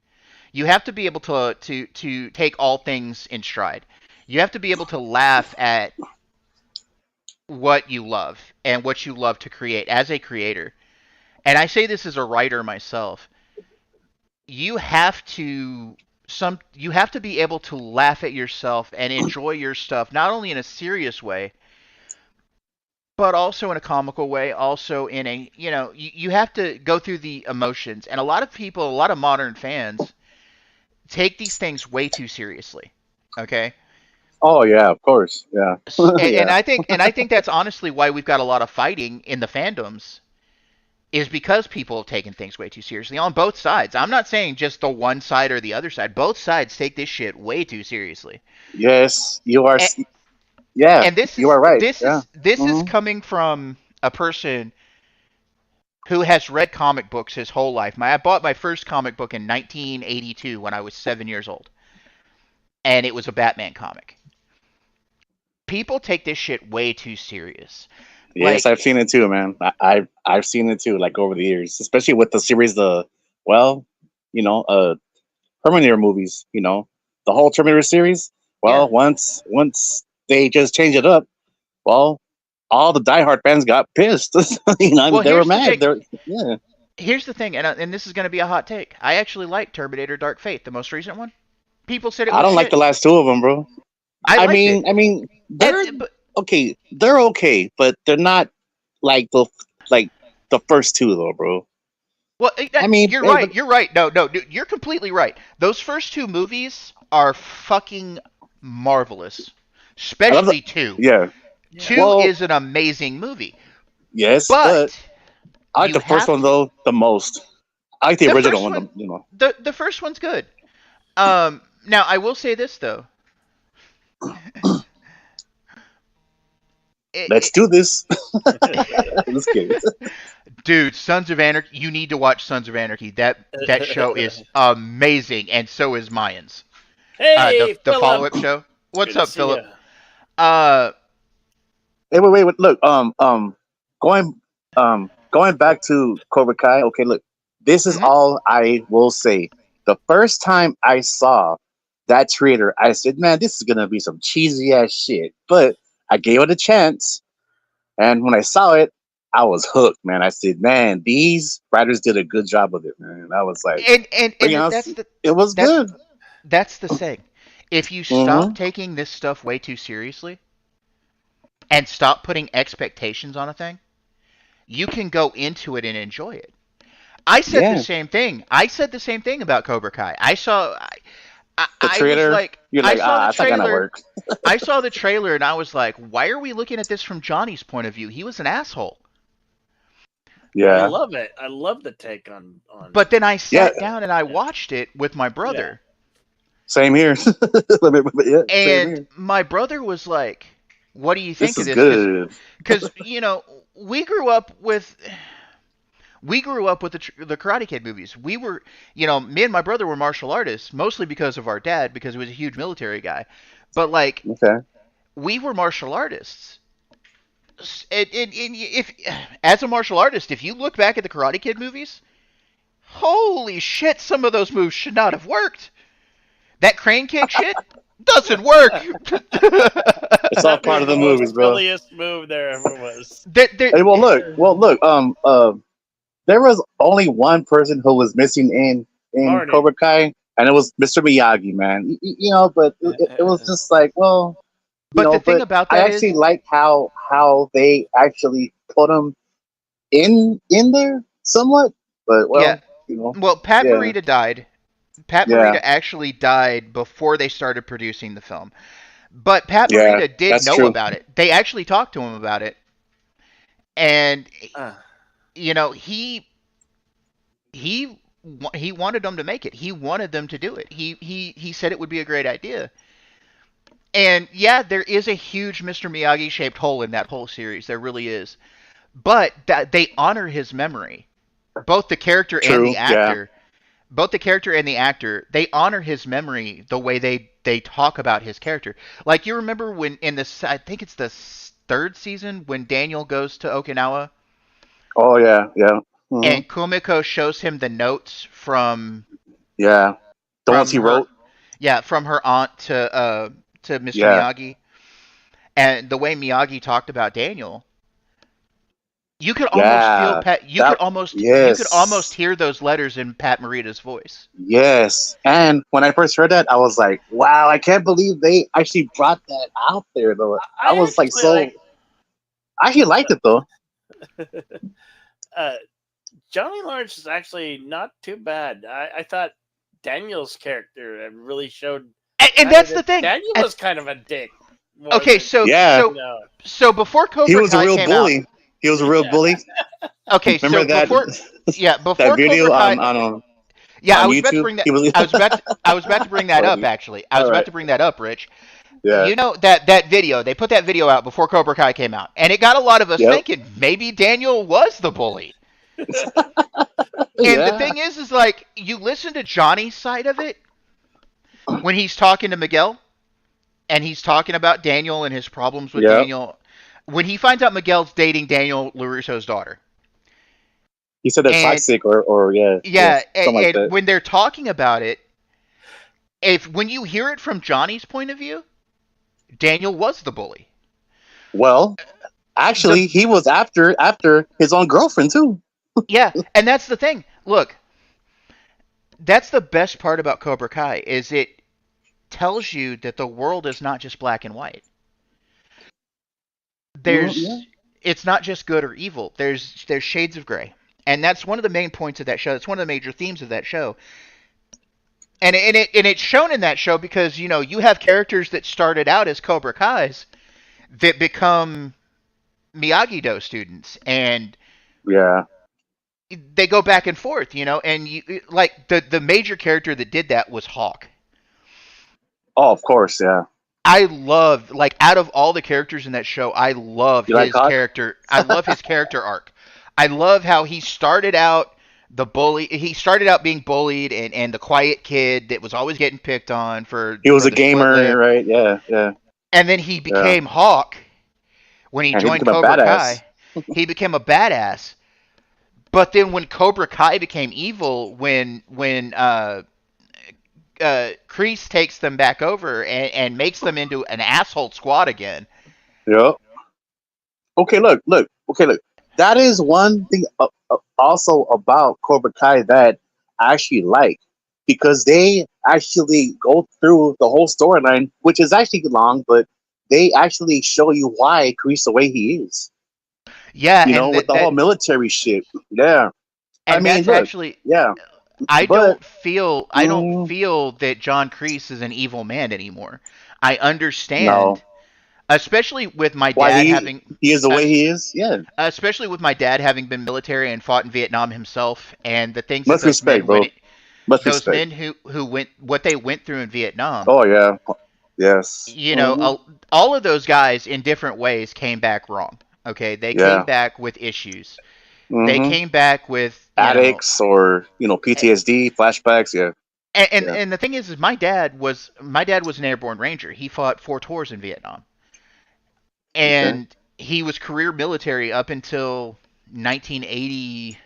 You have to be able to take all things in stride. You have to be able to laugh at what you love and what you love to create as a creator. And I say this as a writer myself. You have to be able to laugh at yourself and enjoy your stuff, not only in a serious way, but also in a comical way, also in a, you have to go through the emotions. And a lot of people, a lot of modern fans take these things way too seriously. Okay? Oh yeah, of course. Yeah. And I think that's honestly why we've got a lot of fighting in the fandoms, is because people have taken things way too seriously on both sides. I'm not saying just the one side or the other side. Both sides take this shit way too seriously. Yes, you are. Yeah, and you are right. This is coming from a person who has read comic books his whole life. I bought my first comic book in 1982 when I was 7 years old, and it was a Batman comic. People take this shit way too serious. Yes, I've seen it too, man. I've seen it too, like over the years, especially with the series, Terminator movies. The whole Terminator series. Well, once they just changed it up, well, all the diehard fans got pissed. They were mad. Here's the thing, and this is going to be a hot take. I actually like Terminator: Dark Fate, the most recent one. People said it was I don't shit. like the last two of them, bro. I mean, they're okay. They're okay, but they're not like the first two, though, bro. Well, you're right. You're right. No, dude, you're completely right. Those first two movies are fucking marvelous, especially two. Yeah. Two is an amazing movie. Yes, but I like the first one though the most. I like the original one. The first one's good. Now I will say this though. Let's do this. Let's get it. Dude, Sons of Anarchy. You need to watch Sons of Anarchy. That show is amazing, and so is Mayans. Hey, the follow-up show. What's up, Philip? Hey, wait. Look, going back to Cobra Kai. Okay, look, this is all I will say. The first time I saw that trailer, I said, "Man, this is gonna be some cheesy ass shit." But I gave it a chance, and when I saw it, I was hooked, man. I said, "Man, these writers did a good job with it, man." I was like, it was good. That's the thing. If you stop taking this stuff way too seriously and stop putting expectations on a thing, you can go into it and enjoy it. I said the same thing. I said the same thing about Cobra Kai. I saw the trailer. You're like, that's not gonna work. I saw the trailer and I was like, why are we looking at this from Johnny's point of view? He was an asshole. Yeah, I love it. I love the take on. But then I sat down and I watwatced it with my brother. Same here. And my brother was like, "What do you think of this?" Good. Because we grew up with the Karate Kid movies. We were, me and my brother were martial artists, mostly because of our dad, because he was a huge military guy. But we were martial artists. And if as a martial artist, if you look back at the Karate Kid movies, holy shit, some of those moves should not have worked. That crane kick shit doesn't work. It's all part of the movies, bro. The silliest move there ever was. Hey, well, look. There was only one person who was missing in Cobra Kai, and it was Mr. Miyagi, man. But it was just like, well. But the thing about that I actually like how they actually put him in there somewhat. But Well, Pat Morita died. Pat Morita actually died before they started producing the film. But Pat Morita did know about it. They actually talked to him about it. And Uh, you know, he wanted them to make it. He wanted them to do it. He said it would be a great idea. And yeah, there is a huge Mr. Miyagi shaped hole in that whole series. There really is. But that they honor his memory. Both the character and True. the Yeah. actor. Both the character and the actor, they honor his memory the way they talk about his character. Like you remember when in this, I think it's the third season when Daniel goes to Okinawa Oh yeah. Yeah. Hmm. and Kumiko shows him the notes Yeah. The ones he her wrote. yeah, from her aunt to Mr. Yeah. Miyagi, and the way Miyagi talked about Daniel, you could almost feel Yeah. Pat. That. You could almost Yes. hear those letters in Pat Morita's voice. Yes. And when I first heard that, I was like, wow, I can't believe they actually brought that out there though. I I was like actually so I actually liked it though. uh, Johnny Lawrence is actually not too bad. I thought Daniel's character really showed. And that's the thing. Daniel And- was kind of a dick. more okay, than- so Yeah. so no. so before Cobra He was a Kai real came bully. He was a real bully. out. Okay, Remember so that before that video Cobra Kai, on yeah, on I was about to YouTube? bring that. He was I was about to bring that up Funny. actually. I was about Alright. to bring that up, Rich. Yeah. You know that video, they put that video out before Cobra Kai came out, and it got a lot of us Yep. thinking maybe Daniel was the bully. And Yeah. the thing is like you listen to Johnny's side of it when he's talking to Miguel, and he's talking about Daniel and his problems with Yep. Daniel. When he finds out Miguel's dating Daniel LaRusso's daughter, He said that's and- toxic or yeah. yeah, something like and that. when they're talking about it, when you hear it from Johnny's point of view, Daniel was the bully. Well, actually, he was after his own girlfriend too. Yeah, and that's the thing. Look, that's the best part about Cobra Kai is it tells you that the world is not just black and white. There's Yeah. It's not just good or evil. There's shades of gray. And that's one of the main points of that show. That's one of the major themes of that show. And it's shown in that show because, you know, you have characters that started out as Cobra Kais that become Miyagi-Do students, and Yeah. they go back and forth, you know, and you like the major character that did that was Hawk. Oh, of course, yeah. I love, like, out of all the characters in that show, I love You like his Hawk? character. I love his character arc. I love how he started out the bully. He started out being bullied and the quiet kid that was always getting picked on for. He was for a the split gamer, lip. right? Yeah, yeah. And then he became Hawk when he And he joined became a Cobra badass. Kai. He became a badass. But then when Cobra Kai became evil, when Kreese takes them back over and makes them into an asshole squad again. Yep. Okay, look. Okay, look. That is one thing also about Cobra Kai that I actually like, because they actually go through the whole storyline, which is actually long, but they actually show you why Kreese the way he is. Yeah, You know, and with the whole military shit. Yeah, and I mean, that's look, actually yeah. I but- don't Mm. feel that John Kreese is an evil man anymore. I understand, No. especially with my Why dad he- having He is the way he is. Yeah. especially with my dad having been military and fought in Vietnam himself, and the things Much that those respect, men bro. went, Much those respect. men who went what they went through in Vietnam. Oh yeah. Yes. You know, Mhm. all of those guys in different ways came back wrong. Okay, they Yeah. came back with issues. They Mhm. came back with Addicts or PTSD, flashbacks. Yeah. And Yeah. and the thing is my dad was an airborne ranger. He fought 4 tours in Vietnam. And he was career military up until 1980,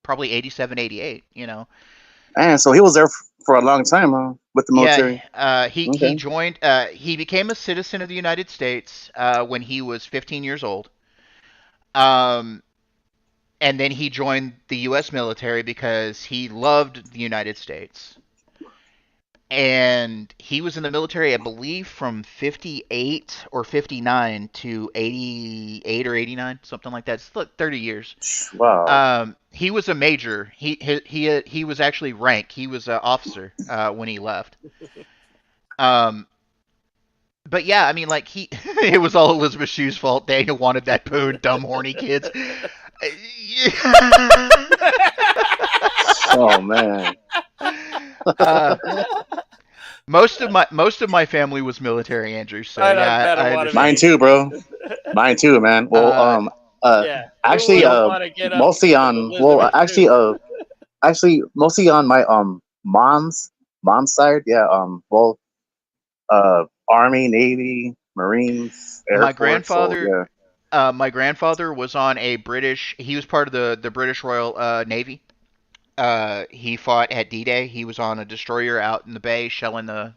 probably 87, 88, you know. And so he was there for a long time with the military. Yeah, he Okay. joined he became a citizen of the United States when he was 15 years old. And then he joined the US military because he loved the United States. And he was in the military, I believe, from 58 or 59 to 88 or 89, something like that. It's like 30 years. Wow. He was a major. He was actually rank. He was an officer when he left. but yeah, I mean, like he, it was all Elizabeth Shue's fault. Daniel wanted that poon, dumb horny kids. Oh man. uh, most of my family was military, Andrew. So I yeah, bet I a lot of understand. Mine too, bro. Mine too, man. Well, Yeah. actually, Who wouldn't wanna get up mostly with on, well, Elizabeth Shue? actually, mostly on my mom's side. Yeah. Well, Army, Navy, Marines, Air My Force. So grandfather, yeah. my grandfather was on a British. He was part of the British Royal Navy. He fought at D-Day. He was on a destroyer out in the bay, shelling the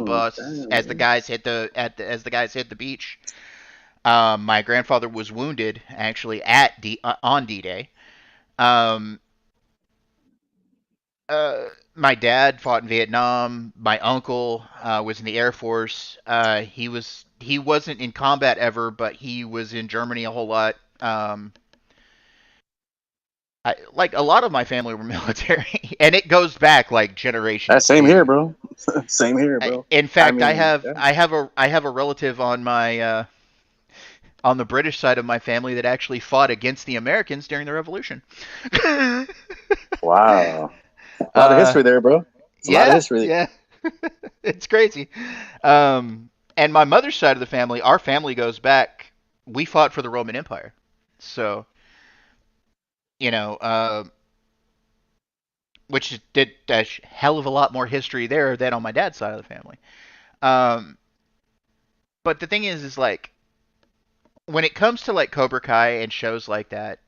bus as the Damn. guys hit as the guys hit the beach. My grandfather was wounded actually on D-Day. Um, my dad fought in Vietnam. My uncle was in the Air Force. He wasn't in combat ever, but he was in Germany a whole lot. Like a lot of my family were military, and it goes back like That generations, same here, dude. bro. Same here, bro. In I fact, I mean, have yeah. I have a relative on the British side of my family that actually fought against the Americans during the Revolution. Wow. A lot of uh, history there, bro. It's a lot of yeah, history. yeah, it's crazy. And my mother's side of the family, our family goes back. We fought for the Roman Empire, so you know, which did a hell of a lot more history there than on my dad's side of the family. Um, but the thing is like when it comes to like Cobra Kai and shows like that,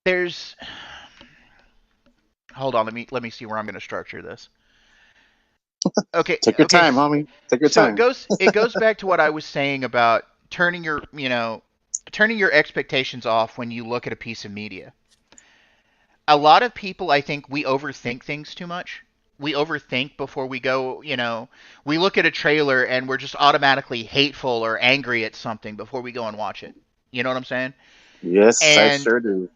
there's hold on, let me see where I'm going to structure this. Okay, Take your okay. time, homie. Take your So time. it goes back to what I was saying about turning your expectations off when you look at a piece of media. A lot of people, I think, we overthink things too much. We overthink before we go, we look at a trailer and we're just automatically hateful or angry at something before we go and watch it. You know what I'm saying? Yes, I And sure do.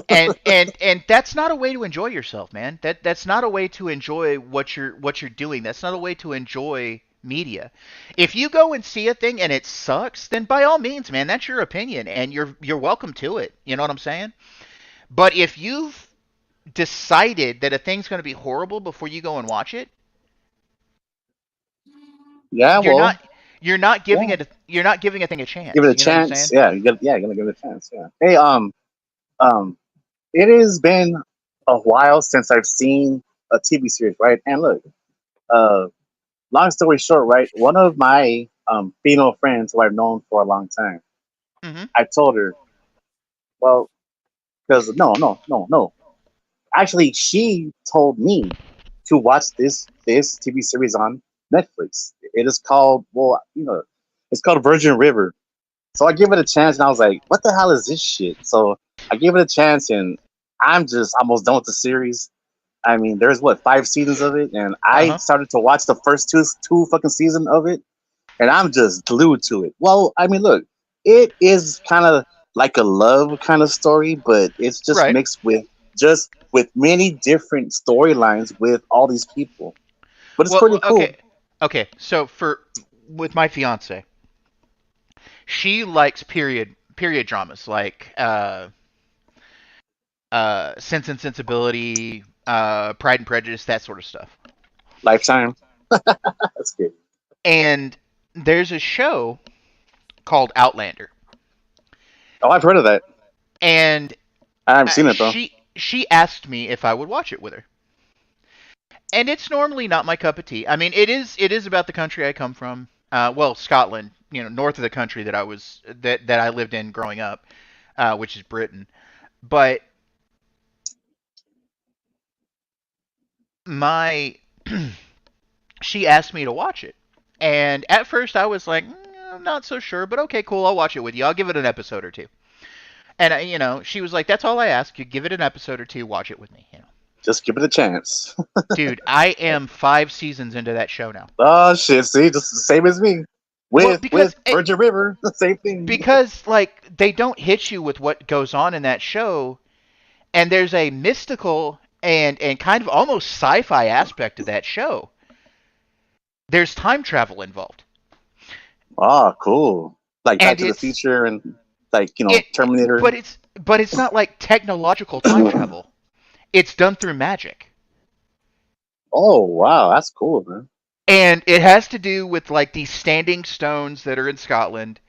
and that's not a way to enjoy yourself, man. That's not a way to enjoy what you're doing. That's not a way to enjoy media. If you go and see a thing and it sucks, then by all means, man, that's your opinion and you're welcome to it. You know what I'm saying? But if you've decided that a thing's going to be horrible before you go and watch it, Yeah, you're well, not you're not giving yeah. it you're not giving a thing a Give it chance. a You know what I'm chance. saying? Yeah, you're gonna give it a chance. Yeah. Hey, um, it has been a while since I've seen a TV series, right? And look, uh, long story short, right? One of my female friends who I've known for a long time, Mhm. I told her, well, because no. Actually, she told me to watch this TV series on Netflix. It is called, well, it's called Virgin River. So I gave it a chance, and I was like, "What the hell is this shit?" So I gave it a chance, and I'm just almost done with the series. I mean, there's what 5 seasons of it, and I Uh-huh. started to watch the first two fucking seasons of it, and I'm just glued to it. Well, I mean, look, it is kind of like a love kind of story, but it's just Right. mixed with many different storylines with all these people. But it's Well, pretty cool. okay. Okay. So for with my fiance, she likes period dramas like Sense and Sensibility, Pride and Prejudice, that sort of stuff. Lifetime. That's good. And there's a show called Outlander, Oh, I've heard of that. and I haven't seen it though. she asked me if I would watch it with her. And it's normally not my cup of tea. I mean, it is about the country I come from. Well, Scotland, north of the country that I lived in growing up, which is Britain. But my she asked me to watch it. And at first I was like, I'm not so sure, but okay, cool, I'll watch it with you. I'll give it an episode or two. And she was like, that's all I ask. You give it an episode or two, watch it with me. Just give it a chance. Dude, I am 5 seasons into that show now. Oh shit! See, just the same as me. Well, With Virgin River, the same thing. because like they don't hit you with what goes on in that show, and there's a mystical and kind of almost sci-fi aspect of that show, there's time travel involved. Oh, cool. Like Back And to the it's Future and like it, Terminator. but it's not like technological time travel. It's done through magic. Oh wow, that's cool, man. And it has to do with like these standing stones that are in Scotland.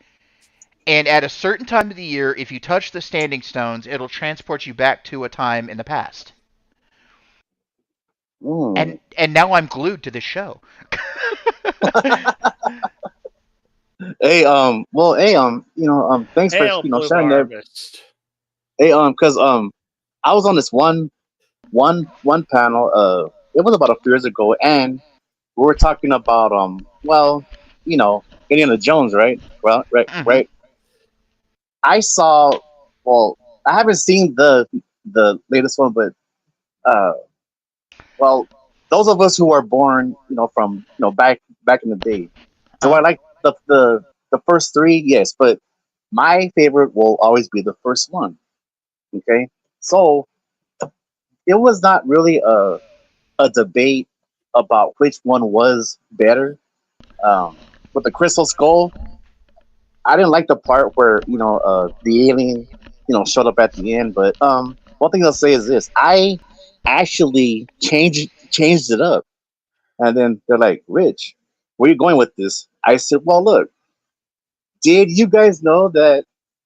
And at a certain time of the year, if you touch the standing stones, it'll transport you back to a time in the past. Mm. And now I'm glued to this show. Hey, well, hey, thanks for Hail, Blue sharing that. Harvest. Hey, because I was on this one panel. It was about a few years ago, and we were talking about well, Indiana Jones, right? Well, Mm-hmm. right. I saw. Well, I haven't seen the latest one, but uh, well, those of us who are born, from back in the day. So I like the first three, yes, but my favorite will always be the first one. Okay, so it was not really a debate about which one was better. With the Crystal Skull, I didn't like the part where the alien showed up at the end. But one thing I'll say is this: I actually changed it up, and then they're like, "Rich, where are you going with this?" I said, "Well, look, did you guys know that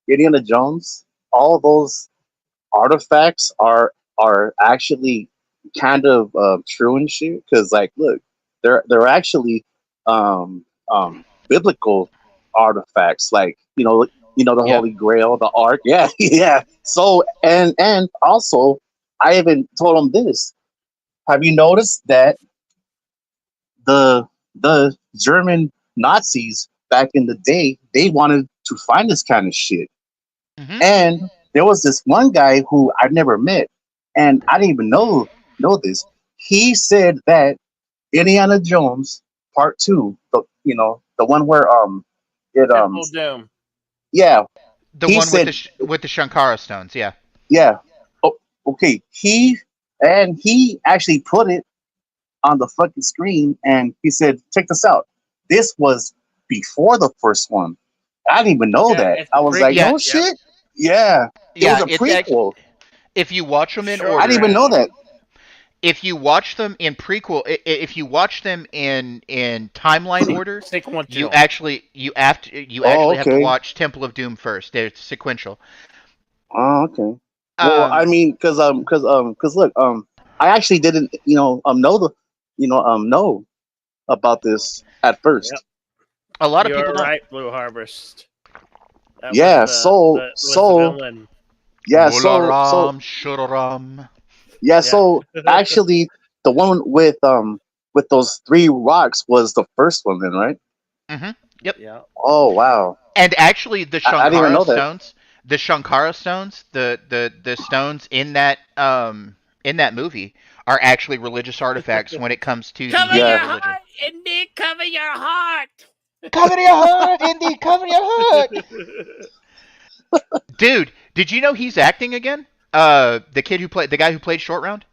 Indiana Jones, all those artifacts are actually kind of true and shit? Because like, look, they're actually biblical artifacts, like the Yep. Holy Grail, the Ark. Yeah, yeah. So and also, I even told them this. Have you noticed that the German Nazis back in the day, they wanted to find this kind of shit. Mm-hmm. And there was this one guy who I've never met, and I didn't even know this. He said that Indiana Jones Part Two, the one where it Temple Doom. yeah, The he one said with the Shankara stones, yeah. yeah. Oh, okay. He actually put it on the fucking screen, and he said, "Check this out. This was before the first one." I didn't even know Yeah, that. it's I was like, Yeah. "No shit." Yeah, it was Yeah, a it's actually, prequel. if you watch them in Sure. I didn't even know order, that. if you watch them in prequel, if you watch them in timeline order, you Sequential. actually Oh, actually have to okay. watch Temple of Doom first. They're sequential. Oh, okay. Well, I mean, cause look, I actually didn't, know about this at first. Yep. A lot of You're people don't. right, Blue Harvest. That Yeah. was So the villain. yeah. Mularam, Shuraram. Yeah. So actually, the one with those three rocks was the first one, then, right? Mm-hmm. Yep. Yeah. Oh wow. And actually, the I didn't even Shankara know that. stones, the stones in that movie are actually religious artifacts when it comes to the Cover Yeah. your Hindu religion. heart, Indy. Cover your heart. Cover your heart, Indy. Cover your heart. Dude, did you know he's acting again? The guy who played Short Round.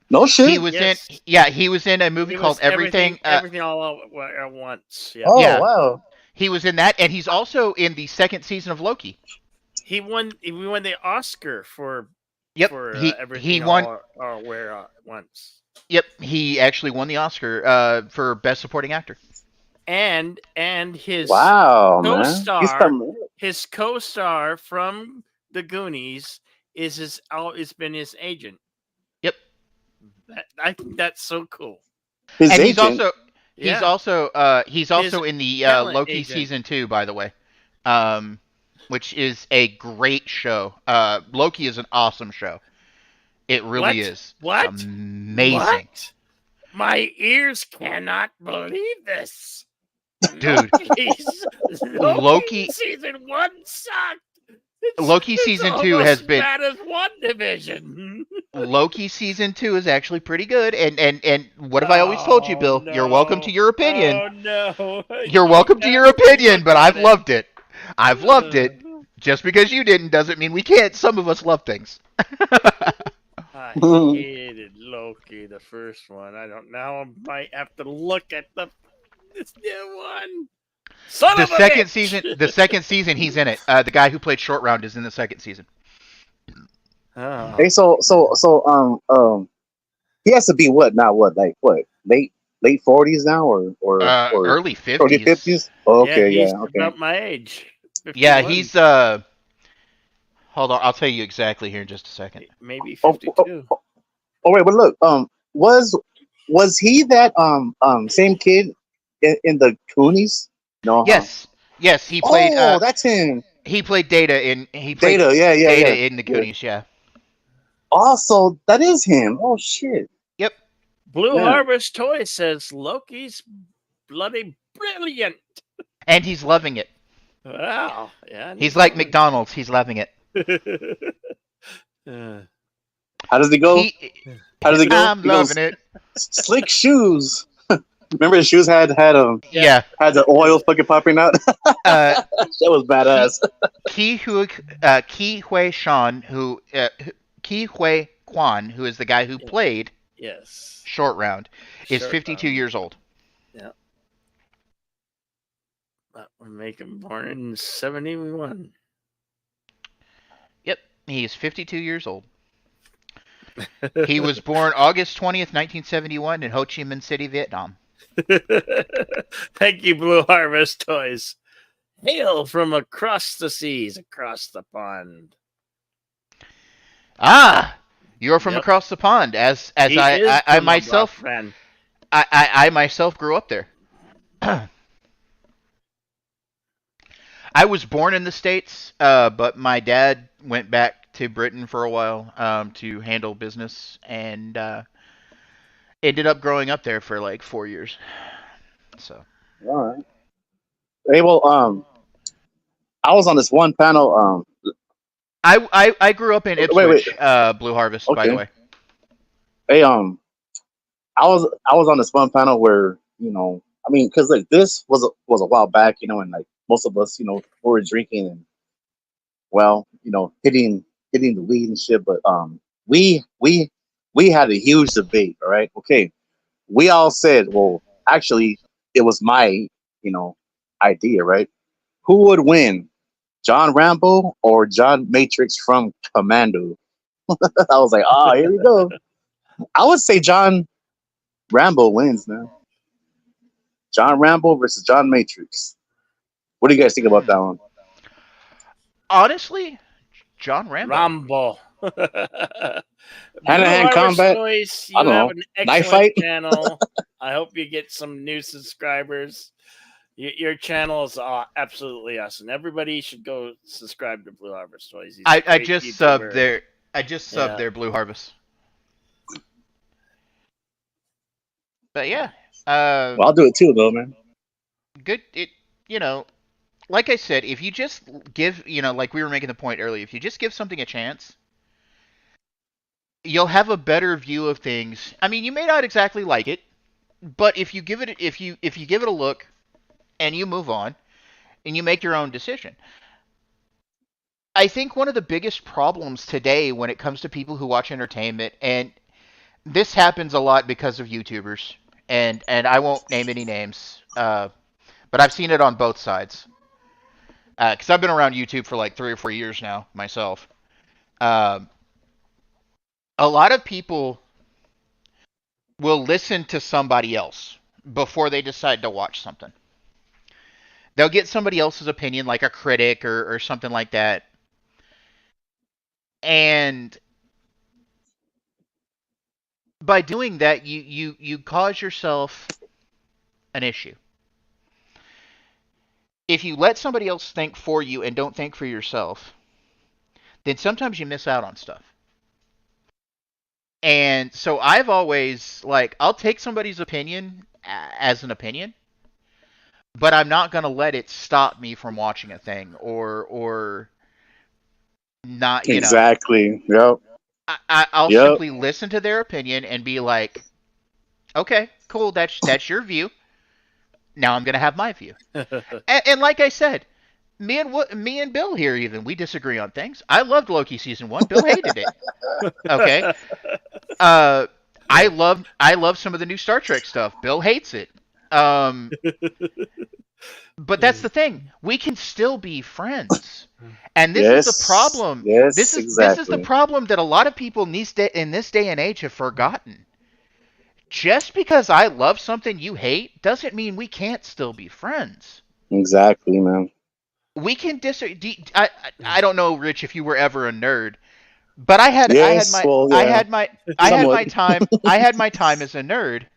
No He shit. was Yes. he was in a movie He called was Everything. everything all at once. Yeah. Oh Yeah. wow. He was in that, and he's also in the second season of Loki. He won the Oscar for Yep, everything he won. all where at once. Yep, he actually won the Oscar for Best Supporting Actor. And his Wow, man. He's co-star, coming. his co-star from the Goonies is been his agent. Yep, I think that's so cool. His and agent. he's Yeah. also in the talent Loki agent. season 2, by the way, which is a great show. Loki is an awesome show. It really What? is. What? It's amazing, What? My ears cannot believe this. dude. Loki season 1 sucked. Loki It's season 2 almost has been. bad as WandaVision. Loki season 2 is actually pretty good, and what have I always told you, Bill? You're welcome to your opinion. Oh no! You're welcome to your opinion, but I've loved it. I've loved it. Just because you didn't doesn't mean we can't. Some of us love things. I hate Loki, the first one. I don't now. I might have to look at this new one. Son The of a second bitch! second season, he's in it. The guy who played Short Round is in the second season. Oh. Hey, he has to be what? Not what? Like what? Late 40s now, or Early early 50s. 50s? Oh, Yeah, okay, he's okay. about my age. Yeah, 51, he's hold on, I'll tell you exactly here in just a second. maybe Oh, 52. wait, but look, was he that same kid in the Goonies? No, huh? Yes, he played Oh, that's him. Data Yeah. in the Goonies, yeah. Also, that is him. Oh shit. Yep. Blue Yeah. Harvest Toy says Loki's bloody brilliant. And he's loving it. Wow. Yeah. He's like McDonald's, he's loving it. How does it go? How does it go? I'm He goes, loving it. Slick shoes. Remember the shoes had Yeah. had the oil fucking popping out. Uh, That was badass. Ki Hui Shan, Ki Hui Kwan, who is the guy who played Yes. Short Round, is Short 52 Round. years old. That would make him born in 71. Yep, he is 52 years old. He was born August 20th, 1971 in Ho Chi Minh City, Vietnam. Thank you, Blue Harvest Toys. Hail from across the seas, across the pond. Ah, you're from Yep. across the pond, as He is I from myself Rockland. I myself grew up there. I was born in the States, but my dad went back to Britain for a while to handle business, and ended up growing up there for like 4 years. So All right. Hey, well, I was on this one panel. I grew up in Ipswich, wait. Blue Harvest, by the Okay. way. Hey, I was on this one panel where I mean, because like this was a while back, and like most of us, were drinking and well, hitting the weed and shit. But we had a huge debate. All right, okay. We all said, well, actually, it was my idea, right? Who would win, John Rambo or John Matrix from Commando? I was like, oh, here we go. I would say John Rambo wins, man. John Rambo versus John Matrix. What do you guys think about that one? Honestly, John Rambo. Rambo. Hand-to-hand combat? Toys, you I don't have know. an Knife excellent fight? channel. I hope you get some new subscribers. Your channel is absolutely awesome. Everybody should go subscribe to Blue Harvest Toys. He's a I great just YouTuber. subbed there. I just subbed Yeah. their Blue Harvest. But yeah, Well, I'll do it too, though, man. good. Like I said, if you just give, like we were making the point earlier, if you just give something a chance, you'll have a better view of things. I mean, you may not exactly like it, but if you give it a look, and you move on, and you make your own decision. I think one of the biggest problems today when it comes to people who watch entertainment, and this happens a lot because of YouTubers, and I won't name any names, but I've seen it on both sides. Because I've been around YouTube for like 3 or 4 years now myself. A lot of people will listen to somebody else before they decide to watch something. They'll get somebody else's opinion, like a critic or something like that. And by doing that, you cause yourself an issue. If you let somebody else think for you and don't think for yourself, then sometimes you miss out on stuff. And so I've always, I'll take somebody's opinion as an opinion, but I'm not going to let it stop me from watching a thing or not, Exactly. Yep. I'll Yep. simply listen to their opinion and be like, okay, cool, that's your view. Now I'm going to have my view. And like I said, me and Bill here even, we disagree on things. I loved Loki season 1. Bill hated it. Okay. I love some of the new Star Trek stuff. Bill hates it. But that's the thing. We can still be friends. And this is the problem. Yes, This is the exactly. problem that a lot of people in this day and age have forgotten. Just because I love something you hate doesn't mean we can't still be friends. Exactly, man. We can disagree. I don't know, Rich, if you were ever a nerd, but I had Yes, well, yeah, I had my somewhat. time I had my time as a nerd.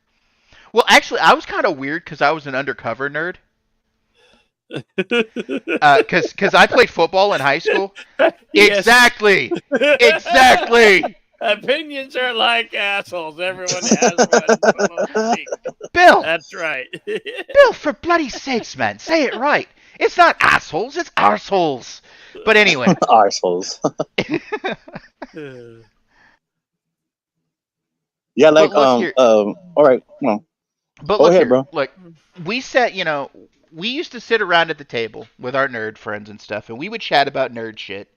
Well, actually, I was kind of weird because I was an undercover nerd. Because I played football in high school. Yes. Exactly. Exactly. Opinions are like assholes. Everyone has one. Bill. That's right. Bill, for bloody sakes, man, say it right. It's not assholes, it's arseholes. But anyway. Arseholes. Yeah, like But look here. all right, well, But go look ahead, here. bro. Look, we we used to sit around at the table with our nerd friends and stuff, and we would chat about nerd shit.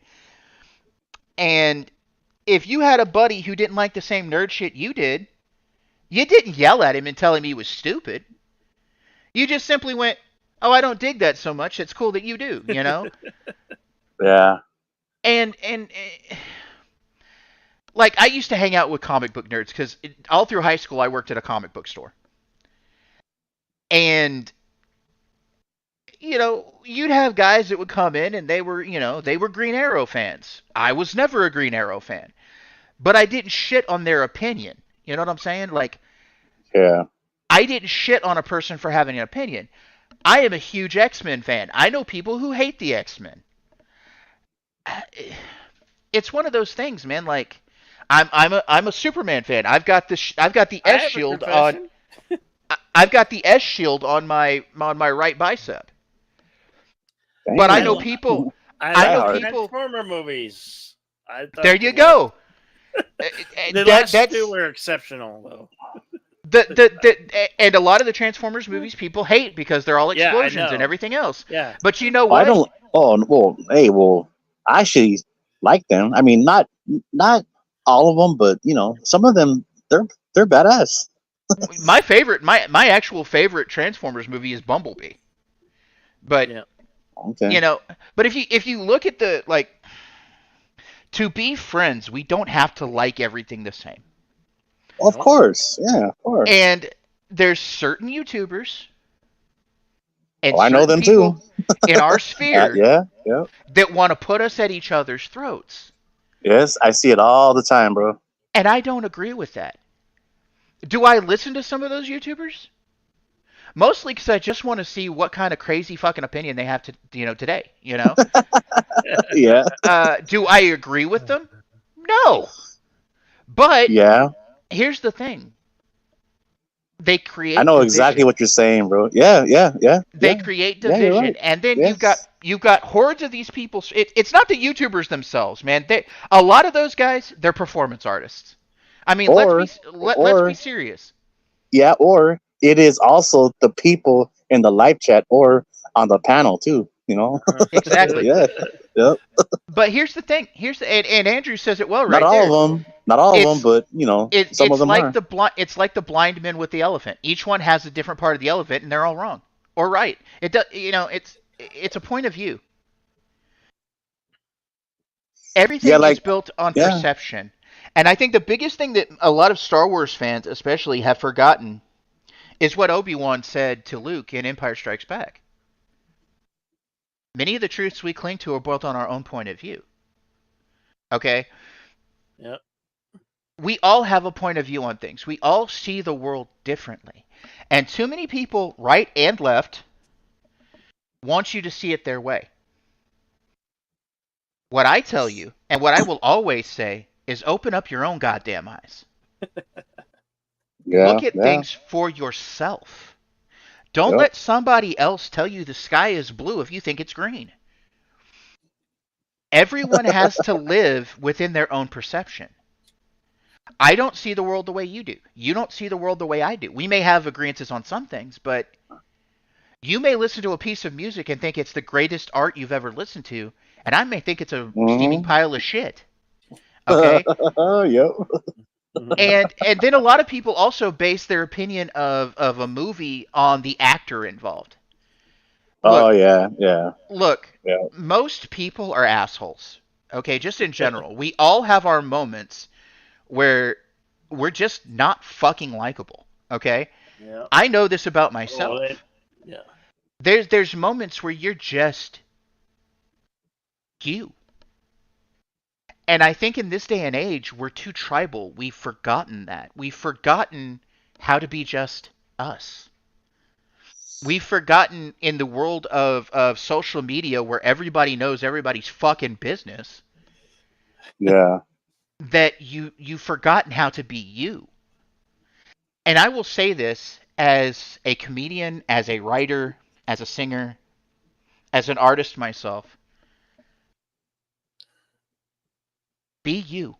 And if you had a buddy who didn't like the same nerd shit you didn't yell at him and tell him he was stupid. You just simply went, "Oh, I don't dig that so much. It's cool that you do," you know? Yeah, And like I used to hang out with comic book nerds because all through high school I worked at a comic book store, and you'd have guys that would come in and they were Green Arrow fans. I was never a Green Arrow fan, but I didn't shit on their opinion. You know what I'm saying? Like yeah. I didn't shit on a person for having an opinion. I am a huge X-Men fan. I know people who hate the X-Men. It's one of those things, man. Like I'm a Superman fan. I've got the I S have a shield confession. I've got the S shield on my right bicep. But I Damn. know people. I I love know people. Transformer movies. I thought There you go. The last two were exceptional, though. And a lot of the Transformers movies people hate because they're all Yeah, I explosions and know. everything else. Yeah. But you know Well, I what? don't. Oh well, hey, well, I actually like them. I mean, not all of them, but some of them they're badass. My actual favorite Transformers movie is Bumblebee. But Yeah. Okay. but if you look at the like to be friends, we don't have to like everything the same. Of course, yeah, of course. And there's certain YouTubers and I know certain them too. people in our sphere Yeah. that want to put us at each other's throats. Yes, I see it all the time, bro. And I don't agree with that. Do I listen to some of those YouTubers? Mostly because I just want to see what kind of crazy fucking opinion they have today. Yeah, Do I agree with them? No. But yeah. here's the thing. They create I know division. exactly what you're saying, bro. Yeah. They create Yeah, you're division, right. and then Yes. you've got hordes of these people. It's not the YouTubers themselves, man. A lot of those guys, they're performance artists. I mean, let's be serious. Yeah, or it is also the people in the live chat or on the panel too. Exactly. Yeah. Yep. But here's the thing. And Andrew says it well right Not there. all of them. Not all of them, but some of them like are. it's like the blind men with the elephant. Each one has a different part of the elephant, and they're all wrong or right. It does. It's a point of view. Everything is built on perception. And I think the biggest thing that a lot of Star Wars fans especially have forgotten is what Obi-Wan said to Luke in Empire Strikes Back. Many of the truths we cling to are built on our own point of view. Okay? Yep. We all have a point of view on things. We all see the world differently. And too many people, right and left, want you to see it their way. What I tell you, and what I will always say, is open up your own goddamn eyes. Look at things for yourself. Don't let somebody else tell you the sky is blue if you think it's green. Everyone has to live within their own perception. I don't see the world the way you do. You don't see the world the way I do. We may have agreements on some things, but you may listen to a piece of music and think it's the greatest art you've ever listened to, and I may think it's a steaming pile of shit. Okay? Yep. And then a lot of people also base their opinion of a movie on the actor involved. Oh Look, yeah, yeah, look, yeah, most people are assholes. Okay, just in general. We all have our moments where we're just not fucking likable. Okay? Yeah. I know this about Oh, myself. yeah. There's moments where you're just you. And I think in this day and age, we're too tribal. We've forgotten that. We've forgotten how to be just us. We've forgotten in the world of social media where everybody knows everybody's fucking business yeah. that you've forgotten how to be you. And I will say this as a comedian, as a writer, as a singer, as an artist myself. Be you.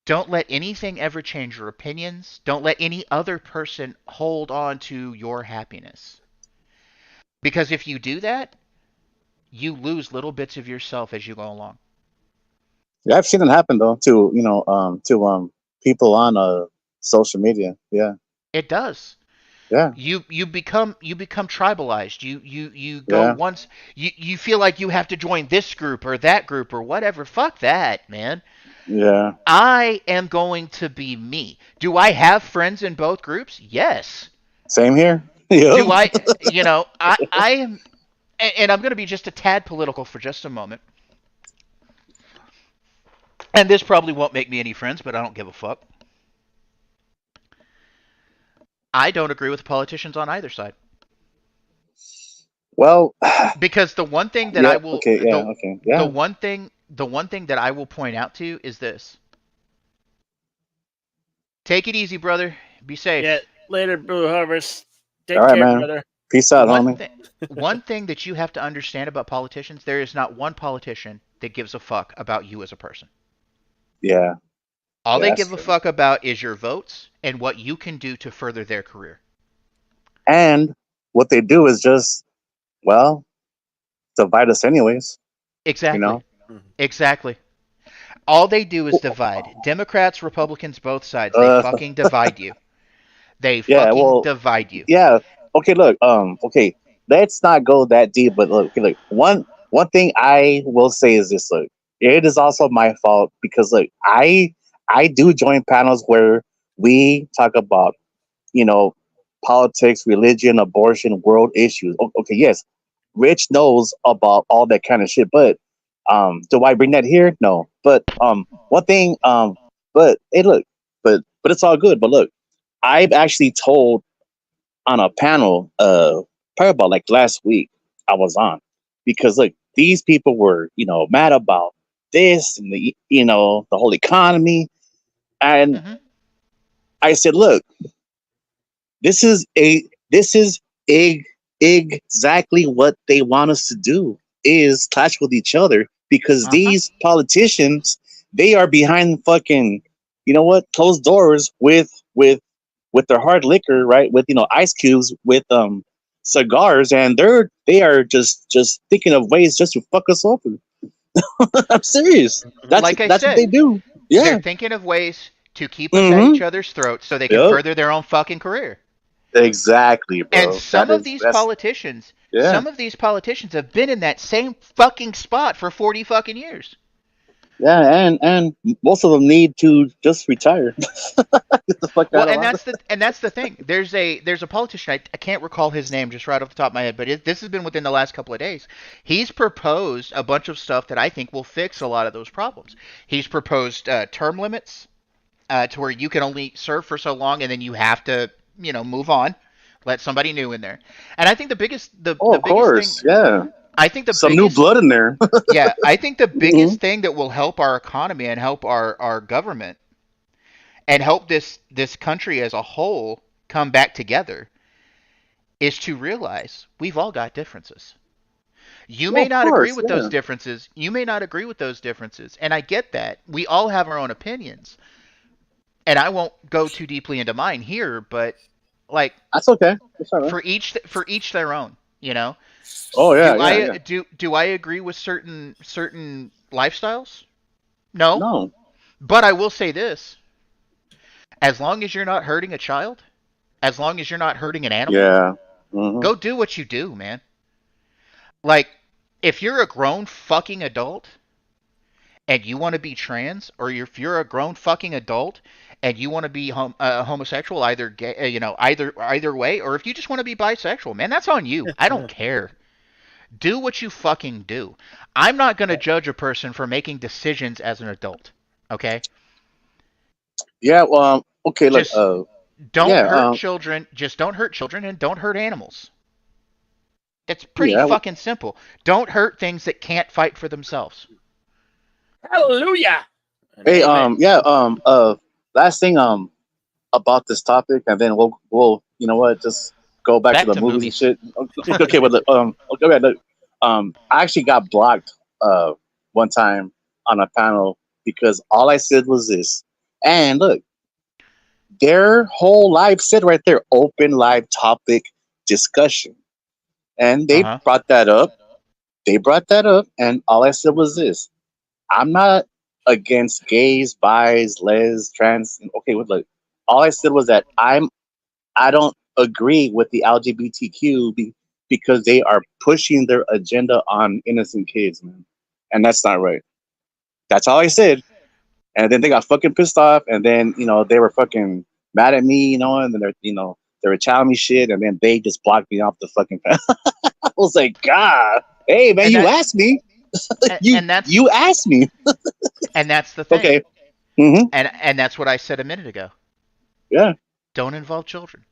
Don't let anything ever change your opinions. Don't let any other person hold on to your happiness. Because if you do that, you lose little bits of yourself as you go along. Yeah, I've seen it happen though to people on social media. Yeah, It does. yeah, You become tribalized. You go yeah, once you feel like you have to join this group or that group or whatever. Fuck that, man. yeah. I am going to be me. Do I have friends in both groups? Yes. Same here. Do Yep. I, I am, and I'm going to be just a tad political for just a moment. And this probably won't make me any friends, but I don't give a fuck. I don't agree with politicians on either side. Well, Because the one thing that yeah. I will Okay. Yeah. Okay. Yeah. the one thing that I will point out to you is this. Take it easy, brother. Be Yeah. safe. Later, Boo Harvest. All Take right, care, man. brother. Peace out, One homie. thing one thing that you have to understand about politicians, there is not one politician that gives a fuck about you as a person. Yeah. All Yeah. they That's give a true. fuck about is your votes and what you can do to further their career. And what they do is just, well, divide us anyways. You Exactly. know. Mhm. Exactly. All they do is divide. Democrats, Republicans, both sides, they Uh. fucking divide you. They Yeah. fucking Well. divide you. Yeah. Okay. Look. Okay. Let's not go that deep. But look. Okay, look. One thing I will say is this. Look. It is also my fault because look, I do join panels where we talk about you know, politics, religion, abortion, world issues. Okay, yes, Rich knows about all that kind of shit, but do I bring that here? No. But one thing, but hey, look, but it's all good. But look, I've actually told on a panel, probably about like last week, I was on because look, these people were mad about this and the whole economy, and Hmm. I said, look, This is a this is eg- exactly what they want us to do is clash with each other because Uh huh. these politicians they are behind fucking closed doors with their hard liquor, right, with ice cubes, with cigars, and they are just thinking of ways just to fuck us over. I'm serious. that's Like I that's what they said, do. they're Yeah. thinking of ways to keep us at each Mm-hmm. other's throats so they can Yep. further their own fucking career. Exactly, And bro. That's yeah. some of these politicians have been in that same fucking spot for 40 fucking years. Yeah, and most of them need to just retire. Get the fuck Well, out of line. and that's the thing. There's a politician. I can't recall his name just right off the top of my head, but this has been within the last couple of days. He's proposed a bunch of stuff that I think will fix a lot of those problems. He's proposed term limits to where you can only serve for so long, and then you have to move on, let somebody new in there. And I think Oh, the of biggest thing course, yeah. I think the Some new biggest blood in there. yeah I think the Hmm. biggest thing that will help our economy and help our government and help this country as a whole come back together is to realize we've all got differences. You Well, may of not agree course, with those yeah. differences. You may not agree with those differences, and I get that. We all have our own opinions, and I won't go too deeply into mine here, but like That's okay. That's all right. for each their own, you know. Oh yeah, Do yeah, I yeah. do I agree with certain lifestyles? No. No. But I will say this: as long as you're not hurting a child, as long as you're not hurting an animal, Yeah. Hmm. go do what you do, man. Like, if you're a grown fucking adult and you want to be trans, or if you're a grown fucking adult and you want to be homosexual, either gay, either way, or if you just want to be bisexual, man, that's on you. I don't care. Do what you fucking do. I'm not going to judge a person for making decisions as an adult. Okay? Yeah. Well. Okay. Look. Just don't Yeah. hurt children. Just don't hurt children and don't hurt animals. It's pretty Yeah. fucking simple. Don't hurt things that can't fight for themselves. Hallelujah. Hey. Amen. Yeah. Last thing. About this topic, and then we'll. You know what? Just go back to the movies and shit. Okay. But okay. Look. I actually got blocked. One time on a panel because all I said was this. And look, their whole live said right there, open live topic discussion. And they Uh-huh. brought that up. They brought that up, and all I said was this: I'm not against gays, bis, les, trans. Okay, look, all I said was that I don't agree with the LGBTQ because they are pushing their agenda on innocent kids, man, and that's not right. That's all I said. And then they got fucking pissed off, and then they were fucking mad at me, and then they were telling me shit, and then they just blocked me off the fucking. I was like, God, hey man, And you that- asked me. and that's You asked me. and that's the thing. Okay. Hmm. And that's what I said a minute ago. Yeah, Don't involve children.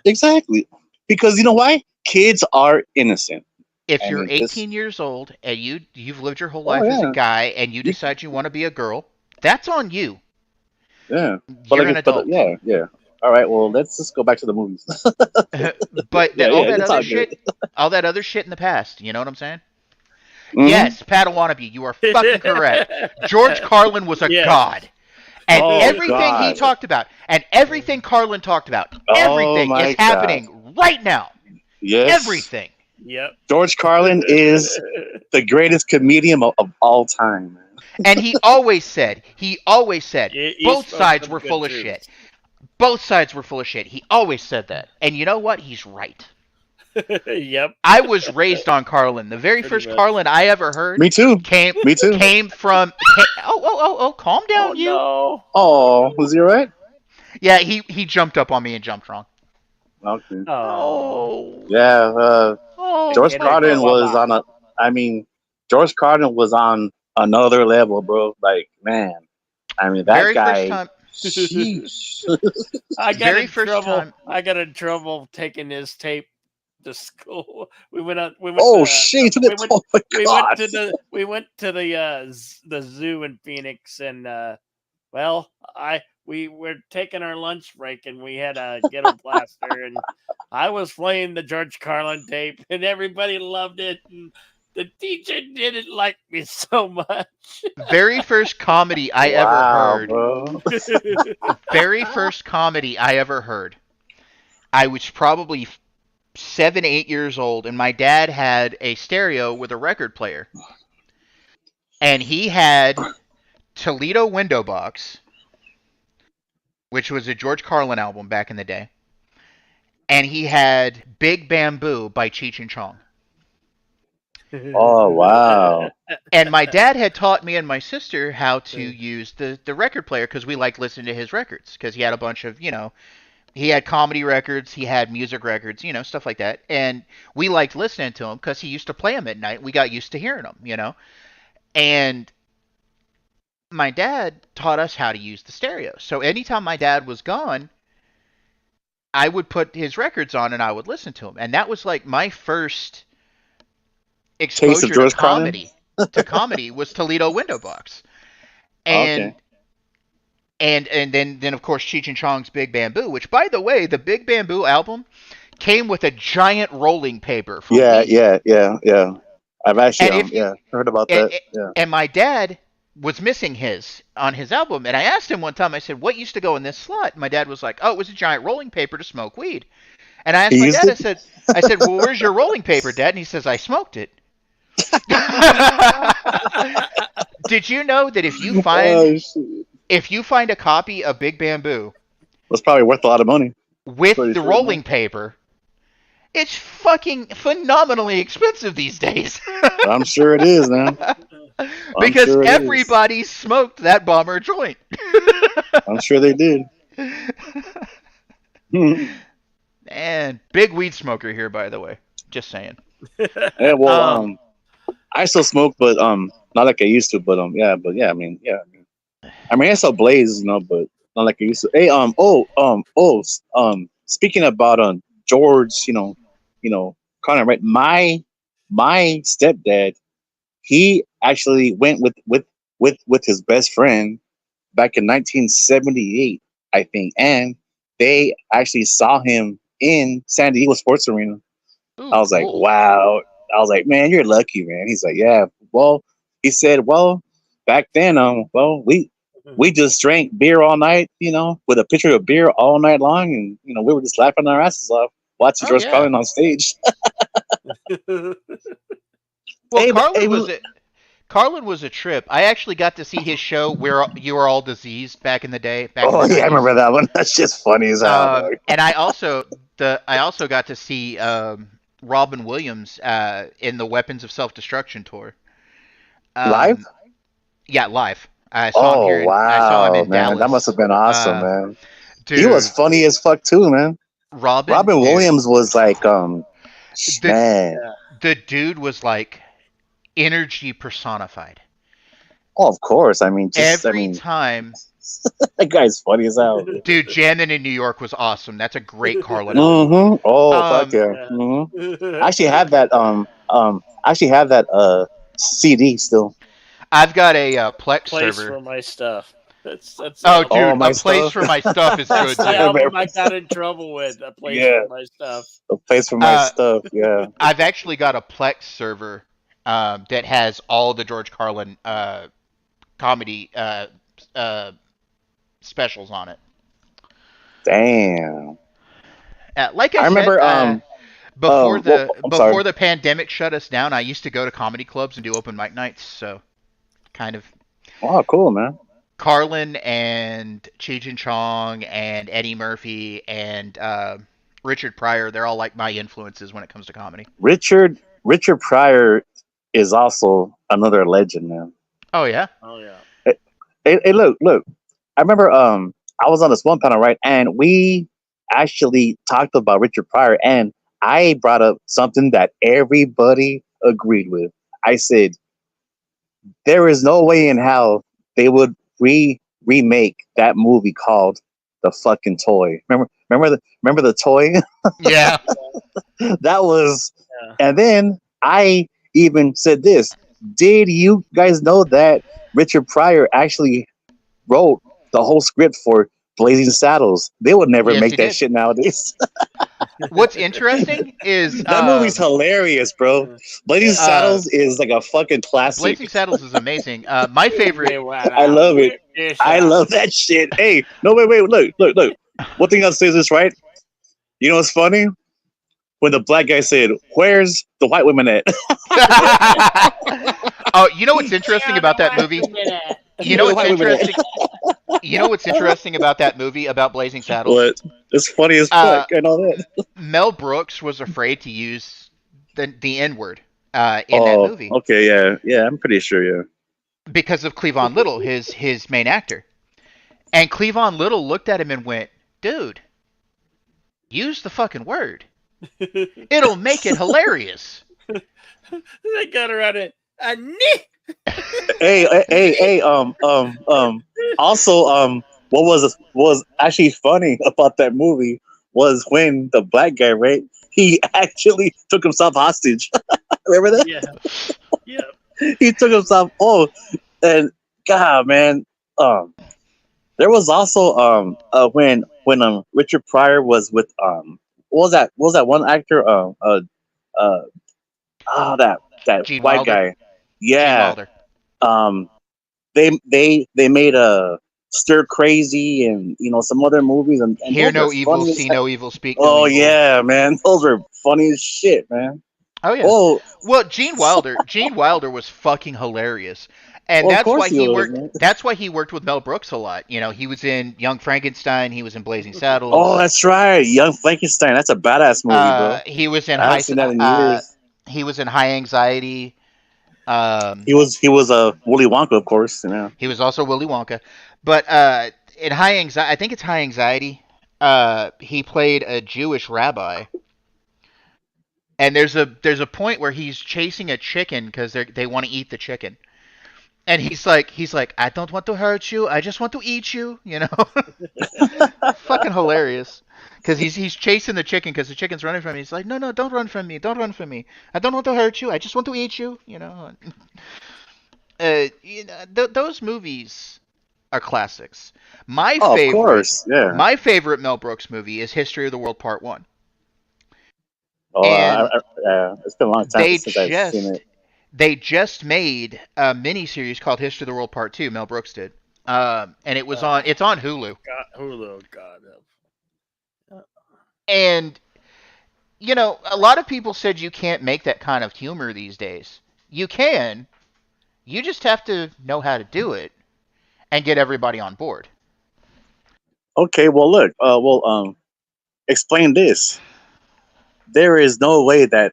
exactly. Because you know why? Kids are innocent. If I you're mean, this- 18 years old and you've lived your whole Oh, life as a yeah. guy and you decide you want to be a girl, that's on you. Yeah. You're an adult. Yeah. All right. Well, let's just go back to the movies. But Yeah, all yeah, that it's other all shit, all that other shit in the past, you know what I'm saying? Mhm. Yes, Padawannabe, you are fucking correct. George Carlin was a Yes. god. And Oh, everything he God. talked about, and everything Carlin talked about, Oh, everything my is happening right now. Yes. Everything. Yep. George Carlin is the greatest comedian of all time, man. And he always said, He both spoke sides some were good full of truths. shit. Both sides were full of shit. He always said that. And you know what? He's right. Yep. I was raised on Carlin. The very Pretty first much. Carlin I ever heard Me too. came Me too. from calm down, Oh, you. no. Oh, was he all right? Yeah, he jumped up on me and jumped wrong. Okay. Oh. Yeah. George And Carlin blah, was blah. on a. I mean, George Carlin was on another level, bro. Like, man. I mean, that Very guy. first time. Sheesh. I got Very in first trouble. time. I got in trouble taking his tape to school. We went Oh to, shit! we went, Oh my we god! went to the zoo in Phoenix, and we were taking our lunch break, and we had a ghetto blaster, and I was playing the George Carlin tape, and everybody loved it. And the teacher didn't like me so much. Very first comedy I ever Wow, heard. bro. Very first comedy I ever heard. I was probably 7, 8 years old, and my dad had a stereo with a record player. And he had Toledo Window Box, which was a George Carlin album back in the day. And he had Big Bamboo by Cheech and Chong. Oh wow! And my dad had taught me and my sister how to use the record player because we liked listening to his records because he had a bunch of, he had comedy records, he had music records, stuff like that. And we liked listening to him because he used to play them at night. We got used to hearing them, And my dad taught us how to use the stereo. So anytime my dad was gone, I would put his records on and I would listen to him. And that was like my first exposure to George Carlin? comedy was Toledo Window Box. And and then of course Cheech and Chong's Big Bamboo, which by the way, the Big Bamboo album came with a giant rolling paper for Yeah. weed. I've actually And if you- heard about and- that. Yeah. And my dad was missing his on his album, and I asked him one time, I said, what used to go in this slot? And my dad was like, oh, it was a giant rolling paper to smoke weed. And I asked He my used dad, it? I said, well, where's your rolling paper, Dad? And he says, I smoked it. Did you know that if you find a copy of Big Bamboo was probably worth a lot of money. with Pretty the sure, rolling paper, it's fucking phenomenally expensive these days. I'm sure it is, man. Because sure it is. everybody smoked that bomber joint. I'm sure they did. Man, big weed smoker here, by the way. Just saying. Yeah, well, I still smoke, but not like I used to. But yeah, I mean, yeah. I mean, I still blaze, but not like I used to. Hey, speaking about George, Connor, right? My stepdad, he actually went with his best friend back in 1978, I think, and they actually saw him in San Diego Sports Arena. Ooh, I was like, cool. wow. I was like, man, you're lucky, man. He's like, yeah. Well, he said, well, back then, we just drank beer all night, with a pitcher of beer all night long, and we were just laughing our asses off watching George Carlin on stage. Well, Carlin was a trip. I actually got to see his show where you were all diseased back in the day. I remember that one. That's just funny as hell. And I also got to see Robin Williams in the Weapons of Self-Destruction tour. Live? Yeah, live. I saw him here. Wow, I saw him in man, Dallas. that must have been awesome, man. Dude, he was funny as fuck too, man. Robin Williams was like, man. The dude was like energy personified. Oh, of course. I mean, time. That guy's funny as hell. Dude, Jamming in New York was awesome. That's a great Carlin. Mm-hmm. Oh, fuck yeah. Mm-hmm. I actually have that. CD still. I've got a Plex Place server for my stuff. That's oh, dude, a place for my stuff is good the too. album I got in trouble with. A place for my stuff. A place for my stuff. Yeah. I've actually got a Plex server that has all the George Carlin comedy specials on it. Damn. Like I said, remember before sorry. the pandemic shut us down, I used to go to comedy clubs and do open mic nights. So, kind of. Oh, cool, man. Carlin and Cheech and Chong and Eddie Murphy and Richard Pryor, they're all like my influences when it comes to comedy. Richard Pryor is also another legend, man. Oh yeah. Hey, look. I remember I was on this one panel, right? And we actually talked about Richard Pryor, and I brought up something that everybody agreed with. I said, there is no way in hell they would remake that movie called The Fucking Toy. Remember the toy? Yeah. That was, and then I even said this. Did you guys know that Richard Pryor actually wrote the whole script for Blazing Saddles? They would never make that shit nowadays. What's interesting is that movie's hilarious, bro. Blazing Saddles is like a fucking classic. Blazing Saddles is amazing. My favorite. I love it. I love that shit. Hey, no, wait, look. One thing I'll say is this, right? You know what's funny? When the black guy said, "Where's the white women at?" Oh, you know what's interesting about that movie? You know what's interesting? You know what's interesting about that movie about Blazing Saddles? What? It's funny as fuck and all that. Mel Brooks was afraid to use the N-word in that movie. Okay, yeah, I'm pretty sure, yeah. Because of Cleavon Little, his main actor. And Cleavon Little looked at him and went, "Dude, use the fucking word. It'll make it hilarious." They got around it. Hey, also, what was actually funny about that movie was when the black guy, right? He actually took himself hostage. Remember that? Yeah. He took himself. Oh, and God, man. There was also when Richard Pryor was with what was that one actor that Gene white Wilder. guy. Yeah. Gene Wilder. They made a Stir Crazy and some other movies and Hear No Evil, See No Evil, Speak No Oh Evil. yeah, man. Those were funny as shit, man. Oh yeah. Oh, well, Gene Wilder was fucking hilarious. And Well, of that's course why he he was, worked. man. That's why he worked with Mel Brooks a lot. You know, he was in Young Frankenstein. He was in Blazing Oh, Saddles. that's right. Young Frankenstein. That's a badass movie, bro. He was in I haven't seen that in years. He was in High Anxiety. Um, He was a Willy Wonka, of course. You know. he was also Willy Wonka, but in High Anxiety, I think it's High Anxiety. He played a Jewish rabbi, and there's a point where he's chasing a chicken because they want to eat the chicken, and he's like I don't want to hurt you, I just want to eat you, you know. Fucking hilarious. Because he's chasing the chicken because the chicken's running from him. He's like, no, don't run from me, don't run from me. I don't want to hurt you. I just want to eat you. You know. Those movies are classics. My Oh, of favorite, course. Yeah. my favorite Mel Brooks movie is History of the World Part One, Oh, and it's been a long time they since I've seen just it. they just made a miniseries called History of the World Part Two. Mel Brooks did, and it's on Hulu. God, Hulu, God. And you know, a lot of people said you can't make that kind of humor these days. You can. You just have to know how to do it and get everybody on board. Okay, well, look. Explain this. There is no way that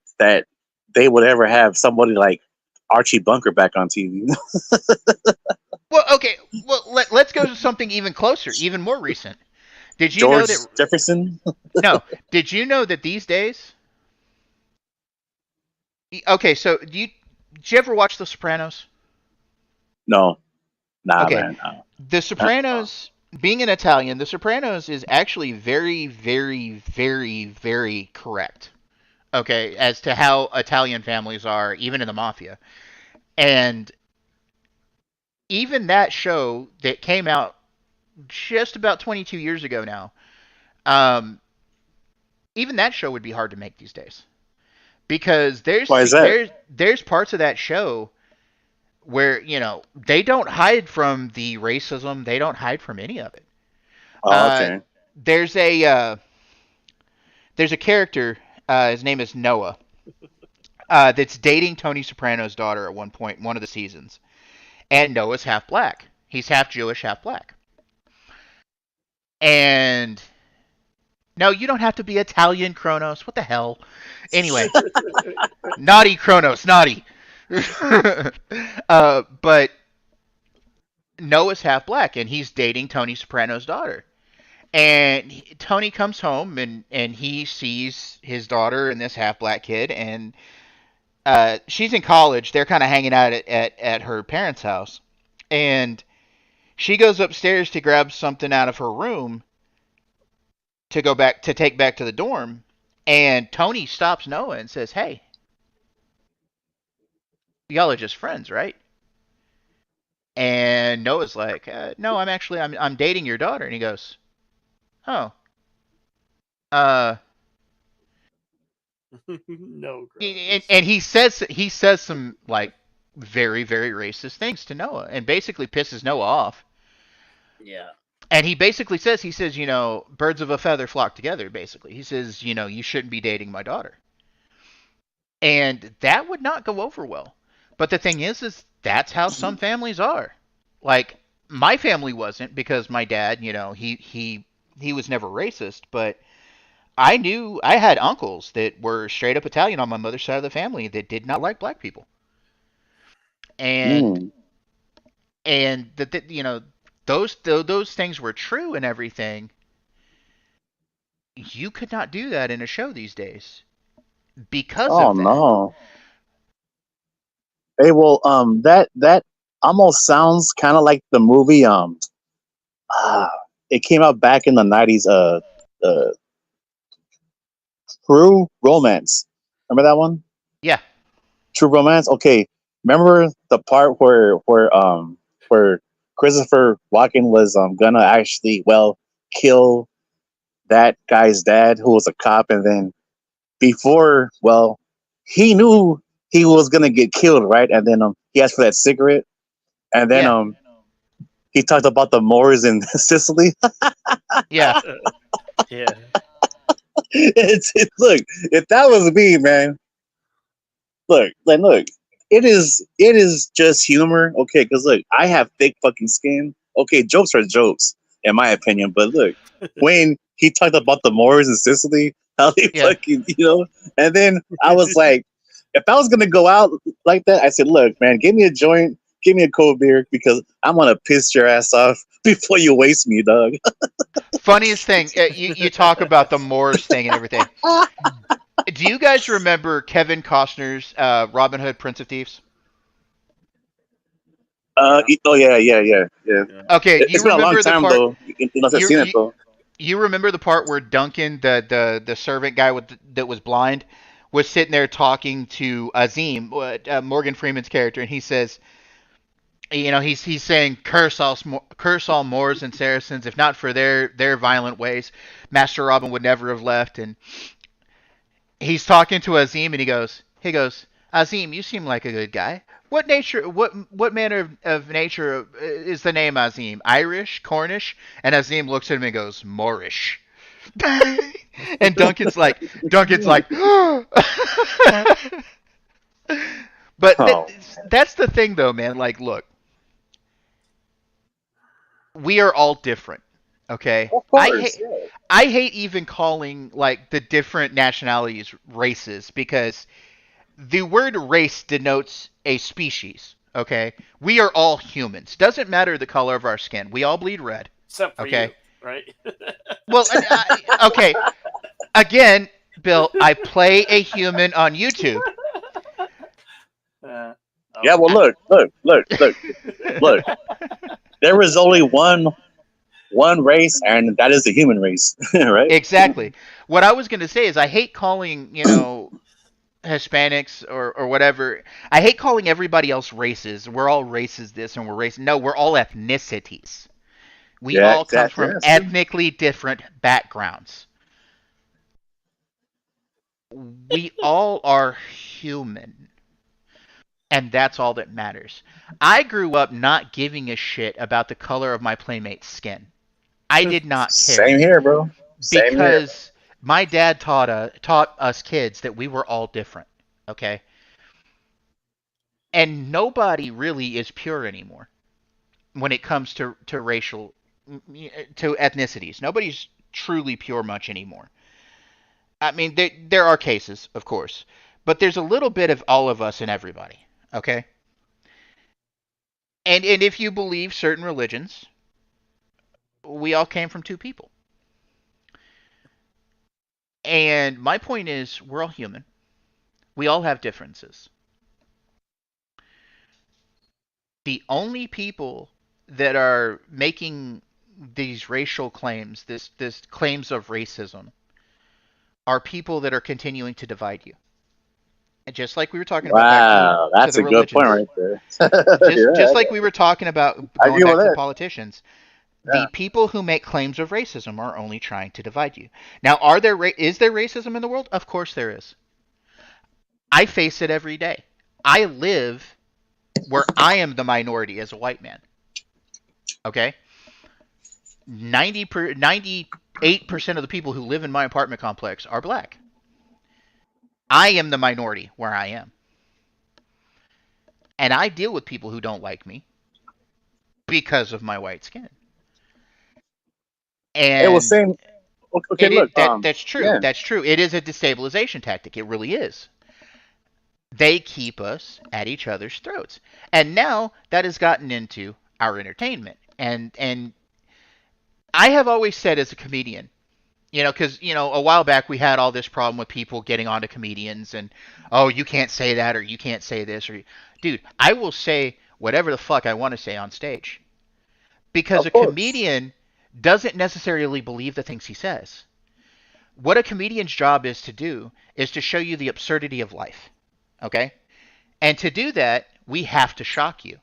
they would ever have somebody like Archie Bunker back on TV. Well, okay. Well, let's go to something even closer, even more recent. Did you know George that? Jefferson. No. Did you know that these days? Okay, so did you ever watch The Sopranos? No, nah, Okay, man. No. The Sopranos. Being an Italian, The Sopranos is actually very, very, very, very correct. Okay, as to how Italian families are, even in the mafia, and even that show that came out just about 22 years ago now, um, even that show would be hard to make these days because Why is that? there's parts of that show where they don't hide from the racism, they don't hide from any of it. Oh, Uh, okay. there's a character, his name is Noah, that's dating Tony Soprano's daughter at one point, one of the seasons, and Noah's half black. He's half Jewish, half black, and no, you don't have to be Italian, Kronos. What the hell? Anyway, naughty Kronos, naughty. But Noah's half black, and he's dating Tony Soprano's daughter. And Tony comes home, and he sees his daughter and this half black kid, and she's in college. They're kind of hanging out at her parents' house, and she goes upstairs to grab something out of her room to take back to the dorm, and Tony stops Noah and says, "Hey, y'all are just friends, right?" And Noah's like, "No, I'm dating your daughter." And he goes, "Oh, uh." No, And he says some like very, very racist things to Noah, and basically pisses Noah off. yeah. And he says, birds of a feather flock together. Basically, he says, you shouldn't be dating my daughter, and that would not go over well. But the thing is that's how some families are. Like my family wasn't, because my dad, he was never racist, but I had uncles that were straight up Italian on my mother's side of the family that did not like black people, and Mm. those things were true and everything. You could not do that in a show these days because Oh of that. no. Hey, well, that almost sounds kind of like the movie. Ah, it came out back in the '90s. Uh, True Romance. Remember that one? Yeah, True Romance. Okay. Remember the part where Christopher Walken was gonna actually kill that guy's dad who was a cop, and then before he knew he was gonna get killed, right? And then he asked for that cigarette, and then yeah, he talked about the Moors in Sicily. yeah. Yeah. Look, if that was me, man, look, it is just humor. Okay, because look, I have thick fucking skin. Okay, jokes are jokes, in my opinion. But look, when he talked about the Moors in Sicily, how they Yeah. fucking, and then I was like, if I was gonna go out like that, I said, look, man, give me a joint, give me a cold beer, because I'm gonna piss your ass off before you waste me, dog. Funniest thing, you talk about the Moors thing and everything. Do you guys remember Kevin Costner's Robin Hood, Prince of Thieves? Oh yeah. Yeah. Okay, It's been a long time though. Unless I've you seen it you, though. you remember the part where Duncan, the servant guy that was blind, was sitting there talking to Azim, Morgan Freeman's character, and he says, he's saying, curse all Moors and Saracens, if not for their violent ways, Master Robin would never have left. And he's talking to Azim, and he goes, Azim, you seem like a good guy. What manner of nature is the name Azim? Irish, Cornish? And Azim looks at him and goes, Moorish. And Duncan's like, but Oh, that's the thing, though, man. Like, look, we are all different. Okay, of I course. hate I hate even calling like the different nationalities races, because the word race denotes a species. Okay, we are all humans. Doesn't matter the color of our skin. We all bleed red. Except for you, Okay. right? Well, okay. Again, Bill, I play a human on YouTube. Uh, Yeah. Well, look. There is only one race, and that is the human race, right? Exactly. What I was going to say is I hate calling, Hispanics or whatever. I hate calling everybody else races. We're all races this and we're race. No, we're all ethnicities. We Yeah, all come exactly. from Yeah, see? ethnically different backgrounds. We all are human. And that's all that matters. I grew up not giving a shit about the color of my playmate's skin. I did not care Same here, bro. Same here. because my dad taught us kids that we were all different. Okay? And nobody really is pure anymore when it comes to racial to ethnicities. Nobody's truly pure much anymore. I mean, there are cases, of course, but there's a little bit of all of us and everybody. Okay? And if you believe certain religions, we all came from two people. And my point is, we're all human. We all have differences. The only people that are making these racial claims, this claims of racism, are people that are continuing to divide you. And just like we were talking about back Wow, to that's the a good point religions, right there. just Yeah, like we were talking about I going agree back with to the that. politicians, Yeah. the people who make claims of racism are only trying to divide you. Now, is there racism in the world? Of course there is. I face it every day. I live where I am the minority as a white man. Okay? 98% of the people who live in my apartment complex are black. I am the minority where I am. And I deal with people who don't like me because of my white skin. It was And same. Okay, look. that's true. Yeah. That's true. It is a destabilization tactic. It really is. They keep us at each other's throats. And now that has gotten into our entertainment. And I have always said as a comedian, because a while back we had all this problem with people getting onto comedians and, oh, you can't say that or you can't say this, or dude, I will say whatever the fuck I want to say on stage, because a Of course. comedian doesn't necessarily believe the things he says. What a comedian's job is to do is to show you the absurdity of life. Okay? And to do that, we have to shock you.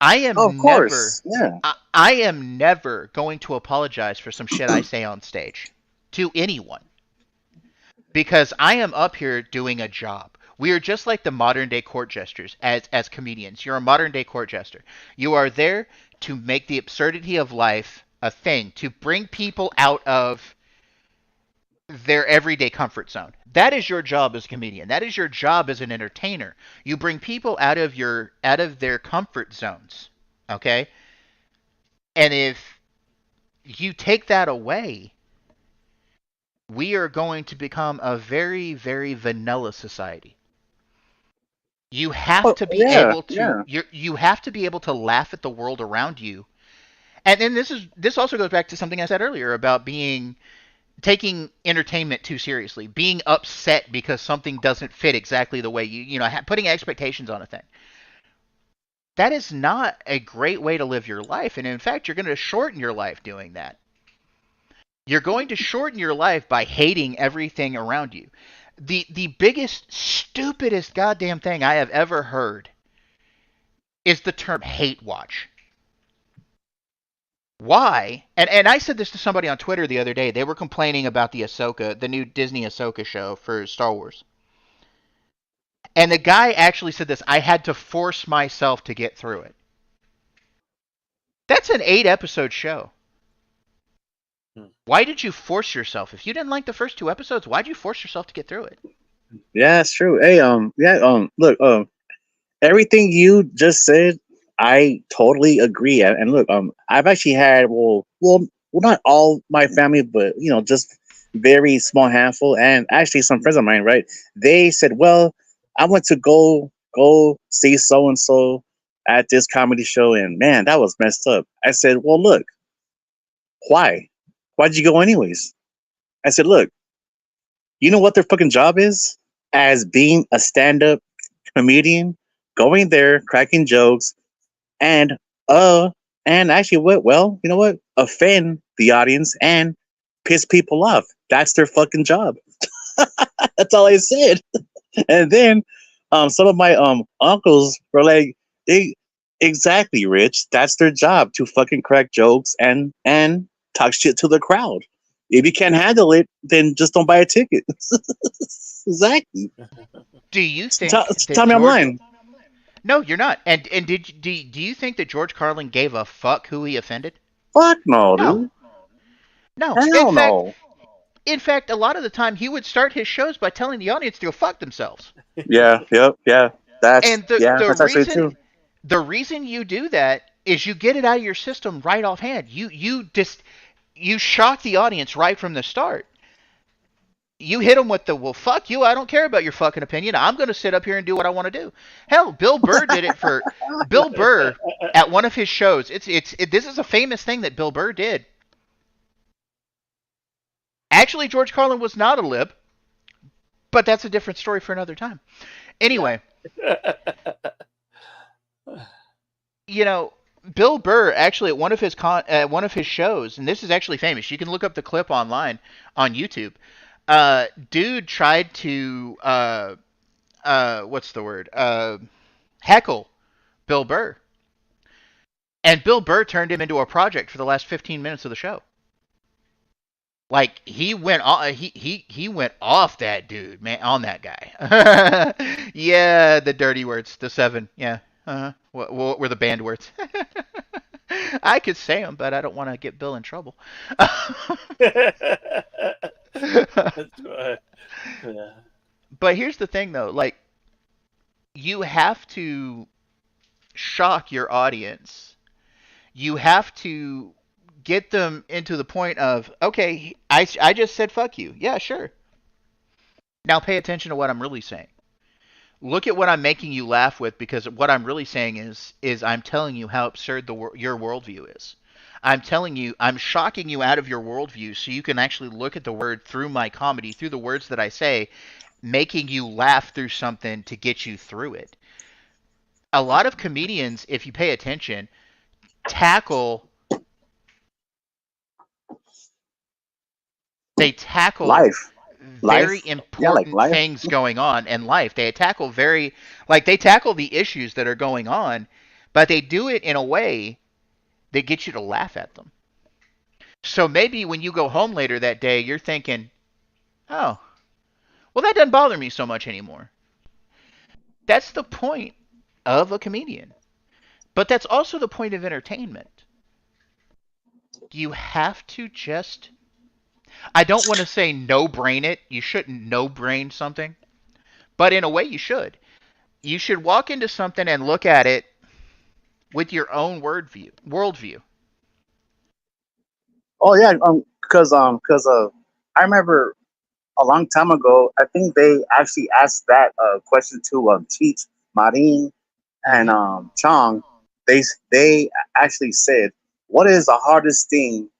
I Of am never course. Yeah. I am never going to apologize for some shit I say on stage to anyone, because I am up here doing a job. We are just like the modern day court jesters as comedians. You're a modern day court jester. You are there to make the absurdity of life a thing, to bring people out of their everyday comfort zone. That is your job as a comedian. That is your job as an entertainer. You bring people out of their comfort zones. Okay? And if you take that away, we are going to become a very, very vanilla society. You have Oh, to be yeah, able to yeah. you have to be able to laugh at the world around you. And then this also goes back to something I said earlier about being taking entertainment too seriously, being upset because something doesn't fit exactly the way putting expectations on a thing. That is not a great way to live your life, and in fact, you're going to shorten your life doing that. You're going to shorten your life by hating everything around you. The biggest, stupidest goddamn thing I have ever heard is the term hate watch. Why? And I said this to somebody on Twitter the other day. They were complaining about the new Disney Ahsoka show for Star Wars. And the guy actually said this: I had to force myself to get through it. That's an 8-episode show. Why did you force yourself? If you didn't like the first 2 episodes, why did you force yourself to get through it? Yeah, it's true. Hey, yeah, look, everything you just said, I totally agree. And look, I've actually had, not all my family, but just very small handful, and actually some friends of mine, right? They said, well, I went to go see so and so at this comedy show, and man, that was messed up. I said, well, look, why? Why'd you go anyways? I said, look, you know what their fucking job is as being a stand-up comedian, going there, cracking jokes, and uh, and actually, what? Well, you know what? Offend the audience and piss people off. That's their fucking job. That's all I said. And then, some of my uncles were like, Exactly, Rich. That's their job to fucking crack jokes and talk shit to the crowd. If you can't handle it, then just don't buy a ticket." Exactly. Do you Tell, think that tell me I'm George? lying. No, you're not. And do you think that George Carlin gave a fuck who he offended? Fuck no, No, dude. no. Hell no. In fact, a lot of the time he would start his shows by telling the audience to go fuck themselves. Yeah, yep, yeah. And That's actually true. the reason you do that is you get it out of your system right offhand. You shock the audience right from the start. You hit them with the, well, fuck you, I don't care about your fucking opinion. I'm going to sit up here and do what I want to do. Hell, Bill Burr did it for Bill Burr at one of his shows. This is a famous thing that Bill Burr did. Actually, George Carlin was not a lib, but that's a different story for another time. Anyway, you know, Bill Burr actually at one of his shows, and this is actually famous. You can look up the clip online on YouTube. Dude tried to what's the word? Heckle Bill Burr, and Bill Burr turned him into a project for the last 15 minutes of the show. Like he went he went off that dude, man, on that guy. Yeah, the dirty words, the 7. Yeah. What were the banned words? I could say them, but I don't want to get Bill in trouble. That's right. Yeah. But here's the thing, though. Like, you have to shock your audience. You have to get them into the point of, okay, I just said fuck you. Yeah, sure. Now pay attention to what I'm really saying. Look at what I'm making you laugh with, because what I'm really saying is I'm telling you how absurd your worldview is. I'm shocking you out of your worldview so you can actually look at the word through my comedy, through the words that I say, making you laugh through something to get you through it. A lot of comedians, if you pay attention, tackle Life. very Yeah, like important life. things going on in life. They tackle the issues that are going on, but they do it in a way that gets you to laugh at them. So maybe when you go home later that day, you're thinking, "Oh, well, that doesn't bother me so much anymore." That's the point of a comedian. But that's also the point of entertainment. You have to just I don't want to say no brain it. You shouldn't no brain something, but in a way you should. You should walk into something and look at it with your own worldview. Oh yeah, I remember a long time ago. I think they actually asked that question to Cheech Marin and Chong. They actually said, "What is the hardest thing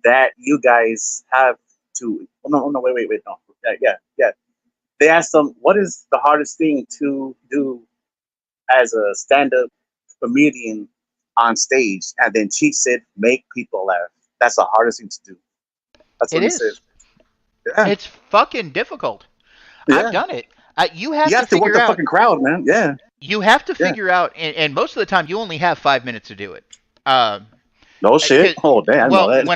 that you guys have to?" Oh, no, wait, no, yeah. They asked them, "What is the hardest thing to do as a stand-up comedian on stage?" And then Cheech said, "Make people laugh. That's the hardest thing to do." That's It what he said. is. Yeah, It's fucking difficult. I've yeah. done it. You have You to have to work figure the out. fucking crowd, man. Yeah, You have to yeah. figure out, and most of the time you only have 5 minutes to do it. Um, No shit. 'Cause- Oh, damn, I know well, that.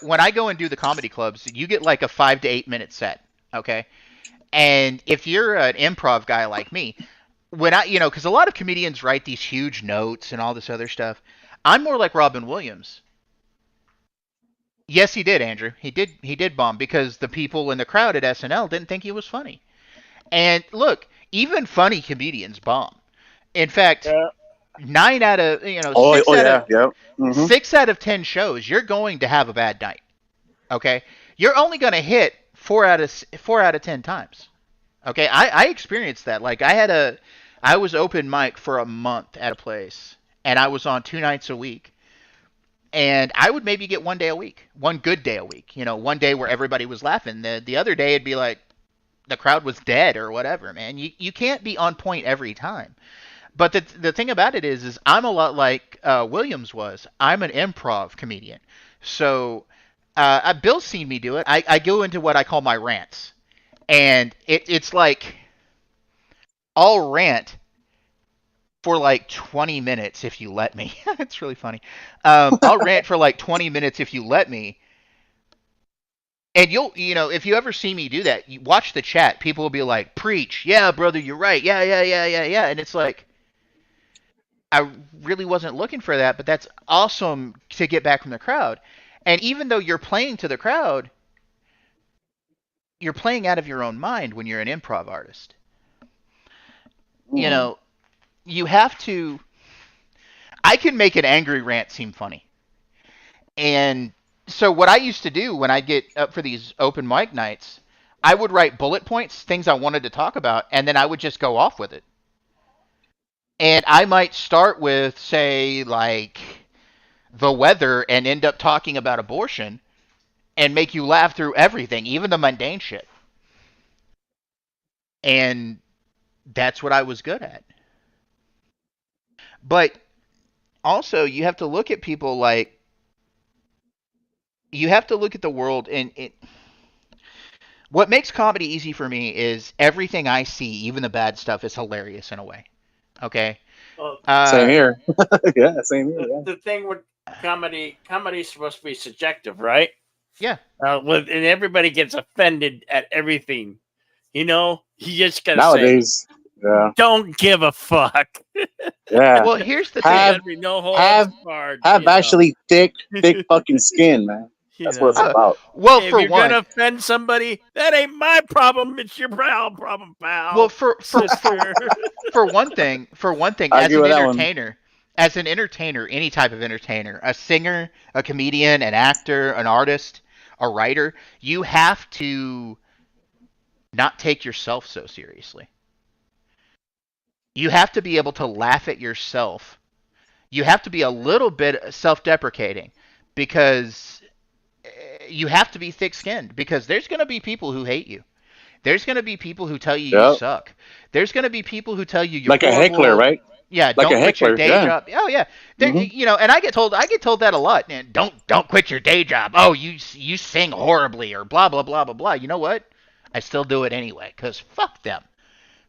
when I go and do the comedy clubs, you get like a 5 to 8 minute set, okay? And if you're an improv guy like me, when because a lot of comedians write these huge notes and all this other stuff. I'm more like Robin Williams. Yes, he did, Andrew. He did bomb because the people in the crowd at SNL didn't think he was funny. And look, even funny comedians bomb. In fact, Yeah. nine out of Oh, six oh out yeah, of yeah. Mm-hmm. 6 out of 10 shows, you're going to have a bad night. Okay, you're only going to hit 4 out of 10 times. Okay, I experienced that. Like I was open mic for a month at a place, and I was on 2 nights a week, and I would maybe get one day a week, one good day a week. One day where everybody was laughing. The other day it'd be like the crowd was dead or whatever. Man, you can't be on point every time. But the thing about it is I'm a lot like Williams was. I'm an improv comedian. So Bill's seen me do it. I go into what I call my rants. And it's like I'll rant for like 20 minutes if you let me. It's really funny. I'll rant for like 20 minutes if you let me. And if you ever see me do that, you watch the chat. People will be like, "Preach, yeah, brother, you're right, yeah, yeah, yeah, yeah, yeah," and it's like, I really wasn't looking for that, but that's awesome to get back from the crowd. And even though you're playing to the crowd, you're playing out of your own mind when you're an improv artist. Mm-hmm. You have to. I can make an angry rant seem funny. And so what I used to do when I get up for these open mic nights, I would write bullet points, things I wanted to talk about, and then I would just go off with it. And I might start with, say, like the weather and end up talking about abortion and make you laugh through everything, even the mundane shit. And that's what I was good at. But also, you have to look at people like, you have to look at the world, and what makes comedy easy for me is everything I see, even the bad stuff, is hilarious in a way. Okay? Well, Same Uh, here. Yeah, same here. the, Yeah. the thing with comedy's supposed to be subjective, right? yeah. And everybody gets offended at everything. You just gotta say, Nowadays, yeah, don't give a fuck. yeah. Well, here's the Have- thing. Gotta be no holds have- barred. Have actually thick fucking skin, man. That's what it's know. about. Well, If for you're one, gonna offend somebody, that ain't my problem. It's your problem, pal. well, for sister. for one thing, I as agree an with that one. entertainer, any type of entertainer, a singer, a comedian, an actor, an artist, a writer, you have to not take yourself so seriously. You have to be able to laugh at yourself. You have to be a little bit self-deprecating because you have to be thick-skinned because there's going to be people who hate you. There's going to be people who tell you you Yep. suck. There's going to be people who tell you you're Like a horrible. heckler, right? Yeah, Like don't a quit your heckler, day yeah. job. Oh yeah, Mhm. and I get told that a lot. And don't quit your day job. Oh, you sing horribly or blah blah blah blah blah. You know what? I still do it anyway because fuck them.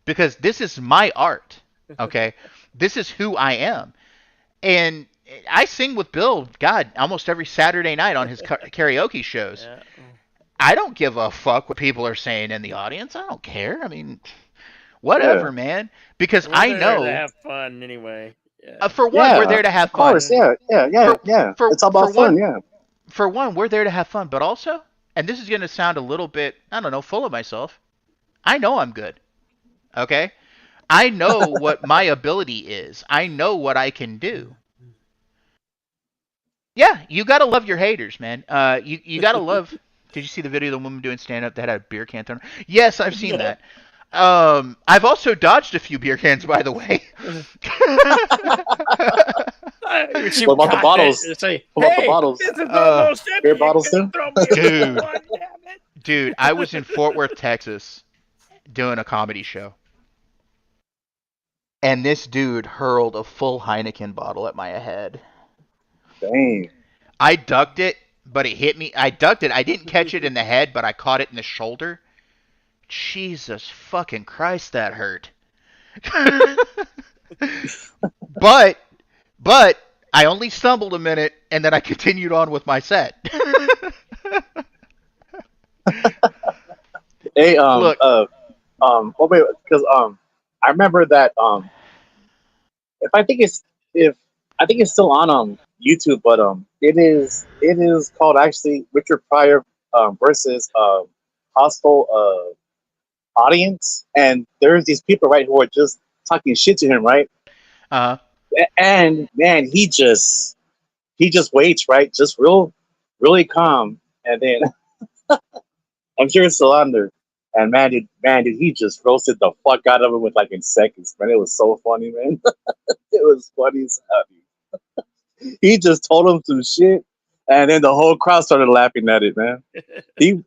Because this is my art. Okay, this is who I am, and I sing with Bill. God, almost every Saturday night on his karaoke shows. Yeah. I don't give a fuck what people are saying in the audience. I don't care. I mean, whatever, Yeah. man. Because We're I there know. to have fun anyway. Yeah. For one, Yeah, we're there to have Of fun. course, yeah. For- It's all for about fun, one- yeah. For one, we're there to have fun, but also and this is going to sound a little bit, I don't know, full of myself. I know I'm good. Okay? I know what my ability is. I know what I can do. Yeah, you gotta love your haters, man. You gotta love. Did you see the video of the woman doing stand up that had a beer can thrown? Yes, I've seen that. I've also dodged a few beer cans, by the way. She What about the caught bottles? it and say, What about the "Hey, bottles? this is almost empty. Beer You bottles couldn't too? throw me a Dude. one, damn it." Dude, I was in Fort Worth, Texas, doing a comedy show, and this dude hurled a full Heineken bottle at my head. Dang. I ducked it, but it hit me. I ducked it. I didn't catch it in the head, but I caught it in the shoulder. Jesus fucking Christ, that hurt. but I only stumbled a minute, and then I continued on with my set. Hey, Look. oh wait, because I remember that if I think it's if I think it's still on YouTube, but it is called actually Richard Pryor versus hostile audience, and there's these people right who are just talking shit to him, right? Uh-huh. And man, he just waits, right? Just really calm, and then I'm sure it's still on there. And man, did he just roasted the fuck out of it with like in seconds, man. It was so funny, man. It was funny as hell. He just told him some shit, and then the whole crowd started laughing at it, man. Look,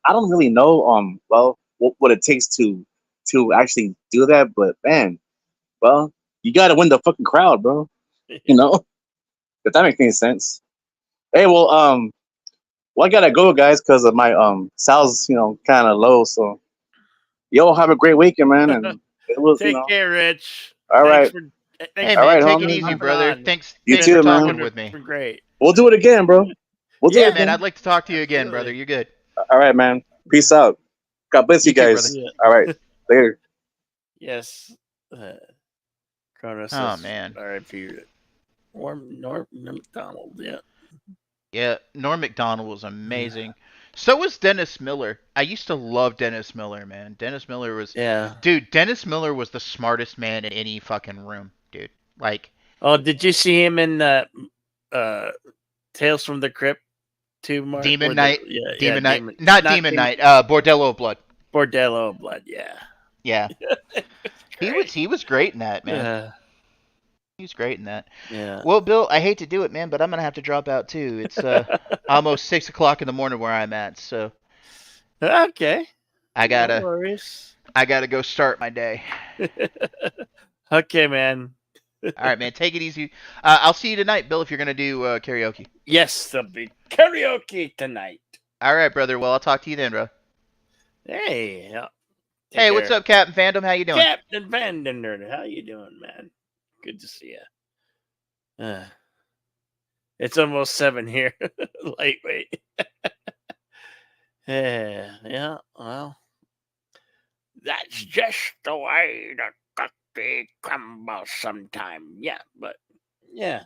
I don't really know, well, what it takes to actually do that, but man, well, you got to win the fucking crowd, bro. You know, if that makes any sense. Hey, well, I gotta go, guys, because of my sounds, kind of low. So, y'all have a great weekend, man, and it was, Take care, Rich. all Thanks right, for. Hey, all man, right, take it homie. easy, hopping brother. on. Thanks You for too, talking man. with me. Great. We'll do it again, bro. We'll do Yeah, it man, again. I'd like to talk to you again, brother. Absolutely. You're good. All right, man. Peace out. God bless you You too, guys. brother. Yeah. All right, later. Yes. Cronus Oh, says, man. R.I.P. Norm McDonald. Yeah. Yeah, Norm Macdonald was amazing. So was Dennis Miller. I used to love Dennis Miller, man. Dennis Miller was, Yeah. dude. Dennis Miller was the smartest man in any fucking room, dude. Like, Oh, did you see him in Tales from the Crypt? Too, Mark? Demon Knight, Yeah, Demon Knight, Demon, not Demon Knight. Bordello of Blood. Bordello of Blood. Yeah. Yeah, he was great in that, man. He was great in that. Yeah. Well, Bill, I hate to do it, man, but I'm gonna have to drop out too. It's almost 6 o'clock in the morning where I'm at, so Okay. I No gotta worries. go start my day. Okay, man. All right, man, take it easy. I'll see you tonight, Bill, if you're gonna do karaoke. Yes, there'll be karaoke tonight. All right, brother. Well, I'll talk to you then, bro. Hey. Yeah. Hey, what's up, Captain Fandom? How you doing? Captain Vandenberg? How you doing, man? Good to see you. It's almost 7 here. Lightweight. Yeah, well, that's just the way the cookie crumbles sometime. Yeah, but yeah.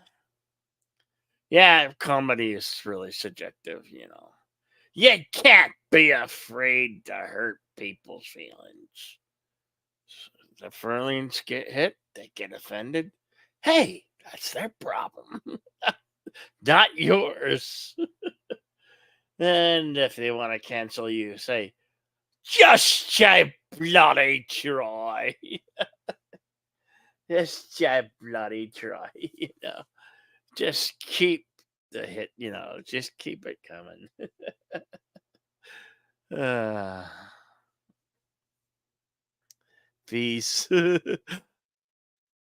Yeah, comedy is really subjective, You can't be afraid to hurt people's feelings. The feelings get hit, they get offended. Hey, that's their problem, not yours. And if they want to cancel you, say, just you bloody try. Just you bloody try, Just keep the hit, just keep it coming. Peace.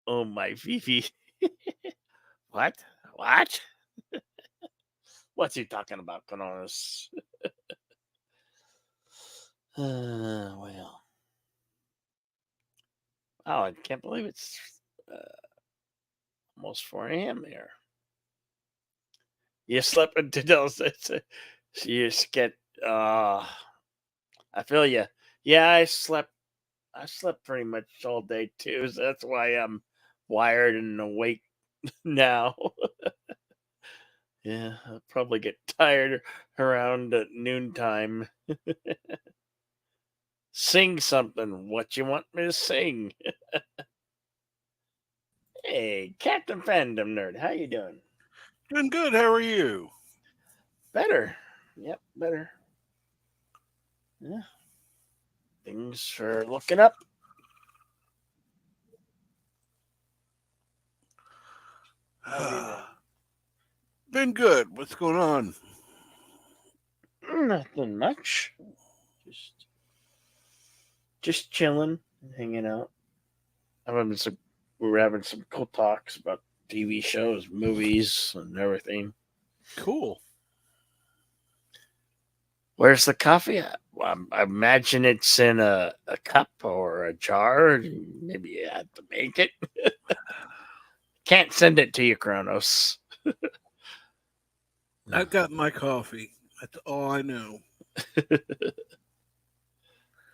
Oh, my Fifi. What? What? What's he talking about, Canonis? Well. Oh, I can't believe it's almost 4 a.m. here. You slept into those. You just get. I feel you. Yeah, I slept pretty much all day too. So that's why I'm wired and awake now. Yeah, I'll probably get tired around at noontime. Sing something. What you want me to sing? Hey, Captain Fandom Nerd, how you doing? Doing good. How are you? Better. Yep, better. Yeah. Things are looking up. How have you Been good. What's going on? been? Nothing much. Just chilling, hanging out. We were having some cool talks about TV shows, movies, and everything. Cool. Where's the coffee at? Well, I imagine it's in a cup or a jar. Maybe you had to make it. Can't send it to you, Kronos. I've got my coffee. That's all I know.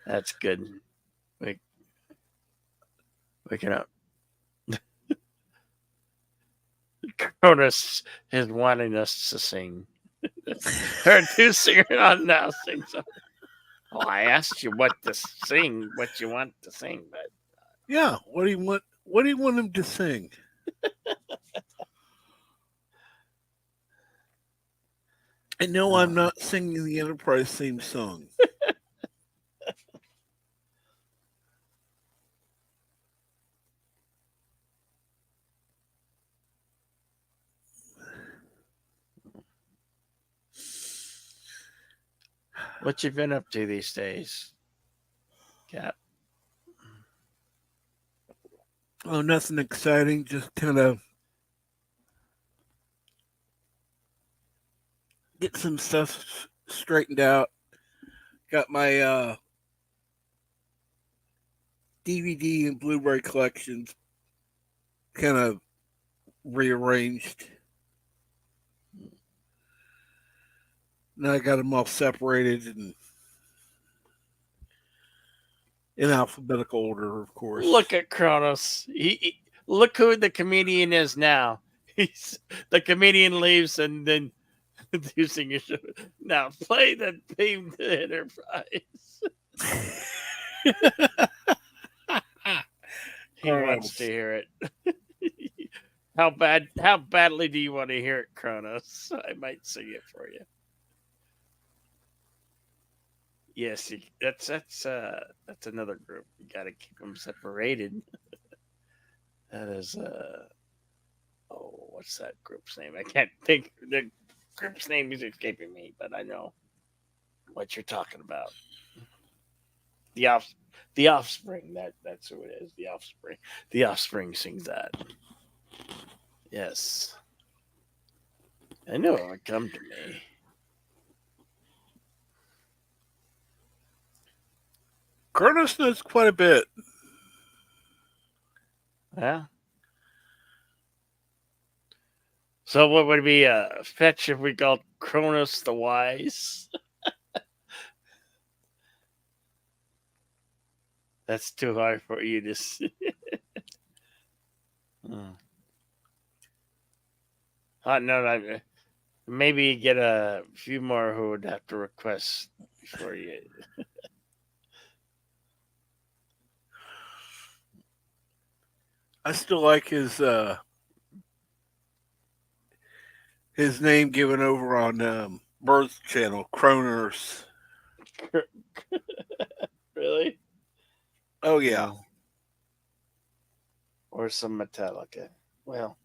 That's good. Waking up. Kronos is wanting us to sing. Her two singer on now sing something. Oh, I asked you what to sing, what you want to sing, but Yeah. What do you want? What do you want him to sing? I know I'm not singing the Enterprise theme song. what you been up to these days, Cap? Oh, nothing exciting. Just kind of get some stuff straightened out. Got my DVD and Blu-ray collections kind of rearranged. Now I got them all separated and in alphabetical order, of course. Look at Kronos. Look who the comedian is now. He's the comedian leaves and then using your show. Now play the theme to Enterprise. He wants to hear it. How badly do you want to hear it, Kronos? I might sing it for you. Yes, that's another group. You got to keep them separated. That is what's that group's name? I can't think. The group's name is escaping me, but I know what you're talking about. The Offspring. That's who it is. The Offspring. The Offspring sings that. Yes, I know it would come to me. Kronos knows quite a bit. Yeah. So what would be a fetch if we called Kronos the Wise? That's too hard for you to see. No, maybe you get a few more who would have to request before you. I still like his name given over on Birth Channel, Kroners. Really? Oh yeah. Or some Metallica. Well,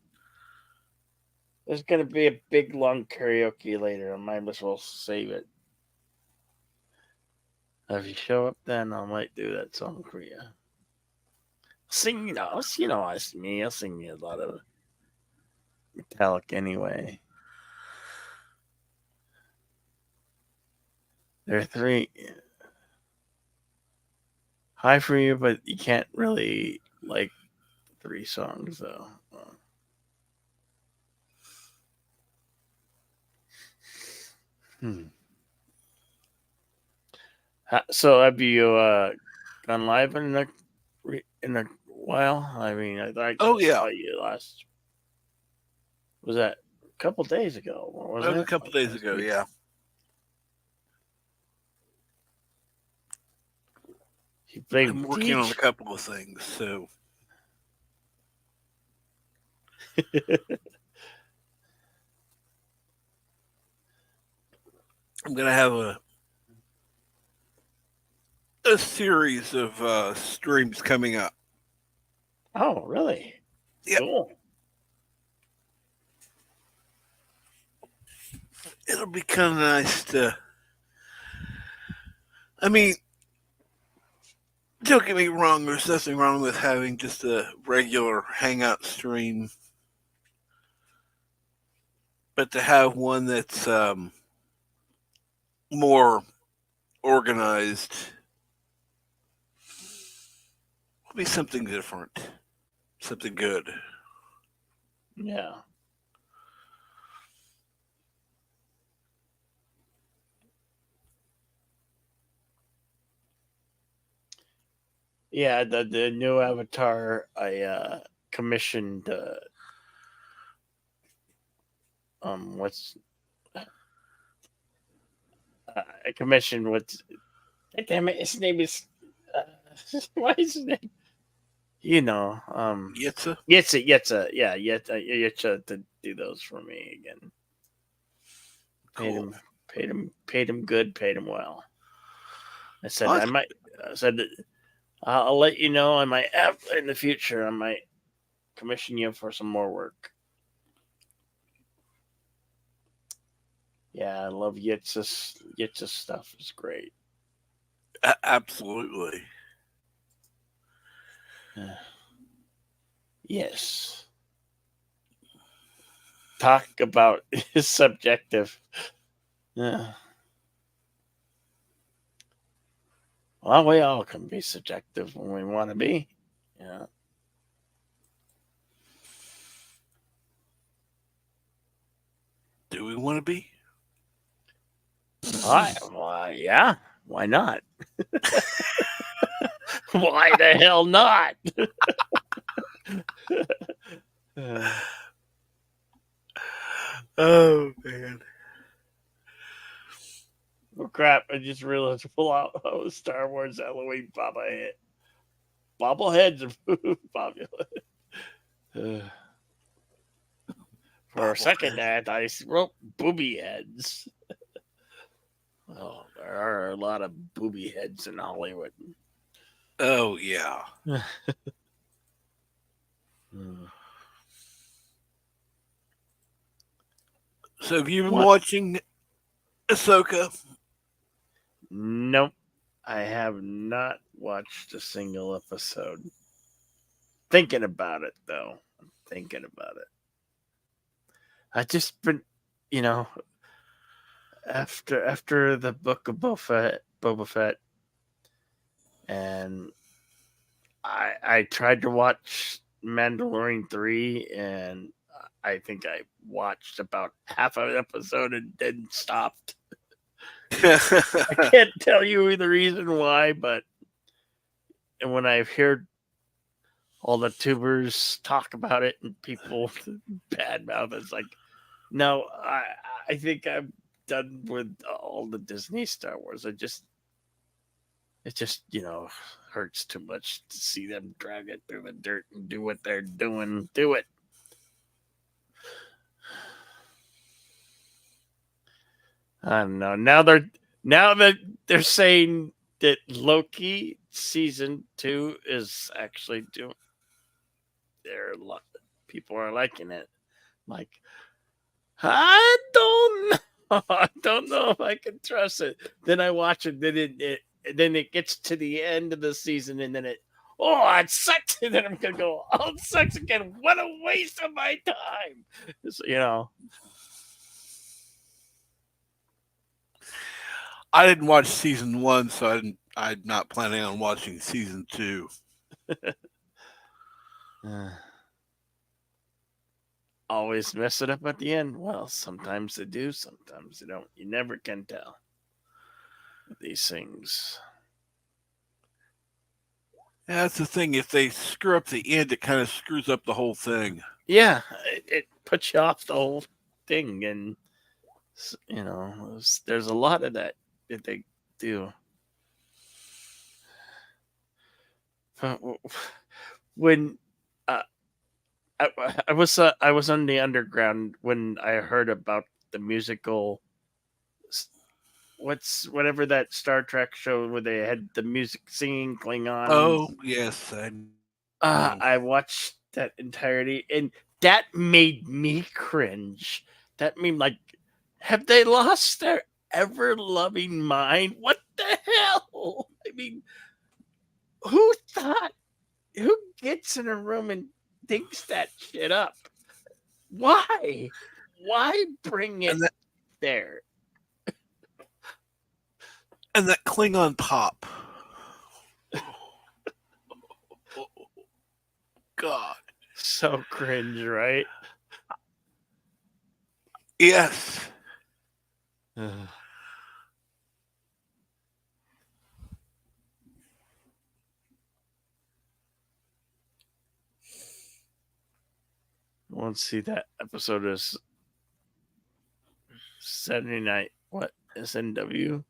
there's going to be a big long karaoke later. I might as well save it. If you show up, then I might do that song for you. Sing, it's me. I'll sing you a lot of Metallica anyway. There are three high for you, but you can't really like 3 songs though. So have you gone live in a while? I mean, I Oh, yeah. saw you last. Was that couple days ago, That wasn't was it? a couple days ago, yeah. He played I'm working on a Peach. couple of things, so I'm gonna have a series of streams coming up. Oh, really? Yep. Cool. It'll be kind of nice to. I mean, don't get me wrong. There's nothing wrong with having just a regular hangout stream, but to have one that's more organized will be something different, something good. Yeah. Yeah, the new Avatar I commissioned what's I commissioned what's damn it, his name is what is his name? You know, Yitza? Yetza, yeah, Yetza to do those for me again. Cool. Paid him good, paid him well. I said Awesome. I said I'll let you know. I might have in the future. I might commission you for some more work. Yeah, I love Yitza's stuff. It's great. Absolutely. Yes. Talk about subjective. Yeah. Well, we all can be subjective when we want to be. Yeah. Do we want to be? Well, yeah. Why not? Why the hell not? Oh man. Oh crap! I just realized pull out Star Wars Halloween bobbleheads are popular. For a second, I wrote booby heads. Oh, there are a lot of booby heads in Hollywood. Oh yeah. So have you been watching Ahsoka? Nope. I have not watched a single episode. Thinking about it though. I'm thinking about it. I just been, you know, after the book of Boba Fett, and I tried to watch Mandalorian 3, and I think I watched about half of an episode and then stopped. I can't tell you the reason why, but when I've heard all the tubers talk about it and people badmouth, it's like, no, I think I'm done with all the Disney Star Wars. It just hurts too much to see them drag it through the dirt and do what they're doing. Do it. I don't know. Now that they're saying that Loki season 2 is actually doing, people are liking it. Like, I don't know. I don't know if I can trust it. Then I watch it. Then it gets to the end of the season, and then it sucks. And then I'm gonna go, it sucks again. What a waste of my time. So, I didn't watch season 1, so I'm not planning on watching season 2. Always mess it up at the end. Well, sometimes they do, sometimes they don't. You never can tell these things. Yeah, that's the thing. If they screw up the end, it kind of screws up the whole thing. Yeah, it puts you off the whole thing, and there's a lot of that they do. When uh, I was on the underground when I heard about the musical. Whatever that Star Trek show where they had the music singing Klingons. Oh yes, I know. I watched that entirety, and that made me cringe. That made like, have they lost their ever loving mind? What the hell? I mean, who thought? Who gets in a room and thinks that shit up? Why? Why bring it And that there? and that Klingon pop. God. So cringe, right? Yes. I want to see that episode of Saturday Night. What? SNW?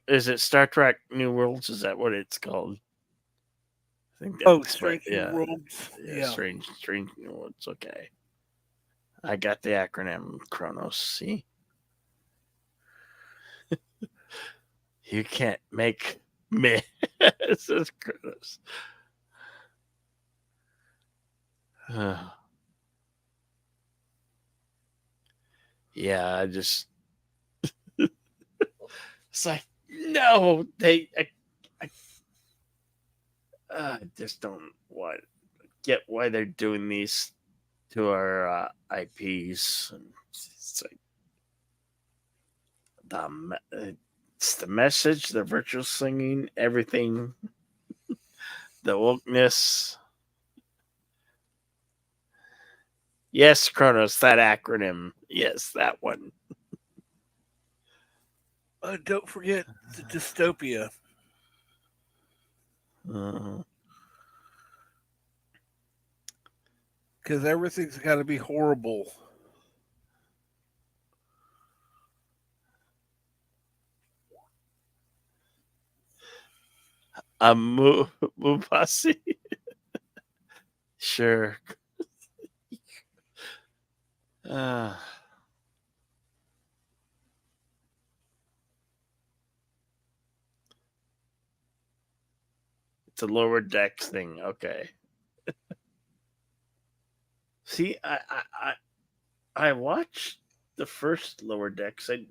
Is it Star Trek New Worlds? Is that what it's called? I think Oh, that's Strange New yeah. Worlds. Yeah. Strange New Worlds. Okay. I got the acronym Kronos. See? You can't make me. This is Kronos. Yeah, I just. It's like, no, I just don't get why they're doing these to our IPs. And it's like it's the message, the virtual singing, everything, the wokeness. Yes, Kronos, that acronym. Yes, that one. Don't forget the dystopia. Because everything's got to be horrible. Mufasi. Sure. It's a lower decks thing. Okay. See, I watched the first Lower Decks. I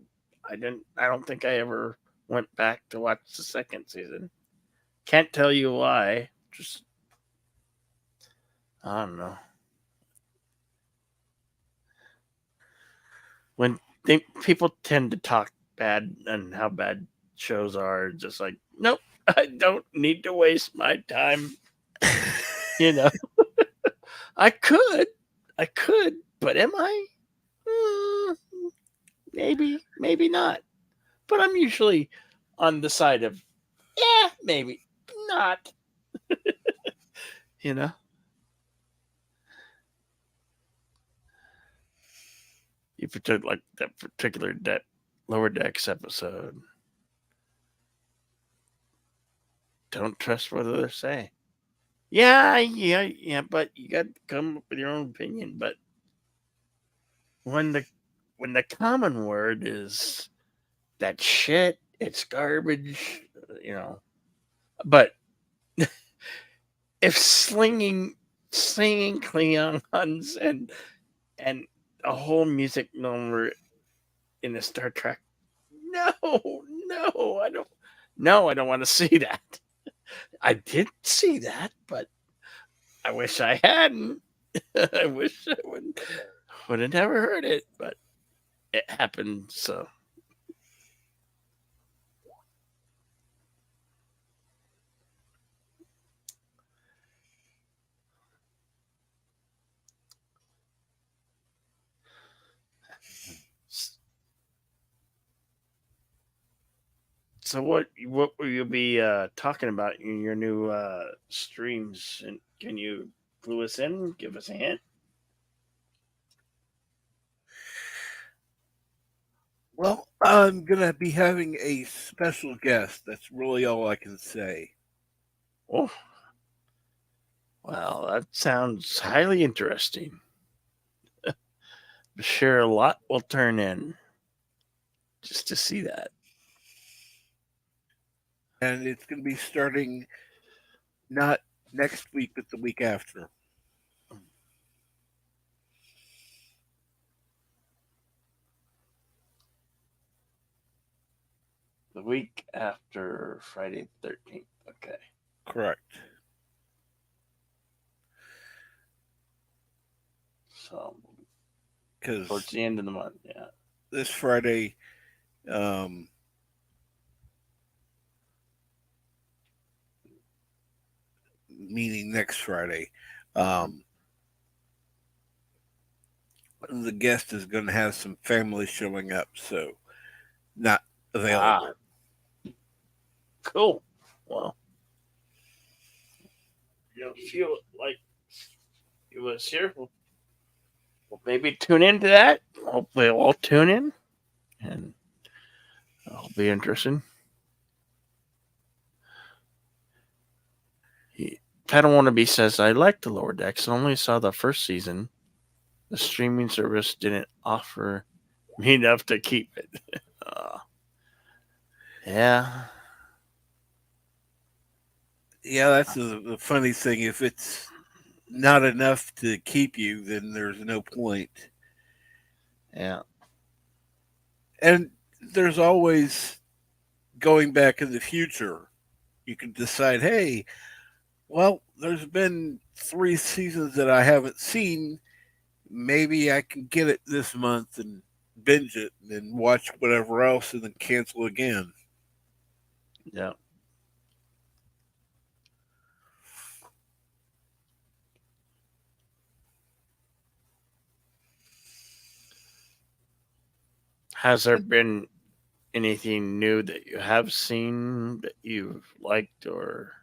didn't. I don't think I ever went back to watch the second season. Can't tell you why. Just I don't know. When people tend to talk bad and how bad shows are, just like, nope, I don't need to waste my time. You know, I could, but am I? Maybe, maybe not. But I'm usually on the side of, yeah, maybe not. You know, if you took like that particular Lower Decks episode, don't trust what others say. Yeah, but you got to come up with your own opinion. But when the common word is that shit, it's garbage, you know. But if singing Klingons and a whole music number in a Star Trek, no, I don't want to see that. I did see that, but I wish I hadn't. I wish I would have never heard it, but it happened. So So what will you be talking about in your new streams? And can you clue us in? Give us a hint. Well, I'm gonna be having a special guest. That's really all I can say. Oh, well, that sounds highly interesting. Sure, a lot will turn in just to see that. And it's gonna be starting not next week, but the week after. The week after Friday the 13th. Okay. Correct. So Because towards the end of the month, yeah. this Friday, meaning next Friday, the guest is going to have some family showing up, so not available. Cool. Well, feel like you was here. We'll maybe tune into that. Hopefully, we'll all tune in, and it'll be interesting. Padawannabe says, I like the Lower Decks. I only saw the first season. The streaming service didn't offer me enough to keep it. Yeah. Yeah, that's the funny thing. If it's not enough to keep you, then there's no point. Yeah. And there's always going back in the future. You can decide, hey, well, there's been 3 seasons that I haven't seen. Maybe I can get it this month and binge it and then watch whatever else and then cancel again. Yeah. Has there been anything new that you have seen that you've liked or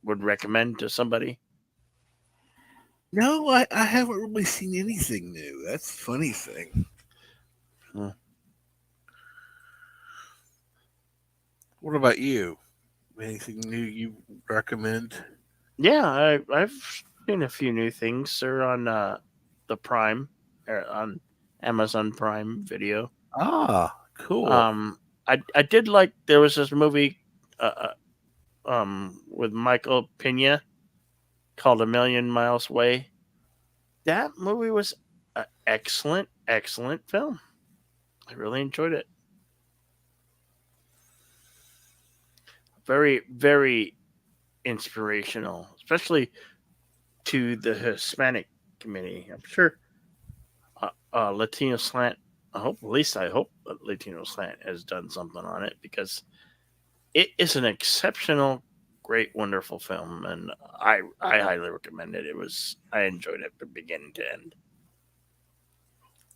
would recommend to somebody? No, I haven't really seen anything new. That's the funny thing. Hmm. What about you? Anything new you recommend? Yeah, I've seen a few new things. They're on the Prime, or on Amazon Prime Video. Ah, cool. I did like there was this movie with Michael Pena called A Million Miles Away. That movie was an excellent film. I really enjoyed it. Very inspirational, especially to the Hispanic community. I'm sure Latino Slant. At least I hope Latino Slant has done something on it because it is an exceptional, great, wonderful film, and I highly recommend it. I enjoyed it from beginning to end.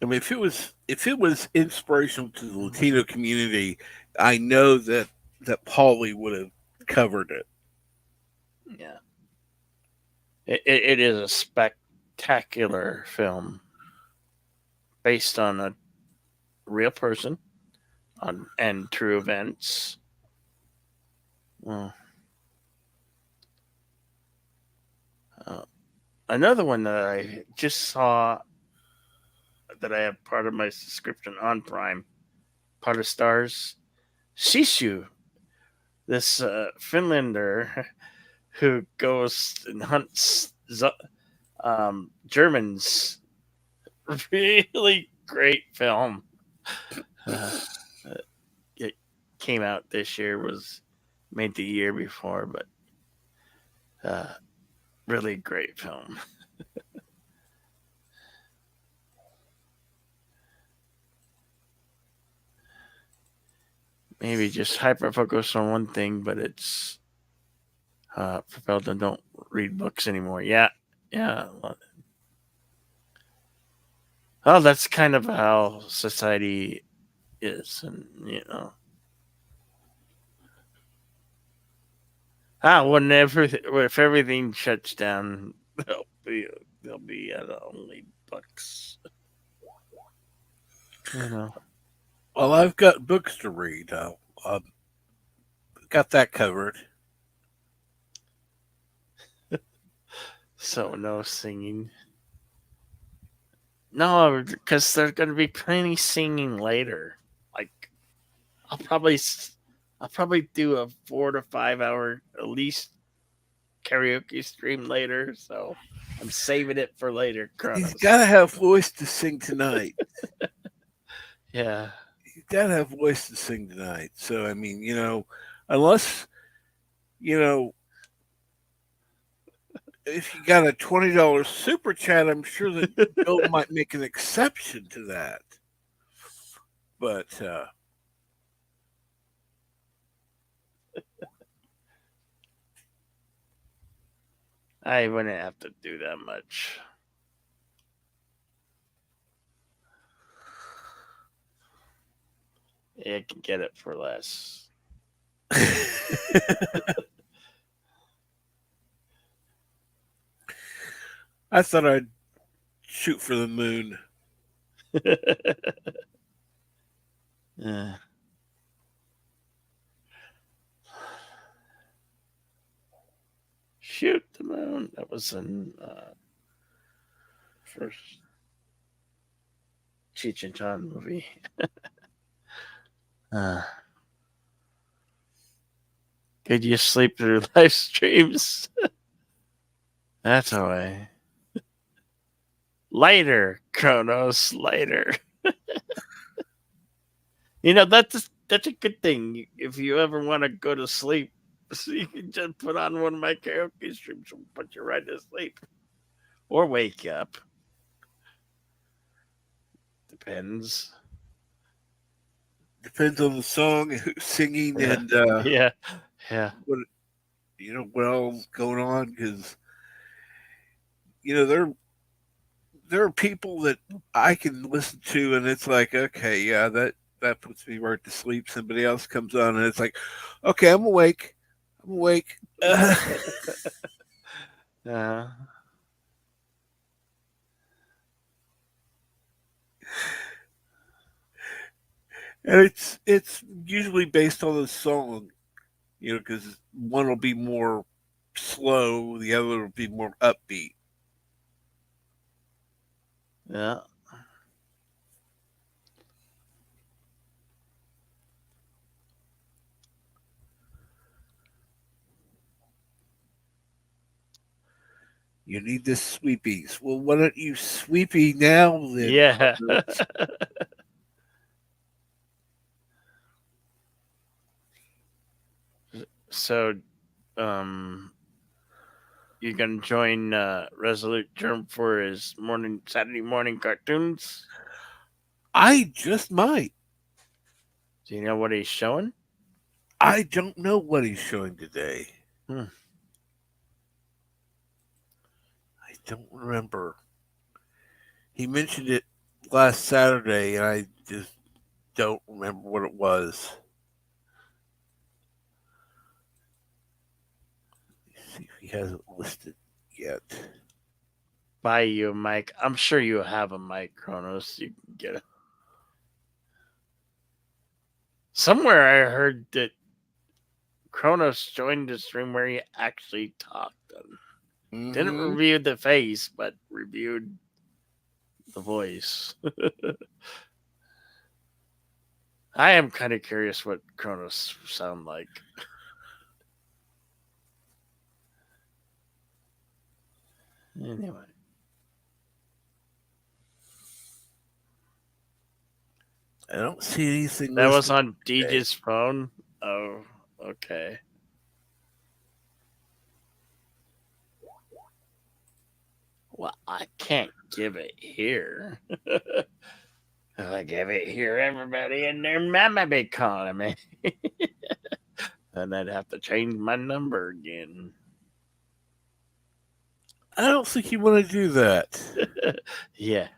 I mean, if it was inspirational to the Latino community, I know that Paulie would have covered it. Yeah, it is a spectacular film based on a real person and true events. Well, another one that I just saw that I have part of my subscription on Prime, part of Stars, Shishu, this Finlander who goes and hunts Germans. Really great film. It came out this year, was made the year before, but really great film. Maybe just hyper focus on one thing, but it's propelled them don't read books anymore. Yeah. Well, that's kind of how society is, and When if everything shuts down, they'll be at only bucks. You know. Well, I've got books to read. I've got that covered. So no singing. No, because there's going to be plenty singing later. Like I'll probably do a 4 to 5 hour at least karaoke stream later. So I'm saving it for later. He's Kronos. got to have voice to sing tonight. Yeah. He's got to have voice to sing tonight. So I mean, unless if you got a $20 super chat, I'm sure that Joe might make an exception to that. But I wouldn't have to do that much. Yeah, I can get it for less. I thought I'd shoot for the moon. Yeah. Shoot the moon. That was in first Cheech and Chong movie. Could you sleep through live streams? That's a way. Later, Kronos, later. That's a good thing. If you ever want to go to sleep, so you can just put on one of my karaoke streams and put you right to sleep. Or wake up. Depends. Depends on the song, who's singing, and yeah. what all's going on. Because there are people that I can listen to, and it's like, okay, yeah, that puts me right to sleep. Somebody else comes on, and it's like, okay, I'm awake. And it's usually based on the song, because one will be more slow, the other will be more upbeat. Yeah. You need the sweepies. Well, why don't you sweepy now then? Yeah. So, you gonna join Resolute Germ for his Saturday morning cartoons? I just might. Do you know what he's showing? I don't know what he's showing today. Hmm. I don't remember. He mentioned it last Saturday, and I just don't remember what it was. Let's see if he hasn't listed yet. Buy you a mic. I'm sure you have a mic, Kronos. You can get it. Somewhere I heard that Kronos joined the stream where he actually talked. And didn't review the face, but reviewed the voice. I am kind of curious what Kronos sound like. Anyway. I don't see anything. That was on DJ's phone? Oh, okay. Well, I can't give it here. If I give it here, everybody and their mama be calling me. Then I'd have to change my number again. I don't think you want to do that. Yeah.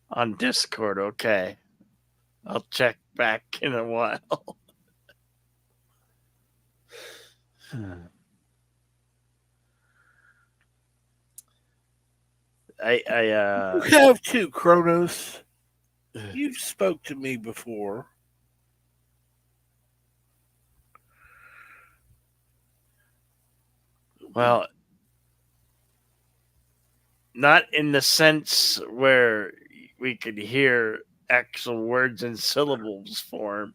On Discord, okay. I'll check back in a while. I You have too, Kronos. You've spoke to me before. well, not in the sense where we could hear actual words and syllables form,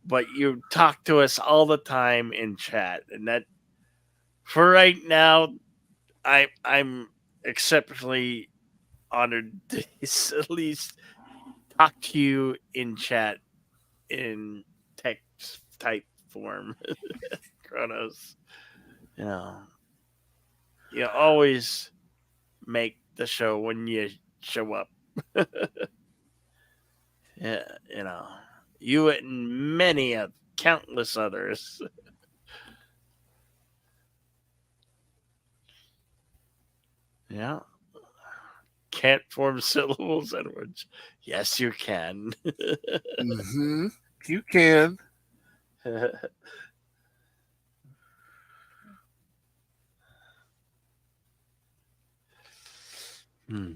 but you talk to us all the time in chat, and that for right now, I'm exceptionally honored to at least talk to you in chat in text type form, Kronos. You know, you always make the show when you show up. Yeah, you and many of countless others. Yeah, can't form syllables and words. Yes, you can. Mm-hmm. You can. Hmm.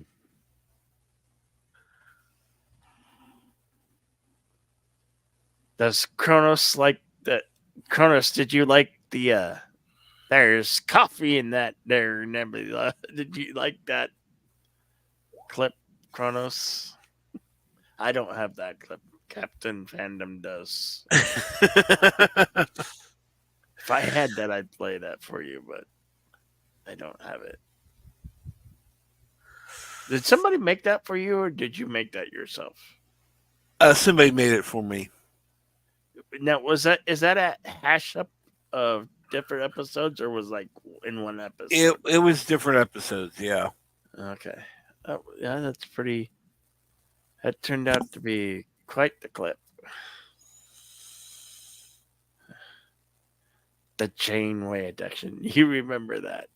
Does Kronos like that? Kronos, did you like the there's coffee in that there nebula? Did you like that clip, Kronos? I don't have that clip. Captain Fandom does. If I had that, I'd play that for you, but I don't have it. Did somebody make that for you, or did you make that yourself? Somebody made it for me. Now, is that a hash up of different episodes, or was like in one episode? It was different episodes, yeah. Okay, yeah, that's pretty. That turned out to be quite the clip. The Janeway addiction. You remember that?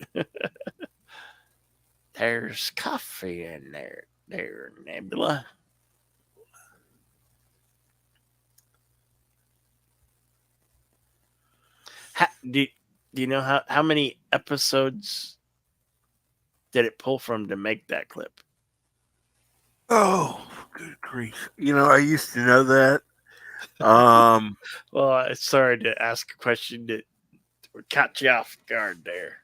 There's coffee in there, Nebula. Do you know how many episodes did it pull from to make that clip? Oh, good grief! I used to know that. Um, Well, sorry to ask a question that caught you off guard there.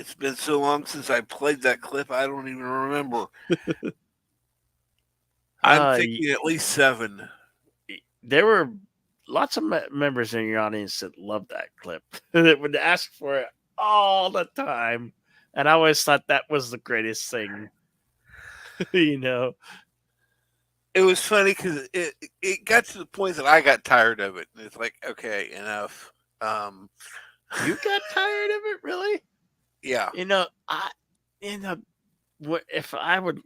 it's been so long since I played that clip, I don't even remember. I'm thinking at least 7. There were lots of members in your audience that loved that clip that would ask for it all the time, and I always thought that was the greatest thing. It was funny because it got to the point that I got tired of it. It's like, okay, enough. You got tired of it, really? Yeah. What if I would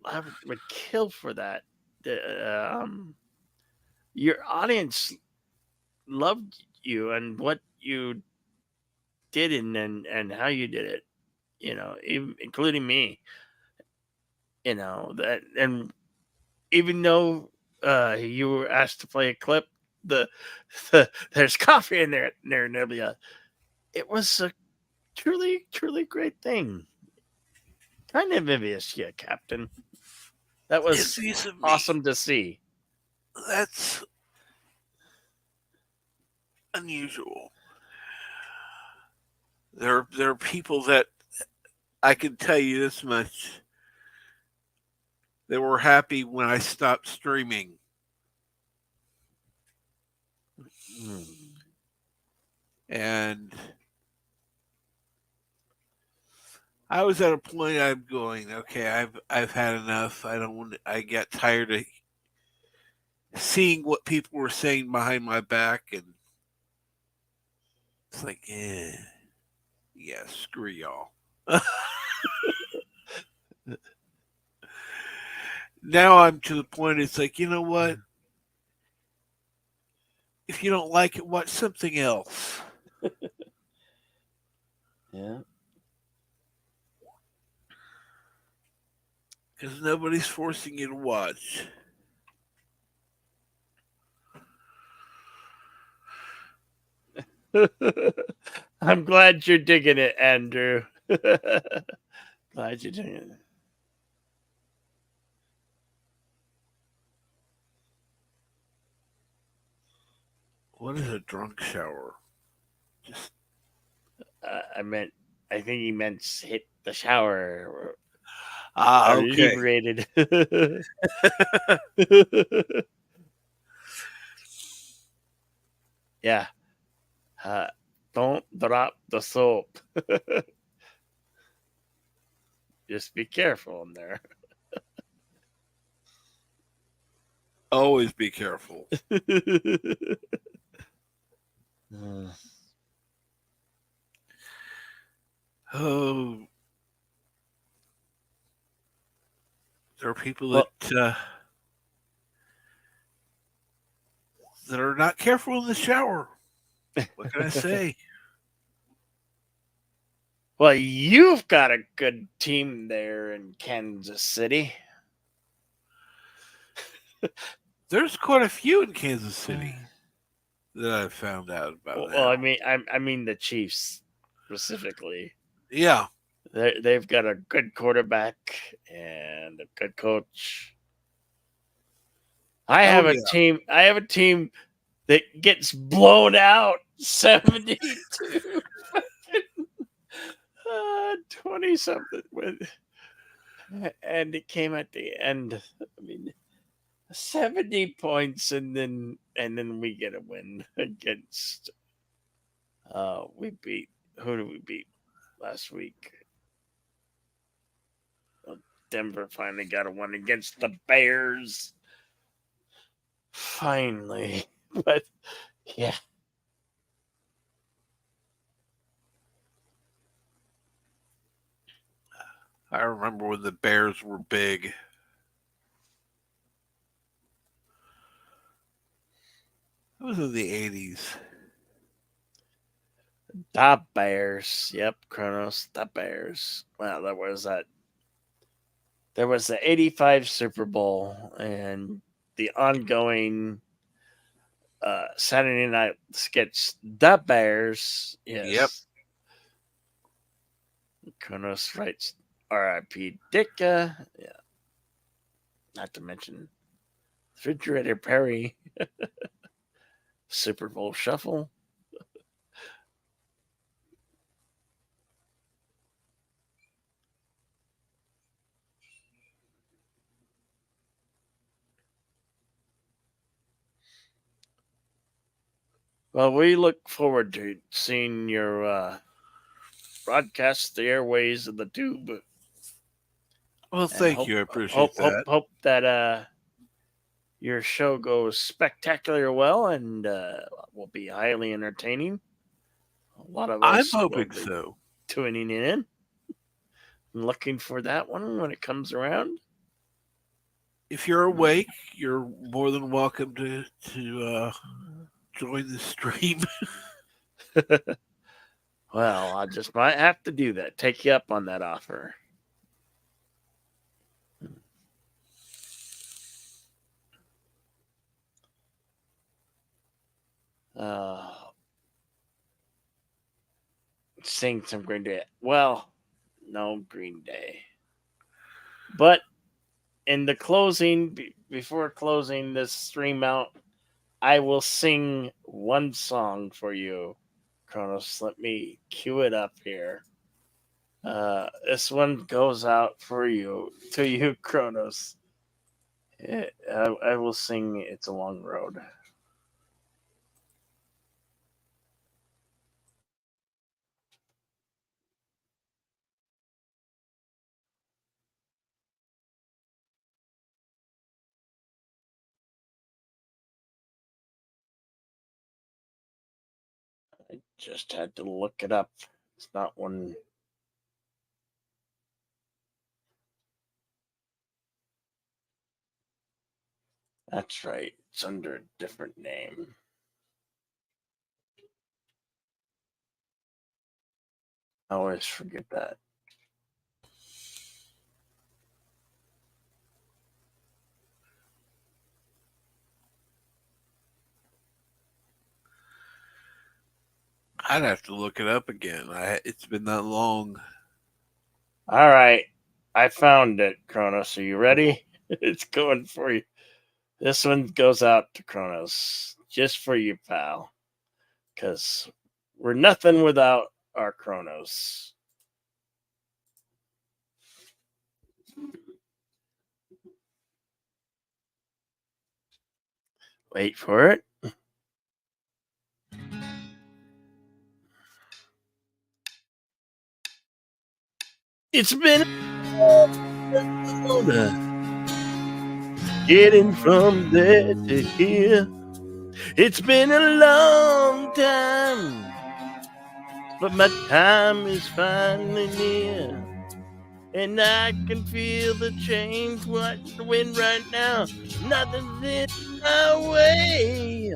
kill for that. Your audience loved you and what you did and how you did it. Including me. That, and even though you were asked to play a clip, the there's coffee in there, Nebula. It was a truly, truly great thing. Kind of envious, yeah, Captain. That was awesome to see. That's unusual. There are people that I can tell you this much. They were happy when I stopped streaming. And I was at a point I'm going, okay, I've had enough. I got tired of seeing what people were saying behind my back, and it's like, yeah, screw y'all. Now I'm to the point, it's like, you know what? If you don't like it, watch something else. Yeah. Because nobody's forcing you to watch. I'm glad you're digging it, Andrew. Glad you're digging it. What is a drunk shower? Just I think he meant hit the shower or okay. inebriated. Yeah. Don't drop the soap. Just be careful in there. Always be careful. Oh, there are people that are not careful in the shower. What can I say? Well, you've got a good team there in Kansas City. There's quite a few in Kansas City that I've found out about. Well, I mean the Chiefs specifically. Yeah, They've got a good quarterback and a good coach. I have a team that gets blown out 72 20 something with, and it came at the end. I mean, 70 points, and then we get a win against. We beat, who did we beat last week? Denver finally got a win against the Bears. Finally, but yeah. I remember when the Bears were big. It was in the 80s. The Bears. Yep, Kronos. The Bears. Well, there was the 85 Super Bowl and the ongoing Saturday night sketch, The Bears. Yes. Yep. Kronos writes R.I.P. Dicka. Yeah. Not to mention Refrigerator Perry. Super Bowl Shuffle. Well, we look forward to seeing your broadcast, the airways of the tube. Well, thank you. I appreciate that. Hope that your show goes spectacular well and will be highly entertaining. A lot of us I'm hoping so. Tuning in. I'm looking for that one when it comes around. If you're awake, you're more than welcome to join the stream. Well, I just might have to do that. Take you up on that offer. Sing some Green Day. Well, no Green Day. But in the closing, before closing this stream out, I will sing one song for you, Kronos. Let me cue it up here. This one goes out to you, Kronos. I will sing It's a Long Road. I just had to look it up. It's not one. That's right. It's under a different name. I always forget that. I'd have to look it up again. It's been that long. All right. I found it, Kronos. Are you ready? It's going for you. This one goes out to Kronos. Just for you, pal. Because we're nothing without our Kronos. Wait for it. It's been getting from there to here. It's been a long time, but my time is finally near. And I can feel the change what the wind right now. Nothing's in my way.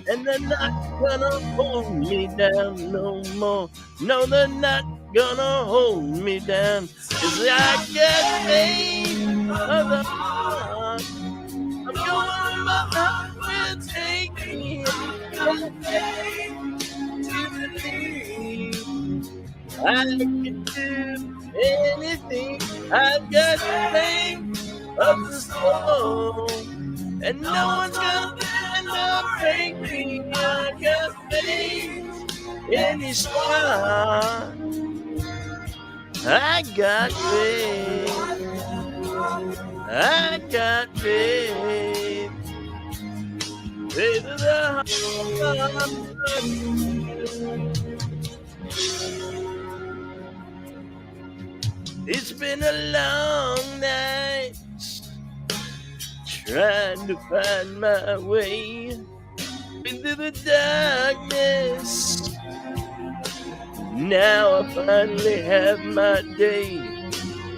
And they're not gonna hold me down no more. No, they're not gonna hold me down. 'Cause I got faith of the heart. I'm going, my heart will take me. To believe I can do anything. I've got faith of the soul. And no one's gonna end up break me. I got faith in his star. I got faith. I got faith. Faith of the heart. It's been a long night trying to find my way into the darkness. Now I finally have my day,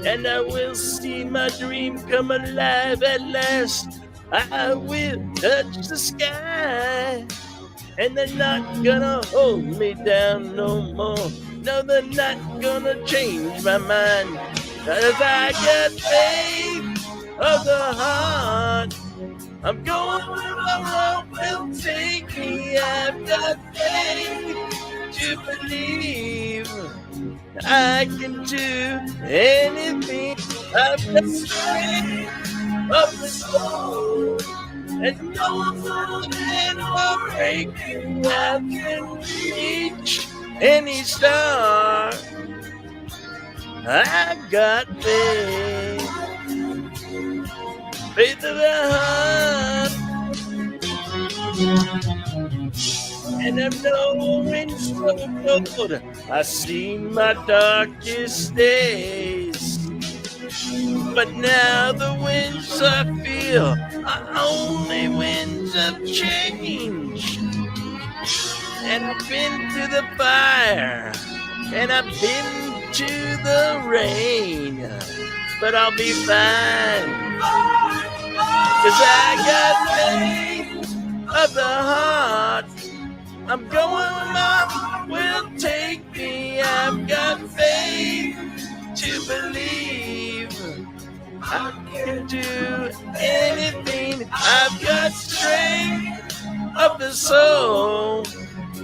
and I will see my dream come alive at last. I will touch the sky, and they're not gonna hold me down no more. No, they're not gonna change my mind, 'cause I got faith of the heart. I'm going where my road will take me. I've got faith to believe I can do anything. I've got faith of the soul, and no one's gonna break me. I can reach any star. I've got faith. Faith of the heart, and I'm knowing so cold. I see my darkest days, but now the winds I feel are only winds of change. And I've been to the fire, and I've been to the rain, but I'll be fine. 'Cause I got faith of the heart. I'm going where my heart will take me. I've got faith to believe I can do anything. I've got strength of the soul,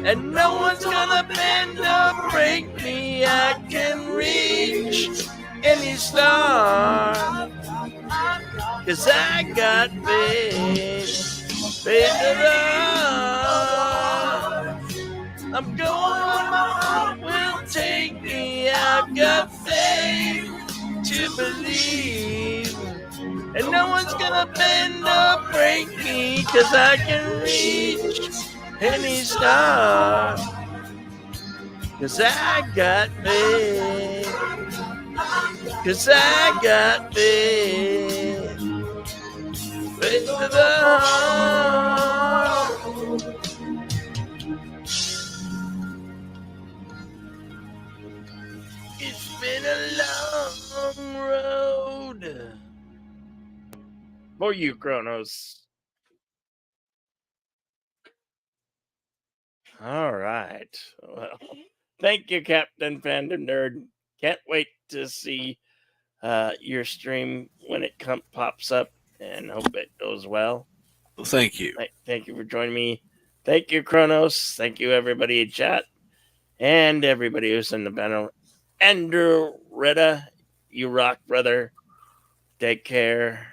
and no one's gonna bend or break me. I can reach any star. 'Cause I got faith, faith of the heart. I'm going where my heart will take me. I've got faith to believe, and no one's gonna bend or break me. 'Cause I can reach any star. 'Cause I got faith. 'Cause I got faith. Faith of the heart. It's been a long road for you, Kronos. All right. Well, thank you, Captain Fandom Nerd. Can't wait to see your stream when it pops up, and hope it goes well. Thank you. Thank you for joining me. Thank you, Kronos. Thank you, everybody in chat. and everybody who's in the panel. Andrew Retta, you rock, brother. Take care.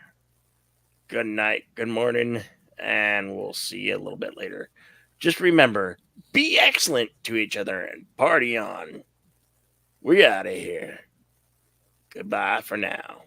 Good night, good morning, and we'll see you a little bit later. Just remember, be excellent to each other and party on. We out of here. Goodbye for now.